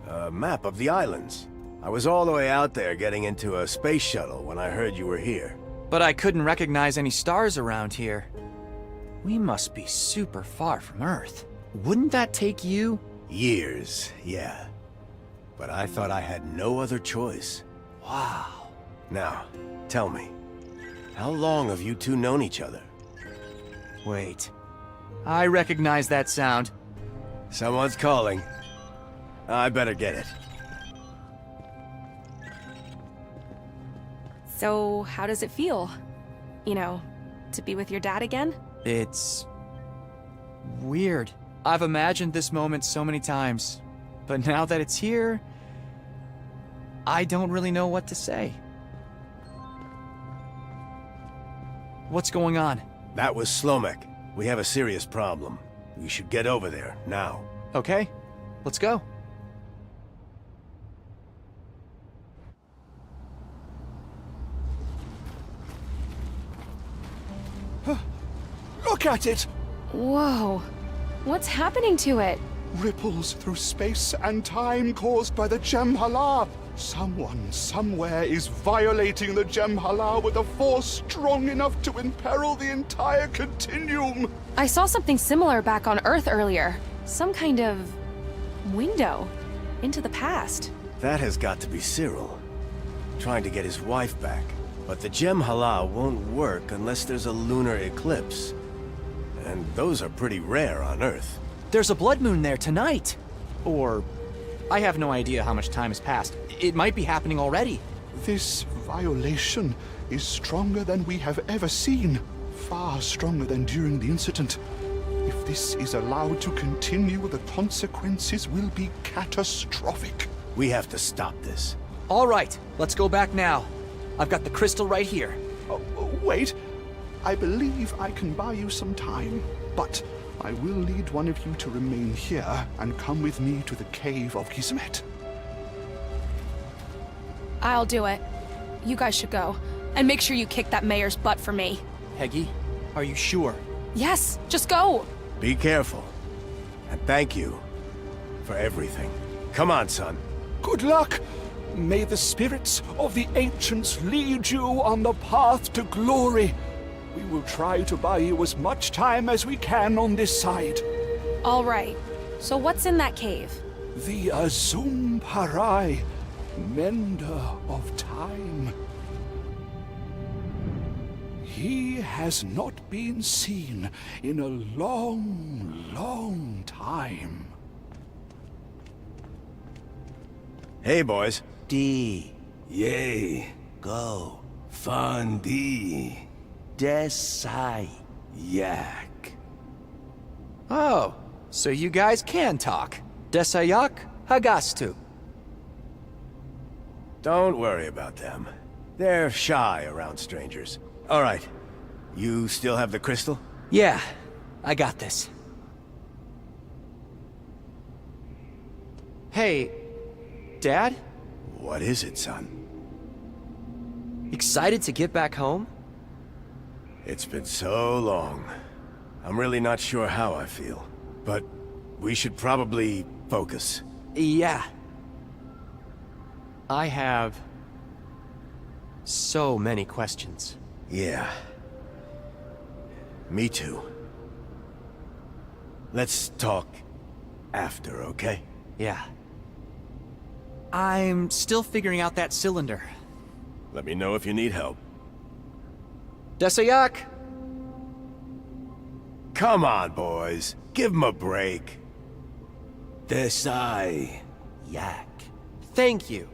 A map of the islands. I was all the way out there getting into a space shuttle when I heard you were here. But I couldn't recognize any stars around here. We must be super far from Earth. Wouldn't that take you? Years, yeah. But I thought I had no other choice. Wow. Now, tell me, how long have you two known each other? Wait. I recognize that sound. Someone's calling. I better get it. So, how does it feel? You know, to be with your dad again? It's weird. I've imagined this moment so many times, but now that it's here, I don't really know what to say. What's going on? That was Slomek. We have a serious problem. We should get over there, now. Okay, let's go. Look at it! Whoa. What's happening to it? Ripples through space and time caused by the Jem'Hala. Someone, somewhere, is violating the Jem'Hala with a force strong enough to imperil the entire continuum. I saw something similar back on Earth earlier. Some kind of window into the past. That has got to be Cyril. Trying to get his wife back. But the Jem'Hala won't work unless there's a lunar eclipse. And those are pretty rare on Earth. There's a blood moon there tonight. Or, I have no idea how much time has passed. It might be happening already. This violation is stronger than we have ever seen. Far stronger than during the incident. If this is allowed to continue, the consequences will be catastrophic. We have to stop this. All right, let's go back now. I've got the crystal right here. Wait. I believe I can buy you some time, but I will need one of you to remain here and come with me to the cave of Kismet. I'll do it. You guys should go. And make sure you kick that mayor's butt for me. Peggy, are you sure? Yes, just go. Be careful. And thank you for everything. Come on, son. Good luck! May the spirits of the ancients lead you on the path to glory. We will try to buy you as much time as we can on this side. All right. So what's in that cave? The Azum Parai, mender of time. He has not been seen in a long, long time. Hey, boys. D. Yay. Go. Fun D. Desai. Yak. Oh, so you guys can talk. Desayak Hagastu. Don't worry about them. They're shy around strangers. All right. You still have the crystal? Yeah, I got this. Hey, Dad? What is it, son? Excited to get back home? It's been so long. I'm really not sure how I feel. But we should probably focus. Yeah. I have so many questions. Yeah. Me too. Let's talk after, okay? Yeah. I'm still figuring out that cylinder. Let me know if you need help. Desayak! Come on, boys. Give him a break. Desai. Yak. Thank you.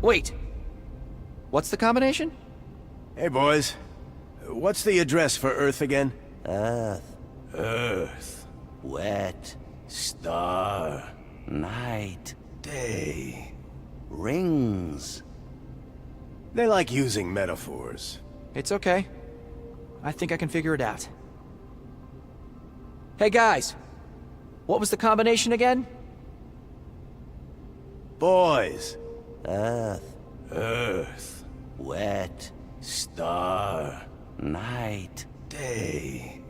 Wait. What's the combination? Hey, boys. What's the address for Earth again? Earth. Wet. Star. Night. Day. Rings. They like using metaphors. It's okay. I think I can figure it out. Hey guys, what was the combination again? Boys. Earth. Earth. Wet. Star. Night. Day.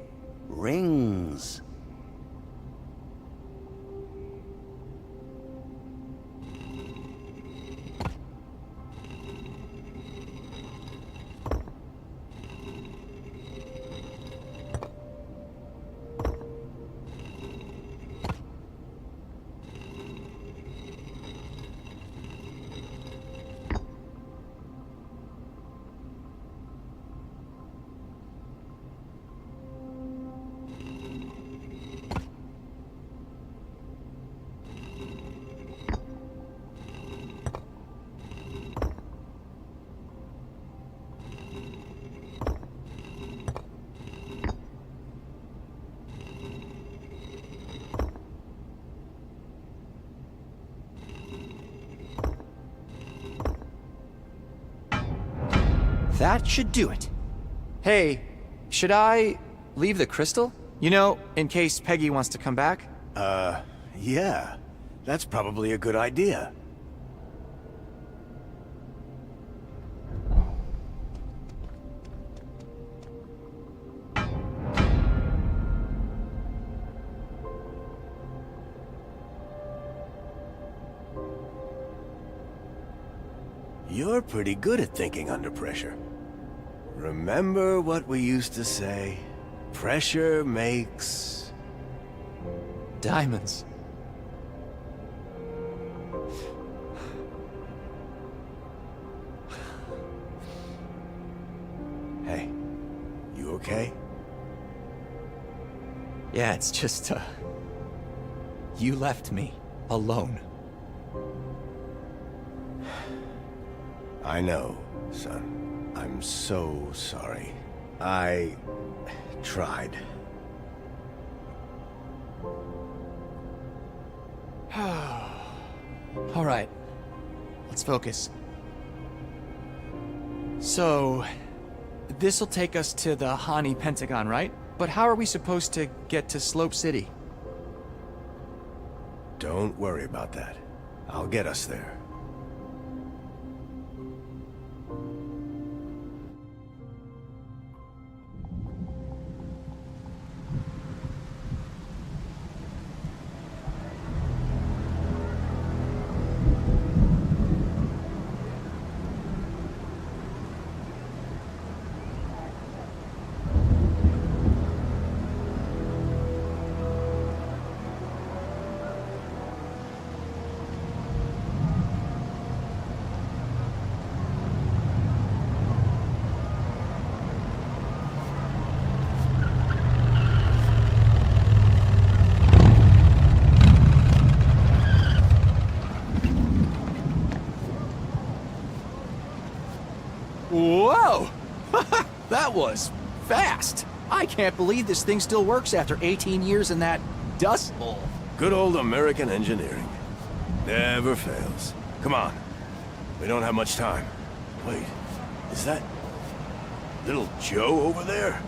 Rings. That should do it. Hey, should I leave the crystal? You know, in case Peggy wants to come back? Yeah. That's probably a good idea. You're pretty good at thinking under pressure. Remember what we used to say? Pressure makes... diamonds. Hey, you okay? Yeah, it's just, you left me alone. I know, son. I'm so sorry. I tried. All right, let's focus. So, this'll take us to the Hani Pentagon, right? But how are we supposed to get to Slope City? Don't worry about that. I'll get us there. Whoa! That was fast! I can't believe this thing still works after 18 years in that dust bowl. Good old American engineering. Never fails. Come on. We don't have much time. Wait, is that little Joe over there?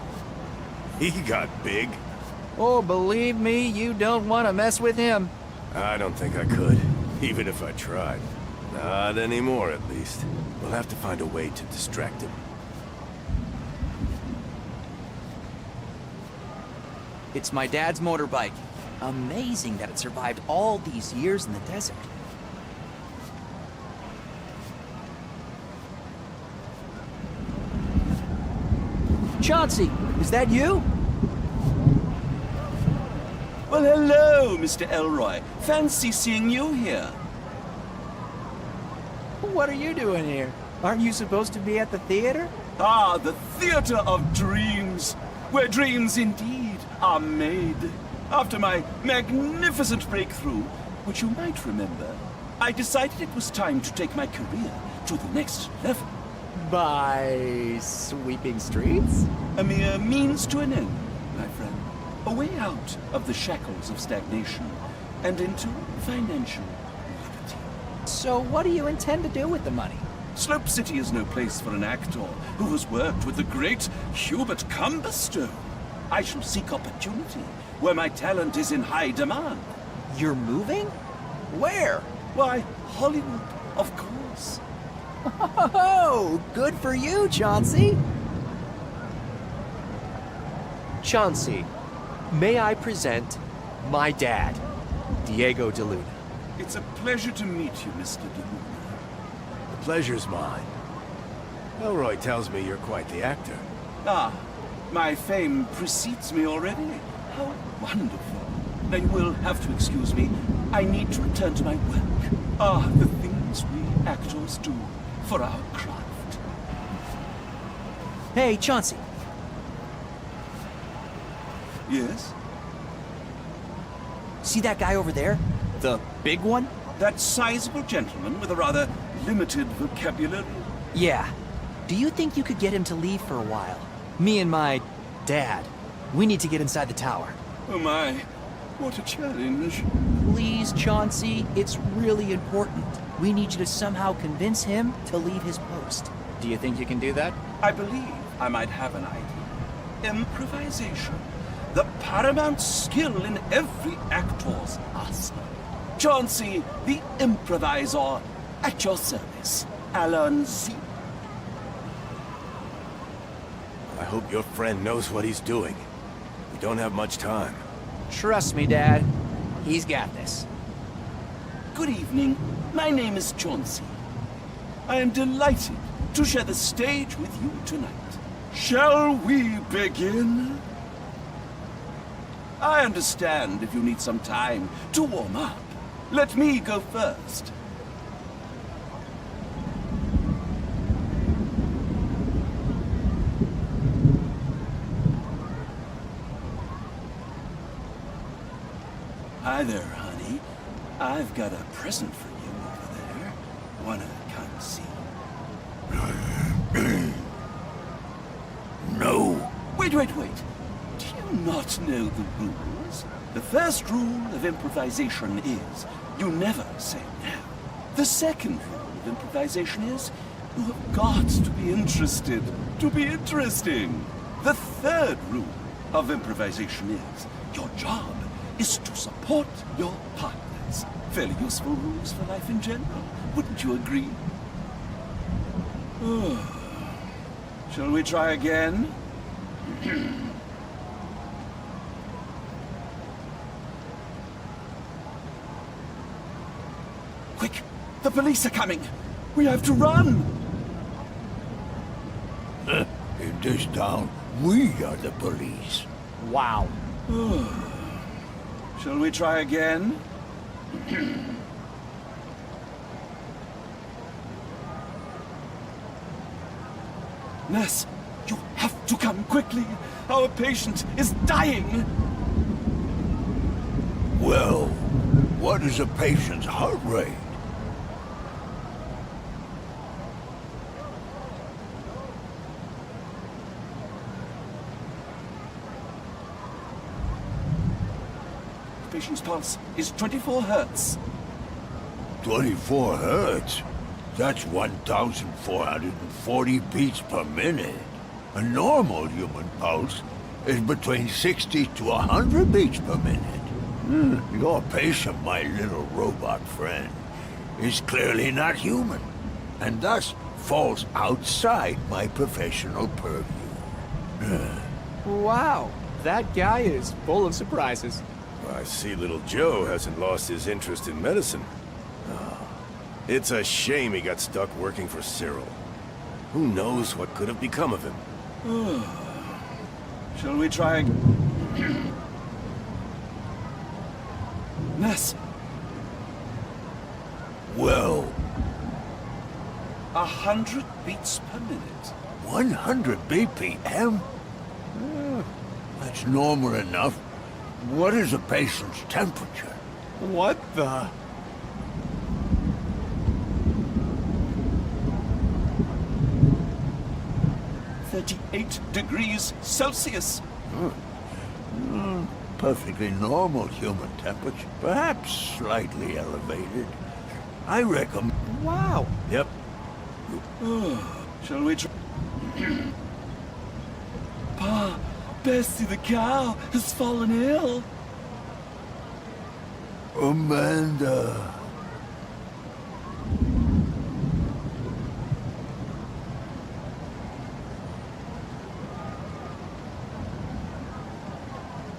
He got big. Oh, believe me, you don't want to mess with him. I don't think I could, even if I tried. Not anymore, at least. We'll have to find a way to distract him. It's my dad's motorbike. Amazing that it survived all these years in the desert. Chauncey, is that you? Well, hello, Mr. Elroy. Fancy seeing you here. What are you doing here? Aren't you supposed to be at the theater? Ah, the theater of dreams, where dreams indeed are made. After my magnificent breakthrough, which you might remember, I decided it was time to take my career to the next level. By sweeping streets? A mere means to an end, my friend. A way out of the shackles of stagnation and into financial liberty. So what do you intend to do with the money? Slope City is no place for an actor who has worked with the great Hubert Cumberstone. I shall seek opportunity where my talent is in high demand. You're moving? Where? Why, Hollywood, of course. Oh, good for you, Chauncey. Chauncey, may I present my dad, Diego de Luna. It's a pleasure to meet you, Mr. de Luna. The pleasure's mine. Elroy tells me you're quite the actor. Ah, my fame precedes me already. How wonderful. Now you will have to excuse me. I need to return to my work. Ah, the things we actors do for our craft. Hey, Chauncey. Yes? See that guy over there? The big one? That sizable gentleman with a rather limited vocabulary? Yeah. Do you think you could get him to leave for a while? Me and my dad. We need to get inside the tower. Oh my, what a challenge. Please, Chauncey, it's really important. We need you to somehow convince him to leave his post. Do you think you can do that? I believe I might have an idea. Improvisation. The paramount skill in every actor's arsenal. Chauncey, the improviser, at your service. Allons-y. I hope your friend knows what he's doing. We don't have much time. Trust me, Dad. He's got this. Good evening. My name is Chauncey. I am delighted to share the stage with you tonight. Shall we begin? I understand if you need some time to warm up. Let me go first. Hi there, honey. I've got a present for you over there. Wanna come see? No. Wait. Do you not know the rules? The first rule of improvisation is you never say no. The second rule of improvisation is you have got to be interested to be interesting. The third rule of improvisation is your job is to support your partners. Fairly useful rules for life in general. Wouldn't you agree? Shall we try again? Quick! The police are coming! We have to run! In this town, we are the police. Wow. Shall we try again? Nurse, you have to come quickly. Our patient is dying. Well, what is a patient's heart rate? The patient's pulse is 24 hertz. 24 hertz? That's 1,440 beats per minute. A normal human pulse is between 60 to 100 beats per minute. Your patient, my little robot friend, is clearly not human, and thus falls outside my professional purview. Wow, that guy is full of surprises. I see little Joe hasn't lost his interest in medicine. It's a shame he got stuck working for Cyril. Who knows what could have become of him? Shall we try again? Nurse! Well... 100 beats per minute. 100 BPM? That's normal enough. What is a patient's temperature? What the... 38 degrees Celsius. Perfectly normal human temperature. Perhaps slightly elevated. I reckon. Wow. Yep. Shall we try? Pa, Bessie the cow has fallen ill. Amanda.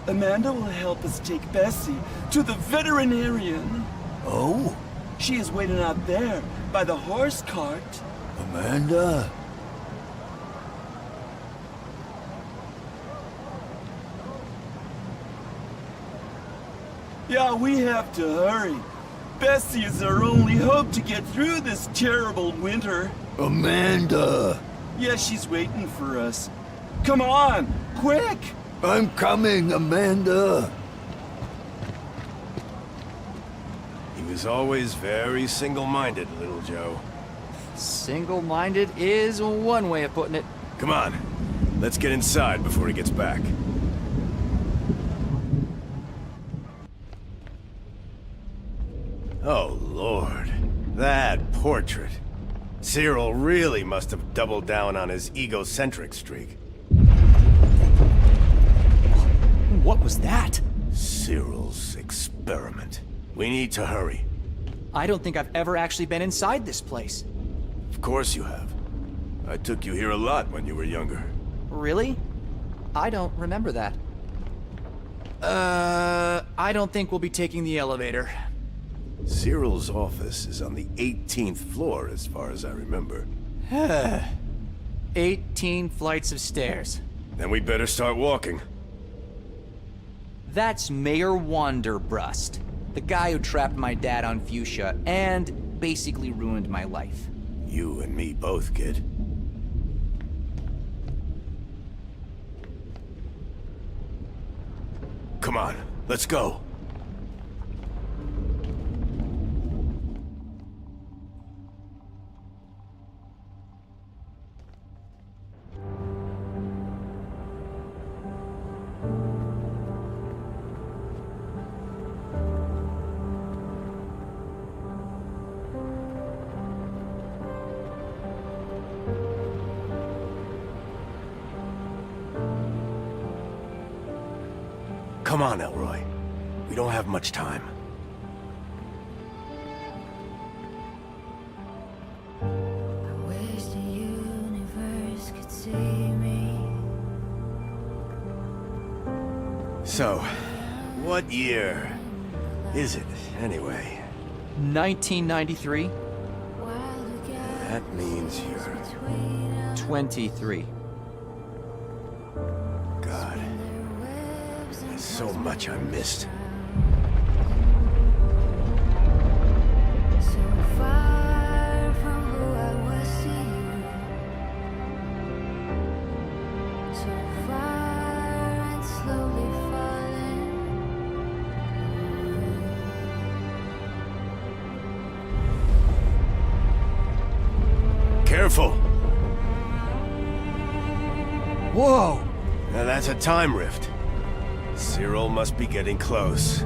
Amanda will help us take Bessie to the veterinarian. Oh? She is waiting out there by the horse cart. Amanda? Yeah, we have to hurry. Bessie is our only hope to get through this terrible winter. Amanda! Yeah, she's waiting for us. Come on, quick! I'm coming, Amanda! He was always very single-minded, little Joe. Single-minded is one way of putting it. Come on, let's get inside before he gets back. Oh, Lord. That portrait. Cyril really must have doubled down on his egocentric streak. What was that? Cyril's experiment. We need to hurry. I don't think I've ever actually been inside this place. Of course you have. I took you here a lot when you were younger. Really? I don't remember that. I don't think we'll be taking the elevator. Cyril's office is on the 18th floor, as far as I remember. 18 flights of stairs. Then we better start walking. That's Mayor Wanderbrust, the guy who trapped my dad on Fuchsia and basically ruined my life. You and me both, kid. Come on, let's go. Come on, Elroy. We don't have much time. Wish the universe could see me. So, what year is it, anyway? 1993? That means you're... 23. God. There's so much I missed. So far from who I was to you. So far and slowly falling. Careful! Whoa! Now that's a time rift. Cyril must be getting close.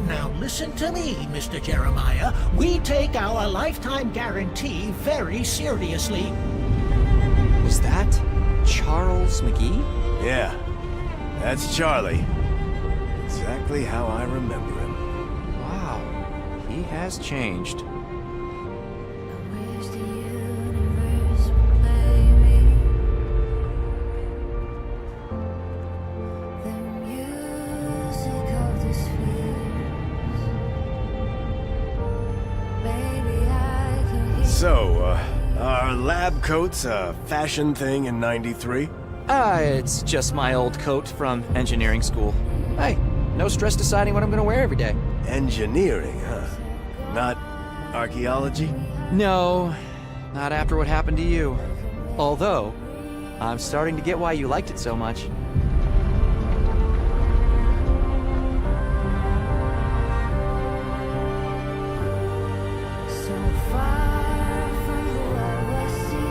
Now listen to me, Mr. Jeremiah. We take our lifetime guarantee very seriously. Was that Charles McGee? Yeah, that's Charlie. Exactly how I remember him. Wow, he has changed. Wish the universe would play me. The music of the spheres. Baby, I can hear. So, are lab coats a fashion thing in '93? It's just my old coat from engineering school. Hey, no stress deciding what I'm gonna wear every day. Engineering, huh? Not archaeology? No, not after what happened to you. Although, I'm starting to get why you liked it so much. So far from who I was to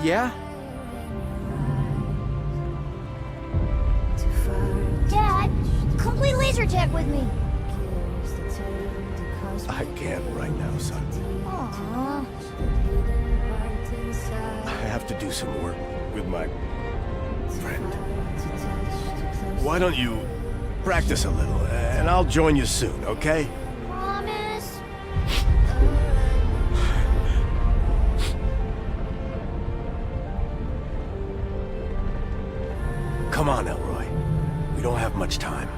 Yeah? Dad, complete laser tag with me. I can't right now, son. Aww. I have to do some work with my friend. Why don't you practice a little, and I'll join you soon, okay? Promise? Come on, Elroy. We don't have much time.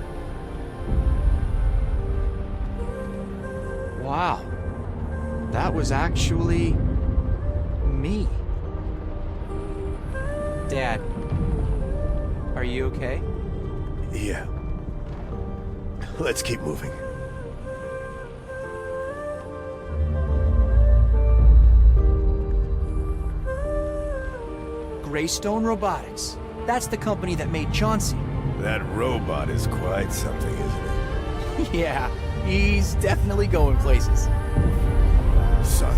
Wow. That was actually... me. Dad. Are you okay? Yeah. Let's keep moving. Greystone Robotics. That's the company that made Chauncey. That robot is quite something, isn't it? Yeah, he's definitely going places. Son,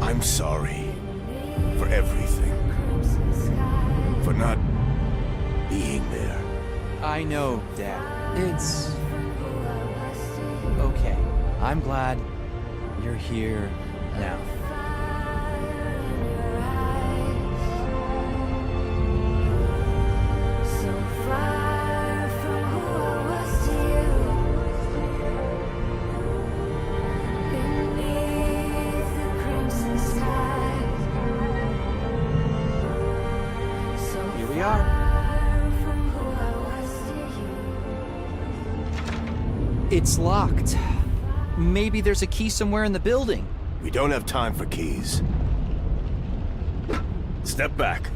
I'm sorry for everything. For not being there. I know, Dad. It's... okay. I'm glad you're here now. Here we are. It's locked. Maybe there's a key somewhere in the building. We don't have time for keys. Step back.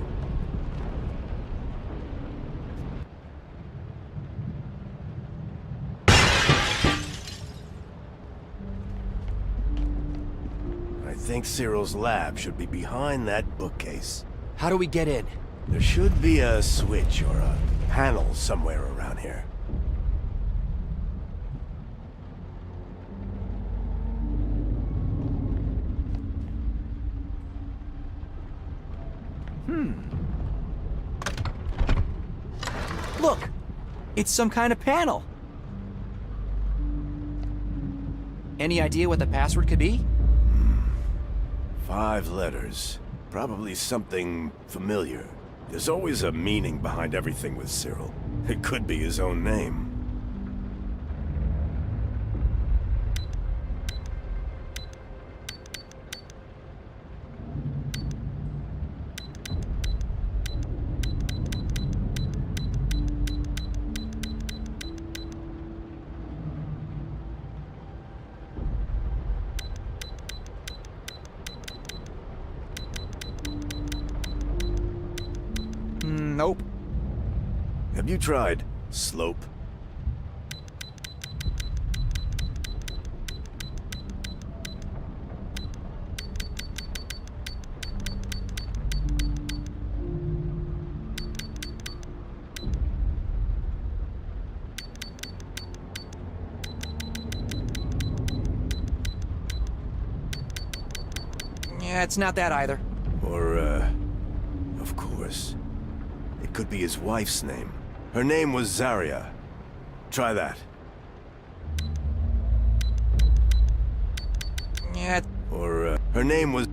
I think Cyril's lab should be behind that bookcase. How do we get in? There should be a switch or a panel somewhere around here. Look! It's some kind of panel. Any idea what the password could be? 5 letters. Probably something familiar. There's always a meaning behind everything with Cyril. It could be his own name. Nope. Have you tried slope? Yeah, it's not that either. Or, of course. It could be his wife's name. Her name was Zarya. Try that. Yeah. Or, her name was...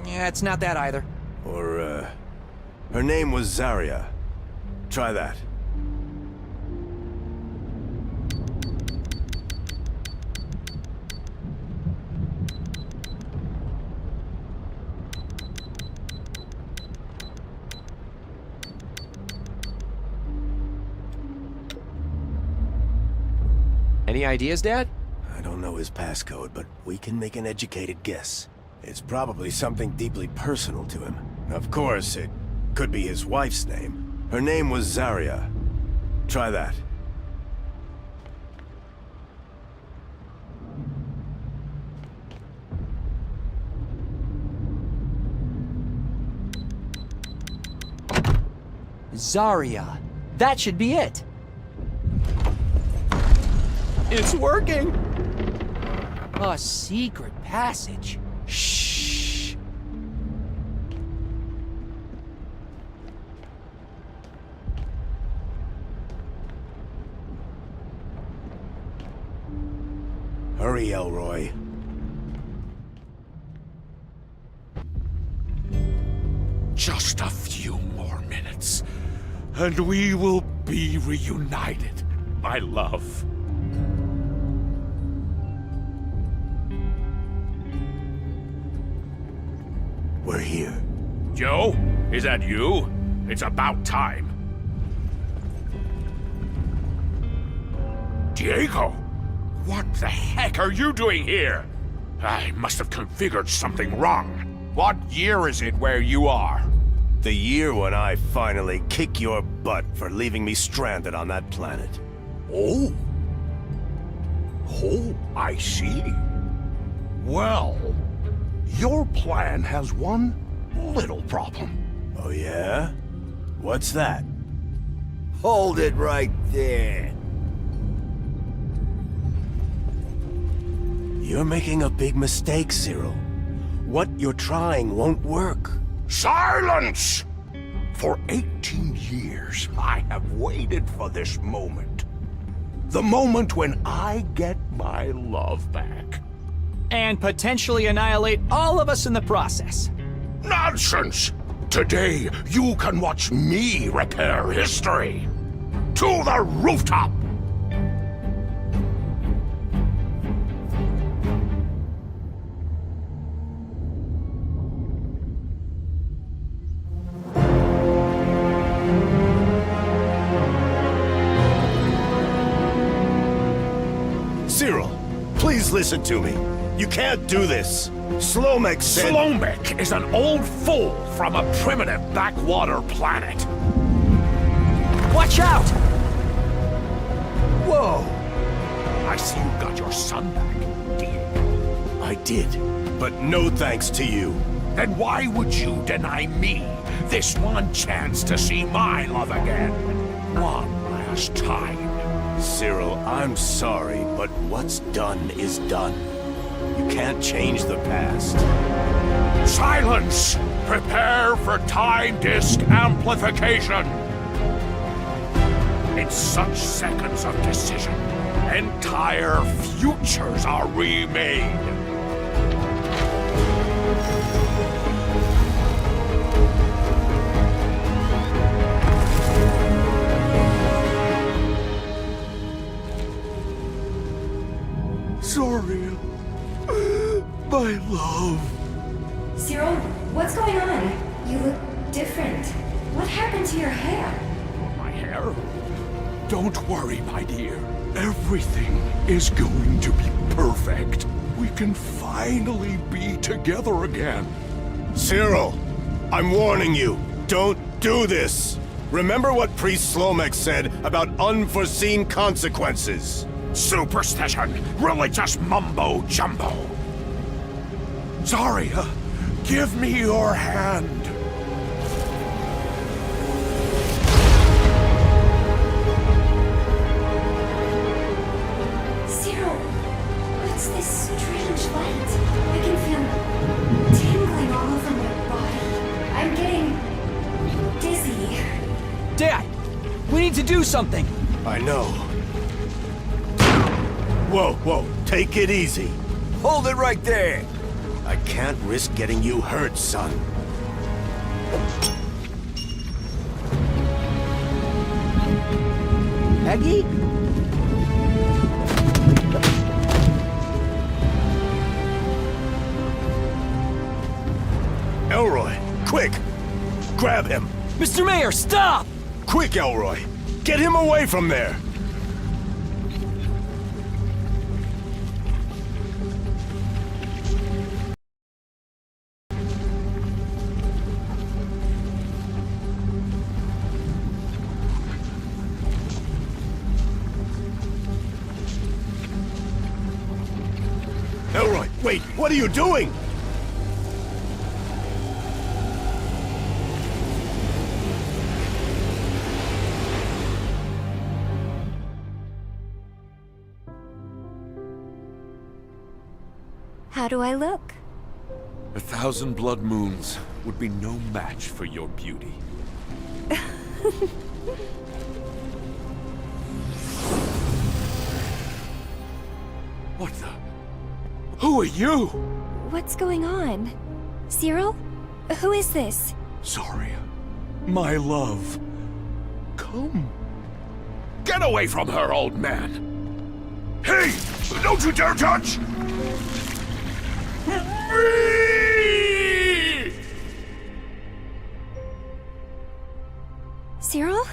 Yeah, it's not that either. Or, her name was Zarya. Try that. Any ideas, Dad? I don't know his passcode, but we can make an educated guess. It's probably something deeply personal to him. Of course, it could be his wife's name. Her name was Zarya. Try that. Zarya. That should be it. It's working! A secret passage. Shh. Hurry, Elroy. Just a few more minutes, and we will be reunited, my love. We're here. Joe, is that you? It's about time. Diego, what the heck are you doing here? I must have configured something wrong. What year is it where you are? The year when I finally kick your butt for leaving me stranded on that planet. Oh. Oh, I see. Well, your plan has one little problem. Oh yeah? What's that? Hold it right there. You're making a big mistake, Cyril. What you're trying won't work. Silence! For 18 years, I have waited for this moment. The moment when I get my love back. And potentially annihilate all of us in the process. Nonsense! Today, you can watch me repair history. To the rooftop! Cyril, please listen to me. You can't do this. Slomek said— Slomek is an old fool from a primitive backwater planet. Watch out! Whoa! I see you got your son back, Diego. I did, but no thanks to you. Then why would you deny me this one chance to see my love again? One last time. Cyril, I'm sorry, but what's done is done. You can't change the past. Silence! Prepare for time disk amplification! In such seconds of decision, entire futures are remade. Sorry, my love. Cyril, what's going on? You look different. What happened to your hair? My hair? Don't worry, my dear. Everything is going to be perfect. We can finally be together again. Cyril, I'm warning you. Don't do this. Remember what Priest Slomek said about unforeseen consequences. Superstition, religious mumbo-jumbo. Zarya, give me your hand. Cyril, what's this strange light? I can feel tingling all over my body. I'm getting dizzy. Dad, we need to do something. I know. Whoa, whoa, take it easy. Hold it right there. I can't risk getting you hurt, son. Maggie? Elroy, quick! Grab him! Mr. Mayor, stop! Quick, Elroy! Get him away from there! Wait, what are you doing? How do I look? 1,000 blood moons would be no match for your beauty. What the? Who are you? What's going on? Cyril? Who is this? Zarya, my love. Come. Get away from her, old man. Hey! Don't you dare touch! Me! Cyril?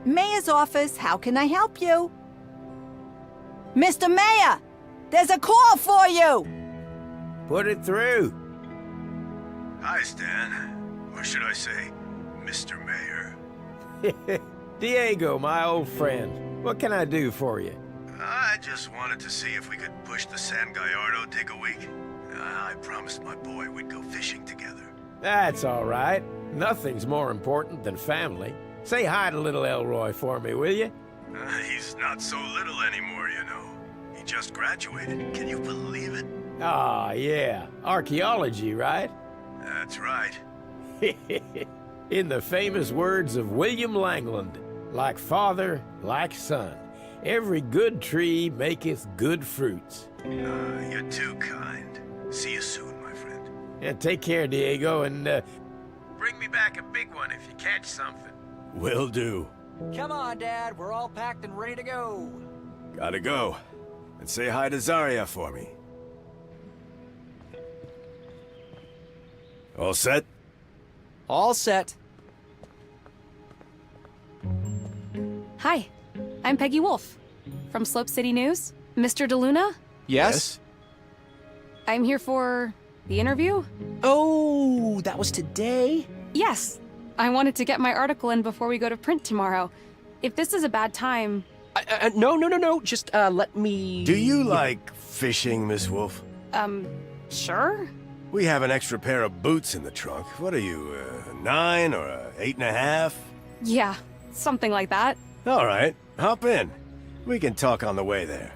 Mayor's office, how can I help you? Mr. Mayor, there's a call for you! Put it through. Hi, Stan. Or should I say, Mr. Mayor? Diego, my old friend. What can I do for you? I just wanted to see if we could push the San Gallardo dig a week. I promised my boy we'd go fishing together. That's all right. Nothing's more important than family. Say hi to little Elroy for me, will you? He's not so little anymore, you know. He just graduated. Can you believe it? Ah, yeah. Archaeology, right? That's right. In the famous words of William Langland, like father, like son, every good tree maketh good fruits. You're too kind. See you soon, my friend. Yeah, take care, Diego, and bring me back a big one if you catch something. Will do. Come on, Dad. We're all packed and ready to go. Gotta go. And say hi to Zarya for me. All set? All set. Hi, I'm Peggy Wolf from Slope City News. Mr. DeLuna? Yes? I'm here for the interview. Oh, that was today? Yes. I wanted to get my article in before we go to print tomorrow. If this is a bad time... No. Just, let me... Do you like fishing, Miss Wolf? Sure? We have an extra pair of boots in the trunk. What are you, a 9 or a 8.5? Yeah, something like that. All right, hop in. We can talk on the way there.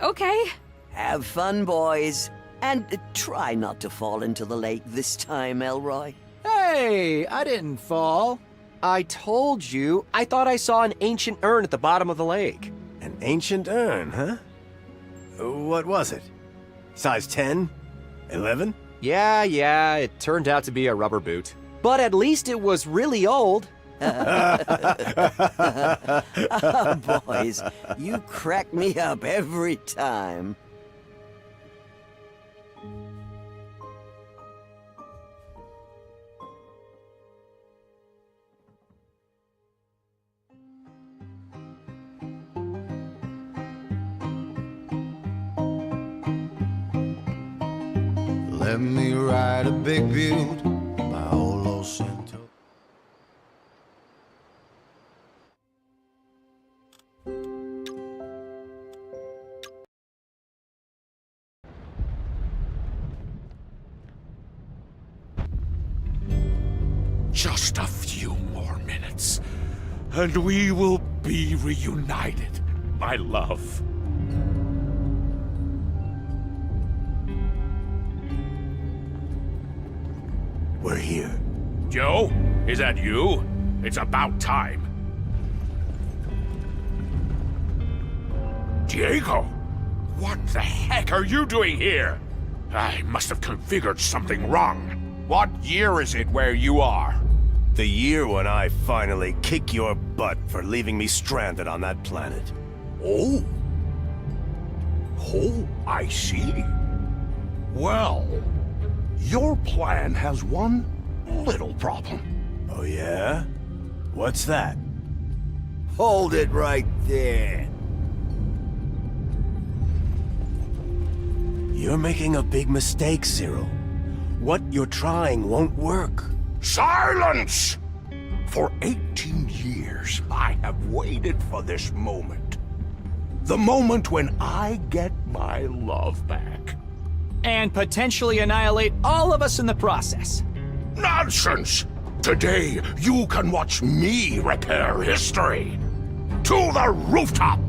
Okay. Have fun, boys. And try not to fall into the lake this time, Elroy. Hey, I didn't fall. I told you, I thought I saw an ancient urn at the bottom of the lake. An ancient urn, huh? What was it? Size 10? 11? Yeah, it turned out to be a rubber boot. But at least it was really old. Boys, you crack me up every time. Let me ride a big butte by old Los Santos. Just a few more minutes, and we will be reunited, my love. We're here. Joe, is that you? It's about time. Diego, what the heck are you doing here? I must have configured something wrong. What year is it where you are? The year when I finally kick your butt for leaving me stranded on that planet. Oh, I see. Well, your plan has one little problem. Oh yeah? What's that? Hold it right there. You're making a big mistake, Cyril. What you're trying won't work. Silence! For 18 years, I have waited for this moment. The moment when I get my love back. And potentially annihilate all of us in the process. Nonsense! Today, you can watch me repair history. To the rooftop!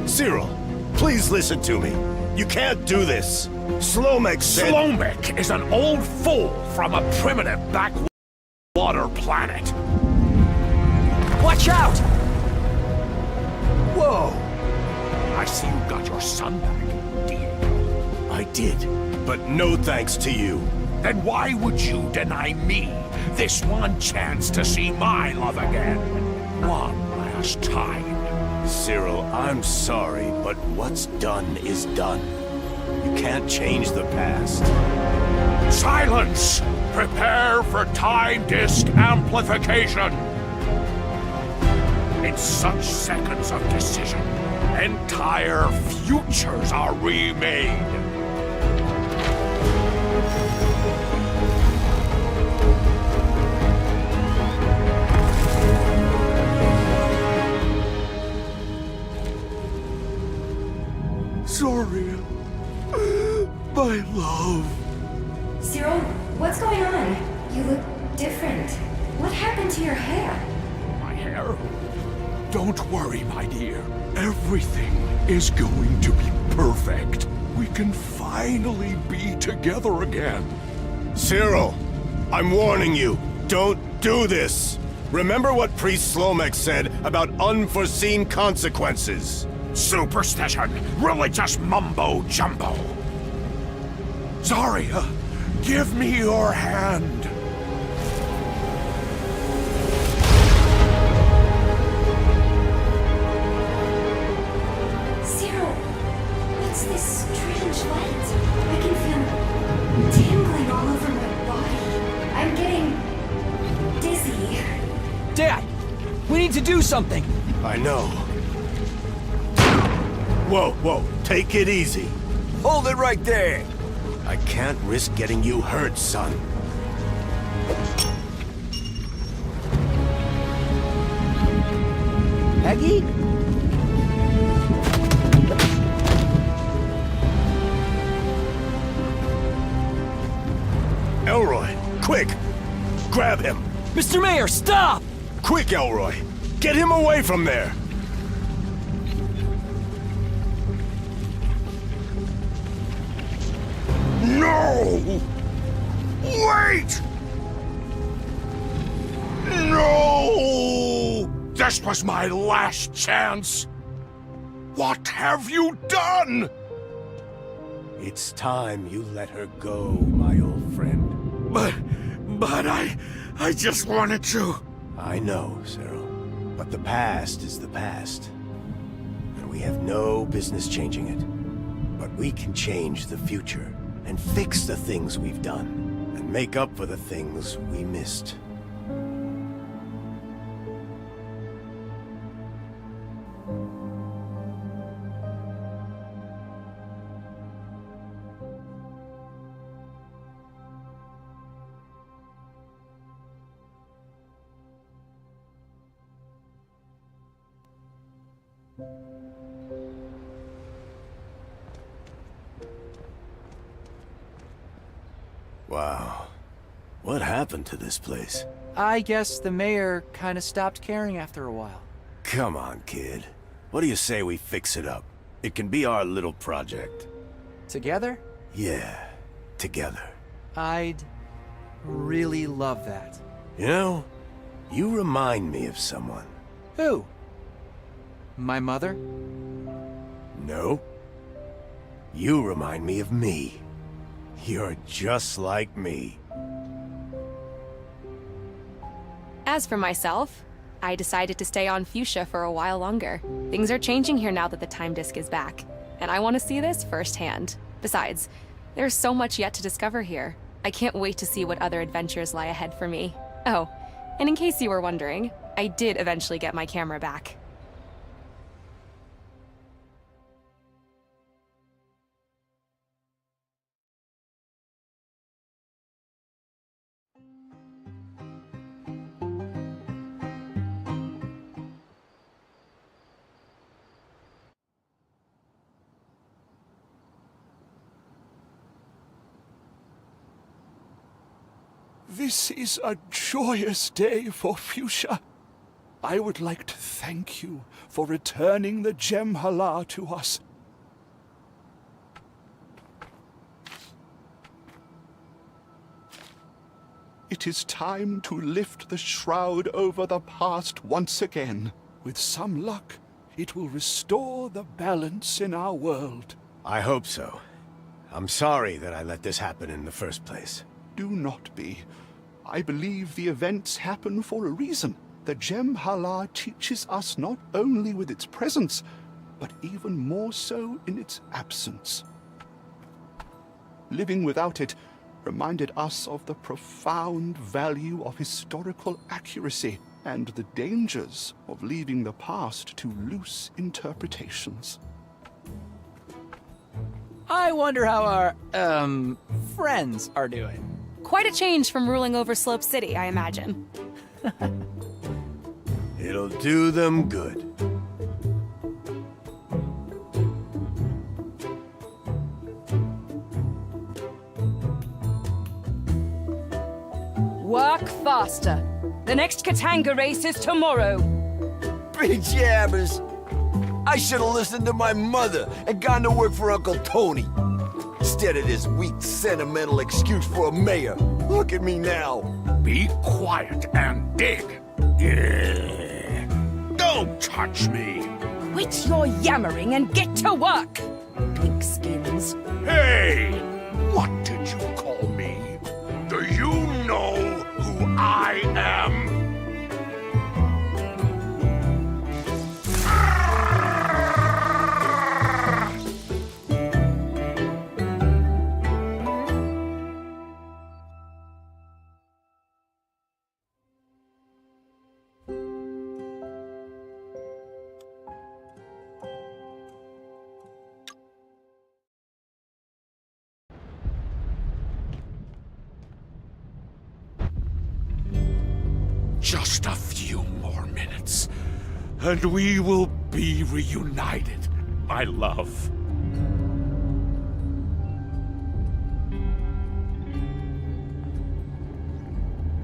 Cyril, please listen to me. You can't do this. Slomek said— Slomek is an old fool from a primitive backwater planet. Watch out! Whoa! I see you got your son back, Diego. I did, but no thanks to you. Then why would you deny me this one chance to see my love again? One last time. Cyril, I'm sorry, but what's done is done. You can't change the past. Silence! Prepare for time disk amplification! In such seconds of decision, entire futures are remade. Sorry, my love. Cyril, what's going on? You look different. What happened to your hair? My hair? Don't worry, my dear. Everything is going to be perfect. We can finally be together again. Cyril, I'm warning you. Don't do this. Remember what Priest Slomek said about unforeseen consequences. Superstition, religious mumbo-jumbo. Zarya, give me your hand. Cyril, what's this strange light? I can feel tingling all over my body. I'm getting dizzy. Dad, we need to do something. I know. Whoa, take it easy. Hold it right there. I can't risk getting you hurt, son. Peggy? Elroy, quick! Grab him! Mr. Mayor, stop! Quick, Elroy! Get him away from there! No! Wait! No! This was my last chance! What have you done? It's time you let her go, my old friend. But I just wanted to. I know, Cyril. But the past is the past. And we have no business changing it. But we can change the future and fix the things we've done and make up for the things we missed. Wow. What happened to this place? I guess the mayor kind of stopped caring after a while. Come on, kid. What do you say we fix it up? It can be our little project. Together? Yeah, together. I'd really love that. You know, you remind me of someone. Who? My mother? No. You remind me of me. You're just like me. As for myself, I decided to stay on Fuchsia for a while longer. Things are changing here now that the time disk is back, and I want to see this firsthand. Besides, there's so much yet to discover here. I can't wait to see what other adventures lie ahead for me. Oh, and in case you were wondering, I did eventually get my camera back. This is a joyous day for Fuchsia. I would like to thank you for returning the Gem Hala to us. It is time to lift the shroud over the past once again. With some luck, it will restore the balance in our world. I hope so. I'm sorry that I let this happen in the first place. Do not be. I believe the events happen for a reason. The Gem Hala teaches us not only with its presence, but even more so in its absence. Living without it reminded us of the profound value of historical accuracy and the dangers of leaving the past to loose interpretations. I wonder how our, friends are doing. Quite a change from ruling over Slope City, I imagine. It'll do them good. Work faster. The next Katanga race is tomorrow. Big jabbers. I should have listened to my mother and gone to work for Uncle Tony. Instead of this weak, sentimental excuse for a mayor. Look at me now. Be quiet and dig. Yeah. Don't touch me. Quit your yammering and get to work, pigskins. Hey! What did you call me? Do you know who I am? Just a few more minutes, and we will be reunited, my love.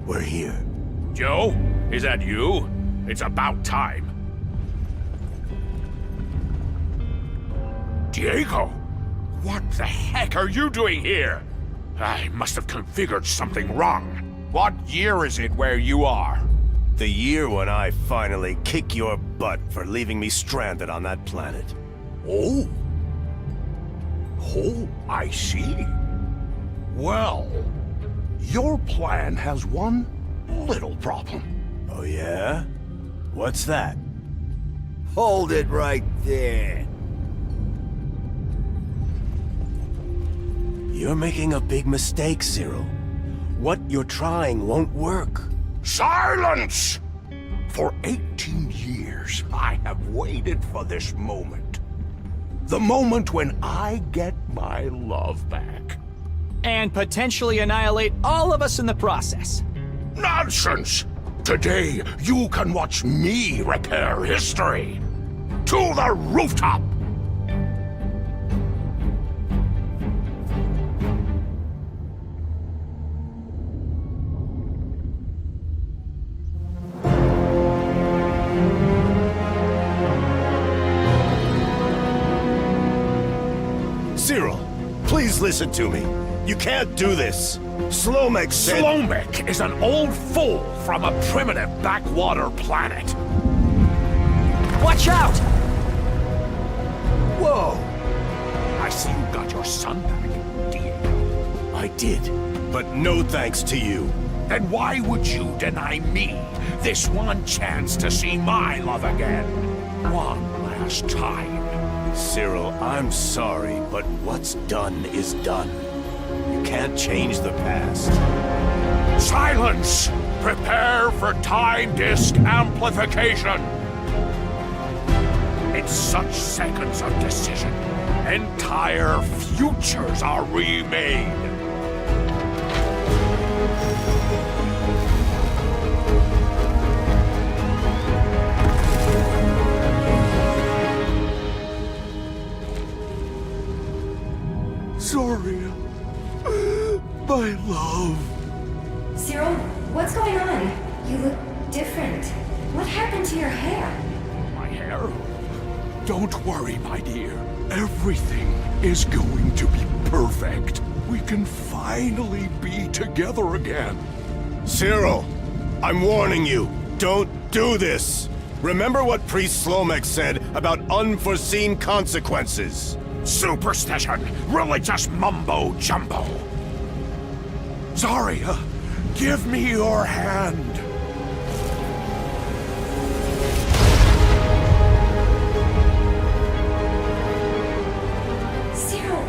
We're here. Joe, is that you? It's about time. Diego, what the heck are you doing here? I must have configured something wrong. What year is it where you are? The year when I finally kick your butt for leaving me stranded on that planet. Oh. Oh, I see. Well, your plan has one little problem. Oh yeah? What's that? Hold it right there. You're making a big mistake, Cyril. What you're trying won't work. Silence! For 18 years, I have waited for this moment. The moment when I get my love back. And potentially annihilate all of us in the process. Nonsense! Today, you can watch me repair history. To the rooftop! Cyril, please listen to me. You can't do this. Slomek said— Slomek is an old fool from a primitive backwater planet. Watch out! Whoa! I see you got your son back, Diego? I did, but no thanks to you. Then why would you deny me this one chance to see my love again? One last time. Cyril, I'm sorry, but what's done is done. You can't change the past. Silence! Prepare for time disk amplification! In such seconds of decision, entire futures are remade. Sorry, my love. Cyril, what's going on? You look different. What happened to your hair? My hair? Don't worry, my dear. Everything is going to be perfect. We can finally be together again. Cyril, I'm warning you. Don't do this. Remember what Priest Slomek said about unforeseen consequences. Superstition! Religious mumbo-jumbo! Zarya, give me your hand. Cyril,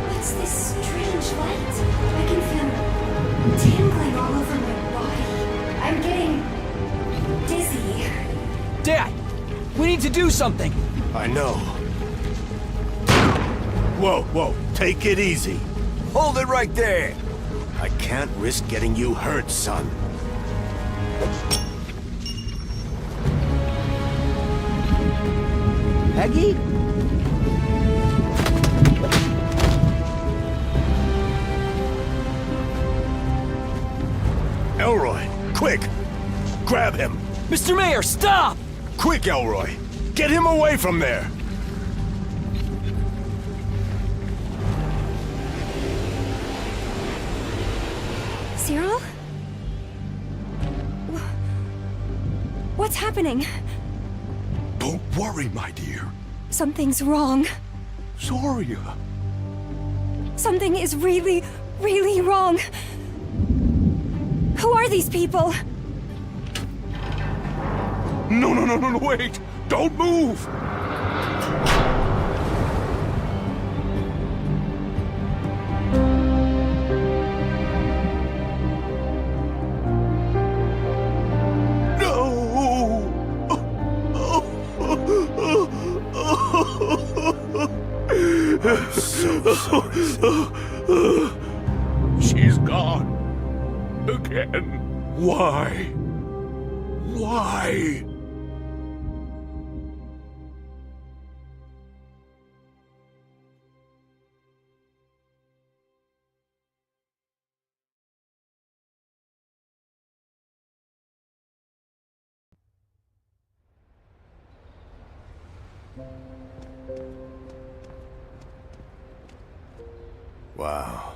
what's this strange light? I can feel tingling all over my body. I'm getting dizzy. Dad! We need to do something! I know. Whoa, whoa, take it easy. Hold it right there. I can't risk getting you hurt, son. Peggy? Elroy, quick! Grab him! Mr. Mayor, stop! Quick, Elroy! Get him away from there! Cyril? What's happening? Don't worry, my dear. Something's wrong. Zarya. Something is really, really wrong. Who are these people? No, wait! Don't move! I'm so sorry. She's gone. Again. Why? Why? Wow.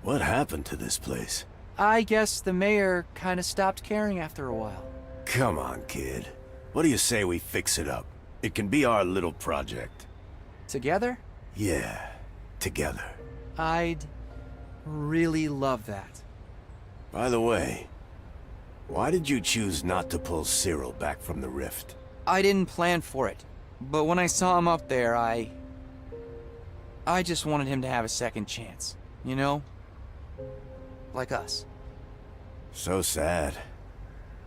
What happened to this place? I guess the mayor kind of stopped caring after a while. Come on, kid. What do you say we fix it up? It can be our little project. Together? Yeah, together. I'd really love that. By the way, why did you choose not to pull Cyril back from the rift? I didn't plan for it, but when I saw him up there, I just wanted him to have a second chance, you know? Like us. So sad.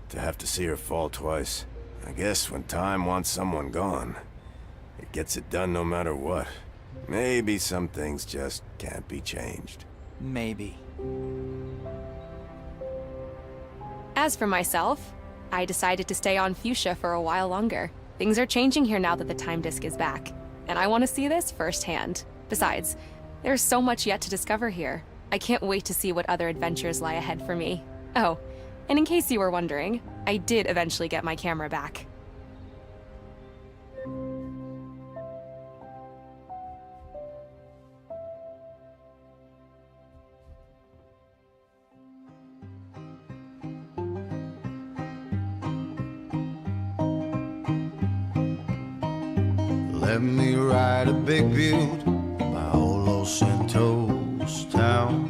To have to see her fall twice. I guess when time wants someone gone, it gets it done no matter what. Maybe some things just can't be changed. Maybe. As for myself, I decided to stay on Fuchsia for a while longer. Things are changing here now that the time disk is back, and I want to see this firsthand. Besides, there's so much yet to discover here. I can't wait to see what other adventures lie ahead for me. Oh, and in case you were wondering, I did eventually get my camera back. Let me write a big butte by all those Los Santos town.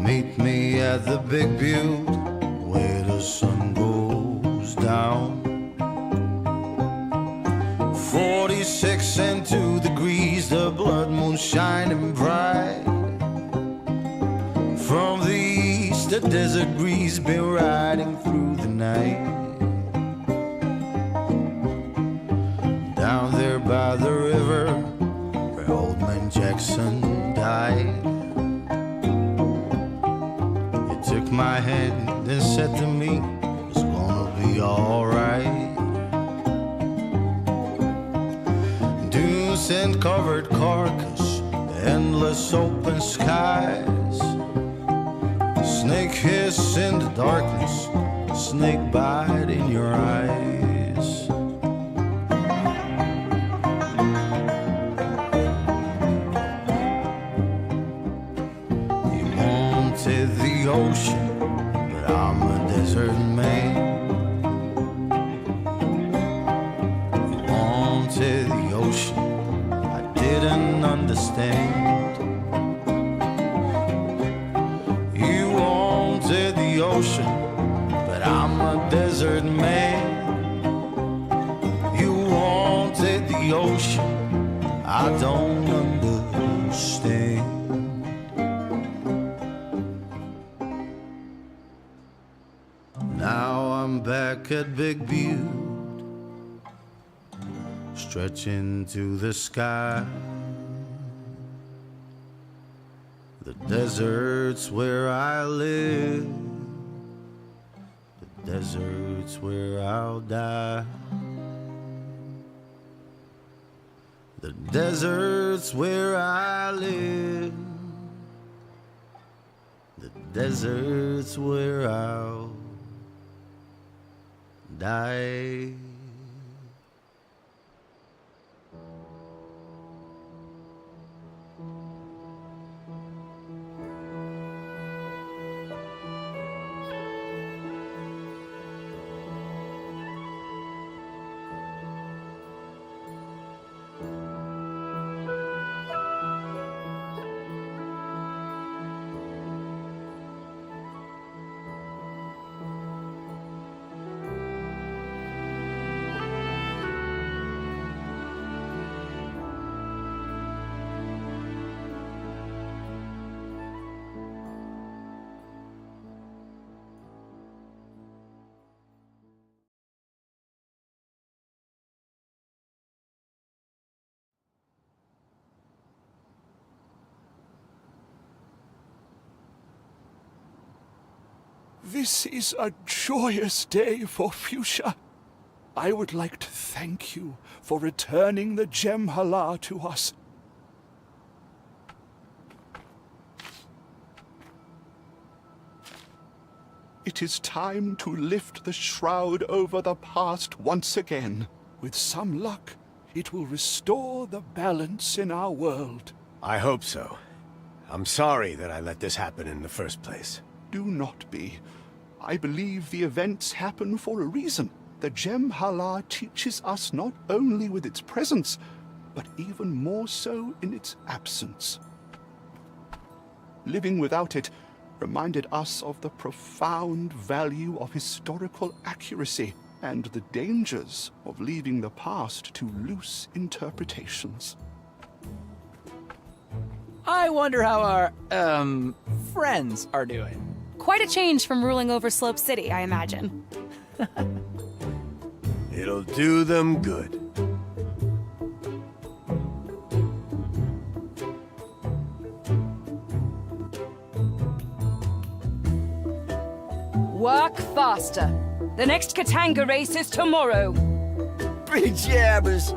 Meet me at the Big Butte where the sun goes down. 46 and 2 degrees, the blood moon shining bright. From the east, the desert breeze been riding through the night. Down there by the river, where old man Jackson died. He took my hand and said to me, it's gonna be alright. Dunes and covered carcass, endless open skies. Snake hiss in the darkness, snake bite in your eyes. You wanted the ocean, but I'm a desert man. You wanted the ocean, I didn't understand. The ocean, but I'm a desert man. You wanted the ocean, I don't understand. Now I'm back at Big Butte, stretching to the sky. The desert's where I live, the desert's where I'll die. The desert's where I live, the desert's where I'll die. This is a joyous day for Fuchsia. I would like to thank you for returning the Gem Hala to us. It is time to lift the shroud over the past once again. With some luck, it will restore the balance in our world. I hope so. I'm sorry that I let this happen in the first place. Do not be. I believe the events happen for a reason. The Gem Hala teaches us not only with its presence, but even more so in its absence. Living without it reminded us of the profound value of historical accuracy and the dangers of leaving the past to loose interpretations. I wonder how our, friends are doing. Quite a change from ruling over Slope City, I imagine. It'll do them good. Work faster. The next Katanga race is tomorrow. Big jabbers!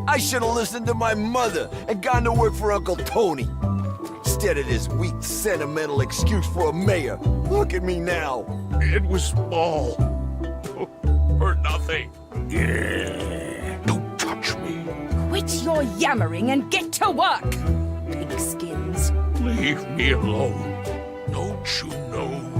I should have listened to my mother and gone to work for Uncle Tony. Instead of this weak, sentimental excuse for a mayor. Look at me now. It was all for nothing. Yeah. Don't touch me. Quit your yammering and get to work, pigskins. Leave me alone. Don't you know